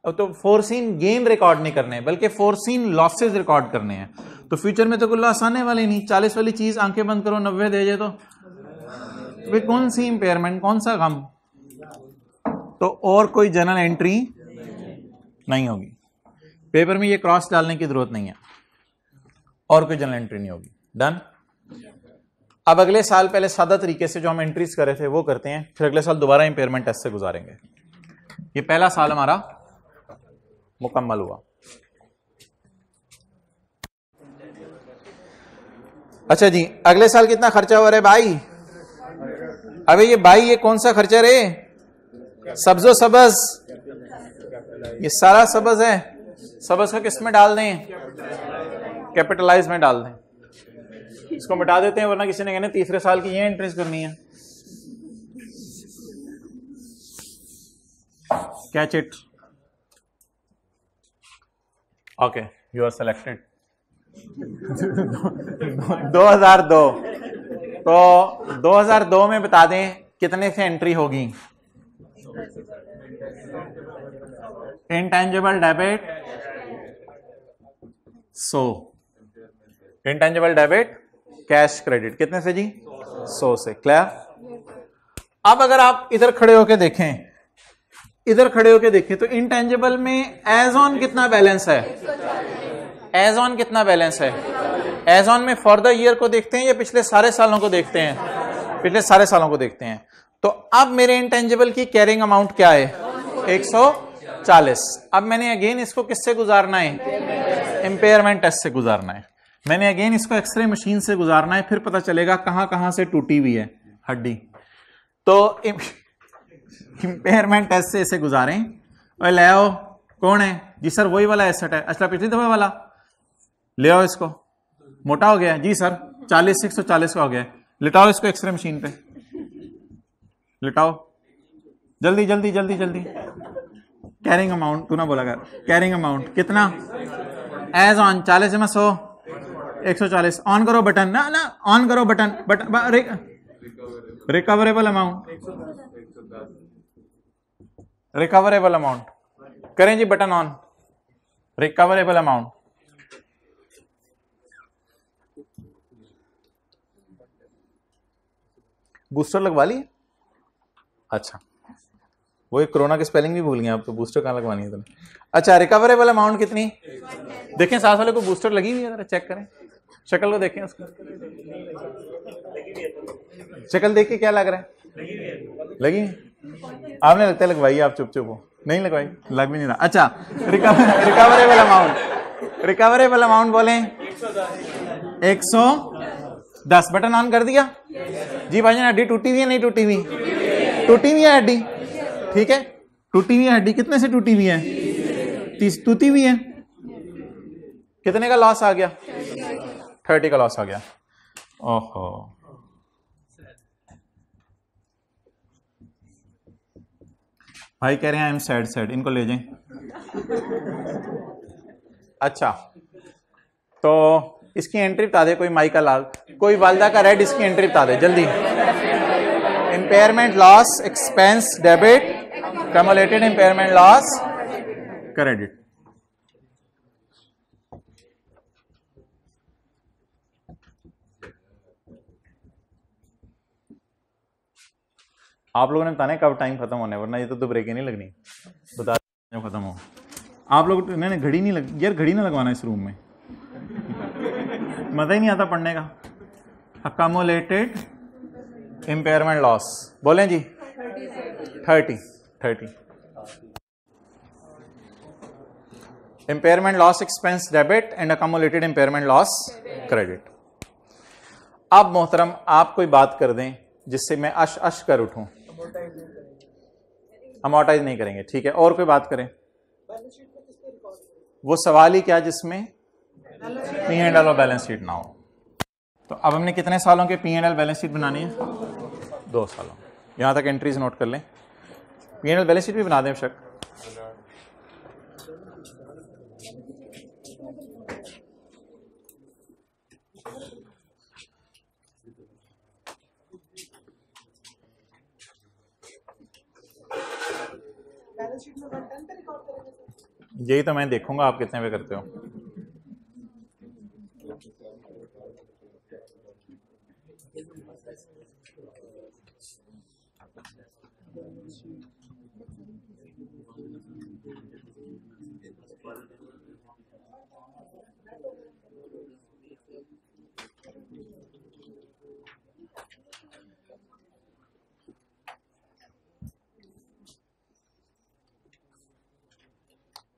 तो फोरसीन गेन रिकॉर्ड नहीं करने बल्कि फोरसीन लॉसेस रिकॉर्ड करने हैं। तो फ्यूचर में तो कोई लॉस आने वाले नहीं। 40 वाली चीज आंखें बंद करो 90 दे जाए तो वे कौन सी इंपेयरमेंट, कौन सा गम? तो और कोई जनरल एंट्री नहीं होगी पेपर में, ये क्रॉस डालने की जरूरत नहीं है, और कोई जनरल एंट्री नहीं होगी। डन। अब अगले साल पहले सादा तरीके से जो हम एंट्रीज कर रहे थे वो करते हैं, फिर अगले साल दोबारा इंपेयरमेंट टेस्ट से गुजारेंगे। ये पहला साल हमारा मुकम्मल हुआ। अच्छा जी, अगले साल कितना खर्चा हो रहा है भाई? अबे ये भाई ये कौन सा खर्चा रे? सब्जो सबज, ये सारा सबज है, सबज का किस में डाल दें? कैपिटलाइज में डाल दें। इसको मिटा देते हैं वरना किसी ने कहना तीसरे साल की ये एंट्रीज करनी है। Catch it. Okay, you are selected. 2002, तो 2002 में बता दें कितने से एंट्री होगी? Intangible debit 100, intangible debit cash credit कितने से जी? 100 से। क्लियर? अब अगर आप इधर खड़े होके देखें, इधर खड़े होके देखें तो इंटेंजिबल में एज ऑन कितना बैलेंस है? एज ऑन कितना बैलेंस है? एज ऑन में फॉर द ईयर को देखते हैं या पिछले सारे सालों को देखते हैं? पिछले सारे सालों को देखते हैं। तो अब मेरे इंटेंजिबल की कैरिंग अमाउंट क्या है? 140। अब मैंने अगेन इसको किससे गुजारना है? इंपेयरमेंट टेस्ट से गुजारना है। मैंने अगेन इसको एक्सरे मशीन से गुजारना है, फिर पता चलेगा कहां कहां से टूटी हुई है हड्डी। तो इंपेयरमेंट टेस्ट से इसे गुजारें। और ले आओ, कौन है जी? सर वही वाला एसेट है। अच्छा, पिछली दफा वाला ले आओ। इसको मोटा हो गया जी सर, 40 140 का हो गया। लिटाओ इसको एक्सरे मशीन पे, लिटाओ जल्दी जल्दी जल्दी जल्दी। कैरिंग अमाउंट तू ना बोला कर, कैरिंग अमाउंट कितना? एज ऑन 40 में 100 140। ऑन करो बटन, ना ना ऑन करो button, recoverable amount, recoverable amount करें जी, button on. Recoverable amount booster लगवा ली? अच्छा, वो एक कोरोना की स्पेलिंग भी भूल गए आप तो, बूस्टर कहां लगवानी है तुमने? अच्छा, रिकवरेबल अमाउंट कितनी? देखें साथ वाले को बूस्टर लगी हुई है, जरा चेक करें शक्ल को, देखें उसको, शक्ल देख के क्या लग रहा है? लगी? आपने लगता है लगवाई, आप चुप चुप हो, नहीं लगवाई, लग भी नहीं रहा। अच्छा, रिकवरेबल अमाउंट, रिकवरेबल अमाउंट बोले 110। बटन ऑन कर दिया जी भाईजान। हड्डी टूटी हुई है नहीं टूटी हुई? टूटी हुई है हड्डी, ठीक है, टूटी हुई है हड्डी। कितने से टूटी हुई है? 30 टूटी हुई है। कितने का लॉस आ गया? 30 का लॉस आ गया। ओहो, भाई कह रहे हैं आई एम सैड सैड, इनको ले जाएं। अच्छा, तो इसकी एंट्री बता दे कोई, माई का लाल, कोई वालदा का रेड, इसकी एंट्री बता दे जल्दी। Impairment loss expense debit, cumulated impairment loss credit. आप लोगों ने बताना कब टाइम खत्म होने, वरना ये तो ब्रेक ही नहीं लगनी। बता जब खत्म हो। आप लोग मैंने घड़ी नहीं लग यार, घड़ी ना लगवाना इस रूम में, मजा ही नहीं आता पढ़ने का। अकम्युलेटेड इंपेयरमेंट लॉस बोलें जी 30 impairment loss expense debit and accumulated impairment loss credit. अब मोहतरम आप कोई बात कर दें जिससे मैं अश अश कर उठूं। अमोर्टाइज नहीं करेंगे, ठीक है। और कोई बात करें, वो सवाल ही क्या जिसमें P&L और बैलेंस शीट ना हो। तो अब हमने कितने सालों के P&L बैलेंस शीट बनानी है? 2 सालों। यहां तक एंट्रीज नोट कर लें। P&L बैलेंस शीट भी बना दें शक। यही तो मैं देखूंगा आप कितने पे करते हो।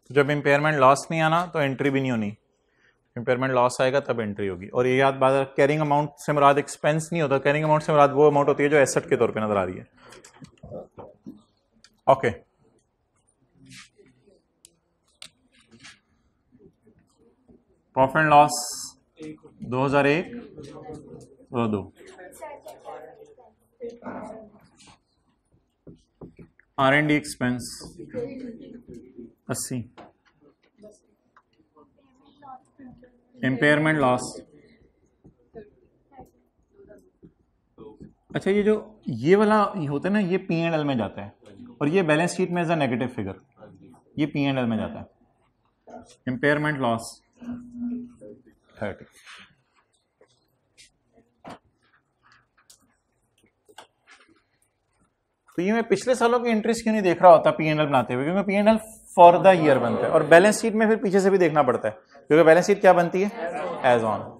जब इंपेयरमेंट लॉस नहीं आना तो एंट्री भी नहीं होनी, इंपेयरमेंट लॉस आएगा तब एंट्री होगी। और ये याद बात, कैरिंग अमाउंट से मुराद एक्सपेंस नहीं होता, कैरिंग अमाउंट से मुराद वो अमाउंट होती है जो एसेट के तौर पे नजर आ रही है। Okay, profit and loss 2001 2 R&D expense 80, impairment loss. अच्छा, ये जो ये वाला होता है ना, ये P&L में जाता है और ये बैलेंस शीट में एज अ नेगेटिव फिगर, ये P&L में जाता है। Impairment loss 30। तो ये मैं पिछले सालों की एंट्रीज क्यों नहीं देख रहा होता P&L बनाते हुए, क्योंकि P&L फॉर द ईयर बनता है और बैलेंस शीट में फिर पीछे से भी देखना पड़ता है, क्योंकि बैलेंस शीट क्या बनती है, एज ऑन।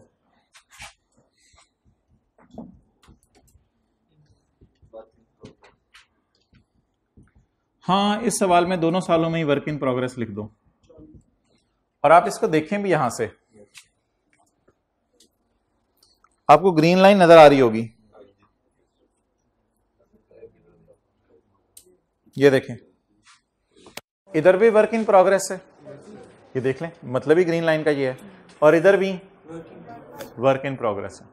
हाँ, इस सवाल में दोनों सालों में ही वर्क इन प्रोग्रेस लिख दो और आप इसको देखें भी यहां से, आपको ग्रीन लाइन नजर आ रही होगी, ये देखें, इधर भी वर्क इन प्रोग्रेस है, ये देख लें, मतलब ही ग्रीन लाइन का ये है, और इधर भी वर्क इन प्रोग्रेस है।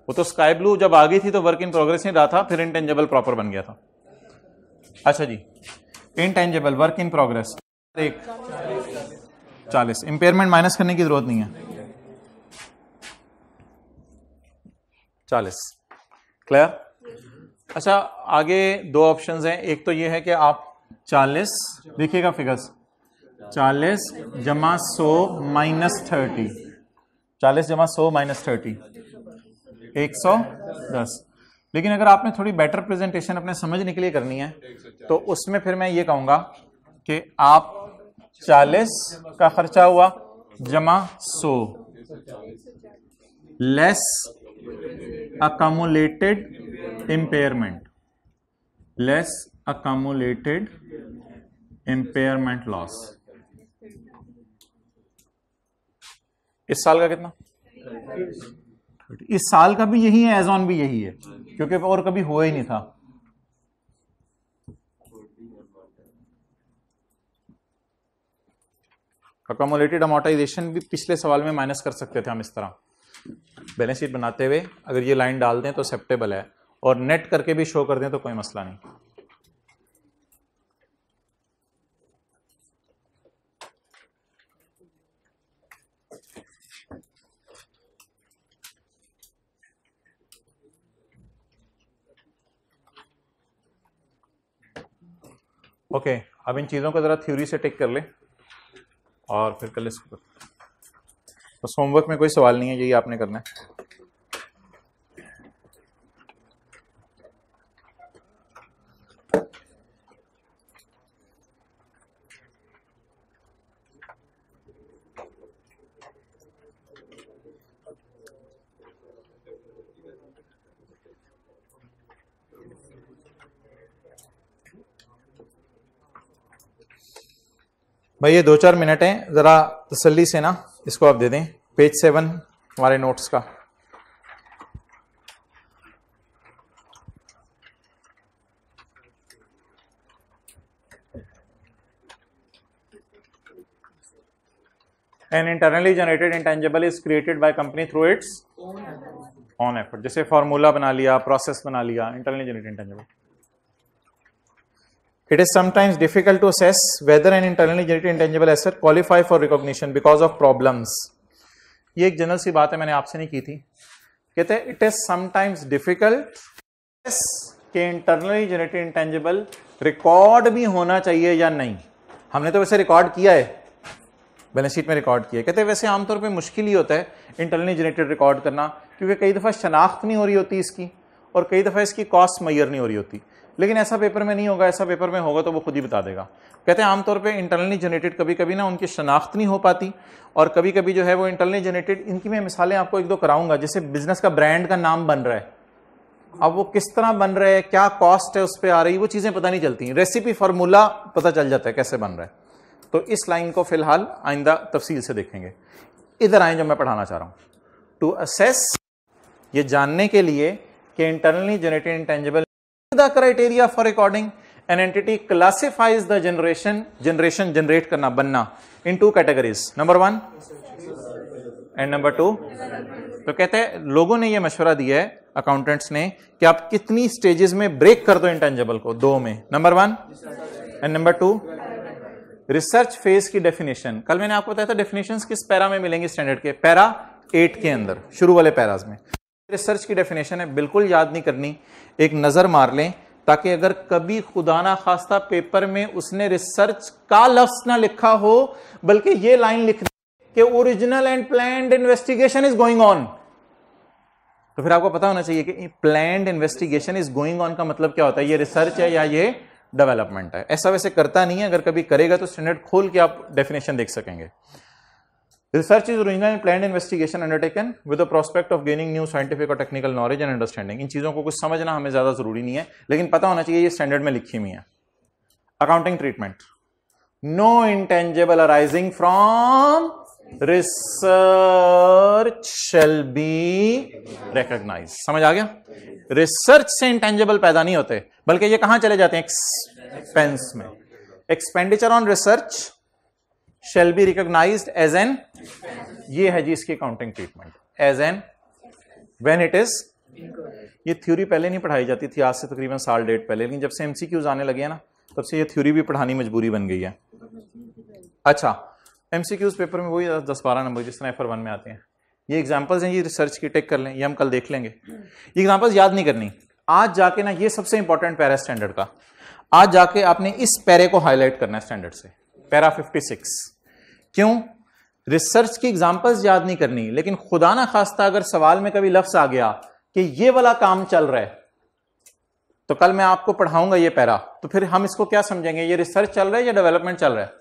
वो तो स्काई ब्लू जब आ गई थी तो वर्क इन प्रोग्रेस नहीं रहा था, फिर इंटेंजेबल प्रॉपर बन गया था। अच्छा जी, intangible work in progress 40, impairment minus करने की जरूरत नहीं है, 40, क्लियर। अच्छा, आगे दो ऑप्शंस हैं, एक तो ये है कि आप 40 देखिएगा फिगर्स, 40 जमा 100 माइनस 30, 40 जमा 100 माइनस 30 110। लेकिन अगर आपने थोड़ी बेटर प्रेजेंटेशन अपने समझने के लिए करनी है तो उसमें फिर मैं ये कहूंगा कि आप 40 का खर्चा हुआ जमा 100 less accumulated impairment, less accumulated impairment loss। इस साल का कितना, इस साल का भी यही है, एज ऑन भी यही है, क्योंकि और कभी हुआ ही नहीं था। accumulated amortization भी पिछले सवाल में माइनस कर सकते थे हम इस तरह बैलेंस शीट बनाते हुए, अगर ये लाइन डाल दें तो एक्सेप्टेबल है, और नेट करके भी शो कर दें तो कोई मसला नहीं। ओके, अब इन चीजों को जरा थ्योरी से टेक कर ले और फिर कल इसको, बस होमवर्क में कोई सवाल नहीं है, यही आपने करना है। भाई ये 2-4 मिनट हैं, जरा तसल्ली से ना इसको आप दे दें, पेज 7 हमारे नोट्स का। An internally generated intangible is created by company through its own effort। जैसे फॉर्मूला बना लिया, प्रोसेस बना लिया, internally generated intangible। It is sometimes difficult to assess whether an internally generated intangible asset qualify for recognition because of problems। ये एक general सी बात है, मैंने आपसे नहीं की थी। कहते हैं इट इज समटाइम्स डिफिकल्ट कि इंटरनली जनरेटेड इंटेंजिबल रिकॉर्ड भी होना चाहिए या नहीं। हमने तो वैसे रिकॉर्ड किया है, बैलेंस शीट में रिकॉर्ड किया। कहते हैं वैसे आमतौर पे मुश्किल ही होता है इंटरनली जनरेटेड रिकॉर्ड करना, क्योंकि कई दफ़ा शनाख्त नहीं हो रही होती इसकी, और कई दफ़ा इसकी कॉस्ट मैयर नहीं हो रही होती। लेकिन ऐसा पेपर में नहीं होगा, ऐसा पेपर में होगा तो वो खुद ही बता देगा। कहते हैं आमतौर पे इंटरनली जनरेटेड कभी कभी ना उनकी शनाख्त नहीं हो पाती, और कभी कभी जो है वो इंटरनली जनरेटेड, इनकी मैं मिसालें आपको एक दो कराऊंगा। जैसे बिजनेस का ब्रांड का नाम बन रहा है, अब वो किस तरह बन रहा है, क्या कॉस्ट है उस पर आ रही, वो चीज़ें पता नहीं चलती। रेसिपी फार्मूला पता चल जाता है कैसे बन रहा है। तो इस लाइन को फिलहाल आइंदा तफसील से देखेंगे। इधर आए जो मैं पढ़ाना चाह रहा हूं, टू असेस, ये जानने के लिए कि internally generated intangible the criteria for recording an entity classifies the generation generate करना, बनना in two categories, number 1 and number 2। तो कहते हैं लोगों ने यह मशवरा दिया है, अकाउंटेंट्स ने, कि आप कितनी स्टेजेस में ब्रेक कर दो इंटेंजिबल को, 2 में, number 1 and number 2। Research phase की डेफिनेशन, कल मैंने आपको बताया था डेफिनेशंस किस पैरा में मिलेंगी स्टैंडर्ड के, पैरा 8 के अंदर, शुरू वाले पैराज में रिसर्च की डेफिनेशन है। बिल्कुल याद नहीं करनी, एक नजर मार लें, ताकि अगर कभी खुदा ना खास्ता पेपर में उसने रिसर्च का लफ्ज ना लिखा हो, बल्कि ये लाइन लिख कि original and planned investigation is going on, तो फिर आपको पता होना चाहिए कि planned investigation is going on का मतलब क्या होता है, ये रिसर्च है या ये डेवलपमेंट है। ऐसा वैसे करता नहीं है, अगर कभी करेगा तो स्टैंडर्ड खोल के आप डेफिनेशन देख सकेंगे। Research is original and planned investigation undertaken with the prospect of gaining new scientific और टेक्निकल नॉलेज एंड अंडरस्टैंडिंग। इन चीजों को कुछ समझना हमें ज्यादा जरूरी नहीं है, लेकिन पता होना चाहिए ये स्टैंडर्ड में लिखी हुई है। Accounting treatment, no intangible arising from research shall be recognise. समझ आ गया? रिसर्च से इंटेंजिबल पैदा नहीं होते, बल्कि ये कहां चले जाते हैं, एक्सपेंस में। Expenditure on research shall be recognised as an, ये है जी इसकी accounting treatment, as an when it is. ये थ्योरी पहले नहीं पढ़ाई जाती थी, आज से तकरीबन साल डेढ़ पहले, लेकिन जब से एमसीक्यूज आने लगे हैं ना, तब से ये थ्योरी भी पढ़ानी मजबूरी बन गई है। अच्छा, एमसीक्यूज पेपर में वही 10-12 नंबर जिस तरह FR1 में आते हैं। ये एग्जांपल्स हैं, ये रिसर्च की, टेक कर लें, ये हम कल देख लेंगे। ये एग्जांपल्स याद नहीं करनी, आज जाके ना, ये सबसे इंपॉर्टेंट पैरा स्टैंडर्ड का, आज जाके आपने इस पैरे को हाईलाइट करना है स्टैंडर्ड से, पैरा 56। क्यों? रिसर्च की एग्जांपल्स याद नहीं करनी, लेकिन खुदा ना खास्ता अगर सवाल में कभी लफ्ज आ गया कि ये वाला काम चल रहा है, तो कल मैं आपको पढ़ाऊंगा ये पैरा, तो फिर हम इसको क्या समझेंगे, ये रिसर्च चल रहा है या डेवलपमेंट चल रहा है?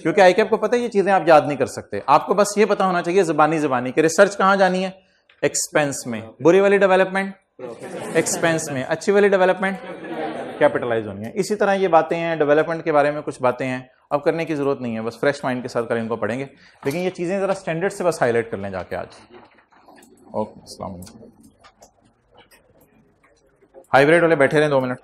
क्योंकि आईकैप को पता है ये चीजें आप याद नहीं कर सकते। आपको बस ये पता होना चाहिए जबानी कि रिसर्च कहां जानी है, एक्सपेंस में। बुरी वाली डेवलपमेंट एक्सपेंस में, अच्छी वाली डेवलपमेंट कैपिटलाइज होनी है। इसी तरह ये बातें हैं, डेवलपमेंट के बारे में कुछ बातें हैं, अब करने की जरूरत नहीं है, बस फ्रेश माइंड के साथ कल इनको पढ़ेंगे, लेकिन ये चीजें जरा स्टैंडर्ड से बस हाईलाइट कर लें जाके आज। ओके, अस्सलाम वालेकुम। हाइब्रिड वाले बैठे रहें 2 मिनट।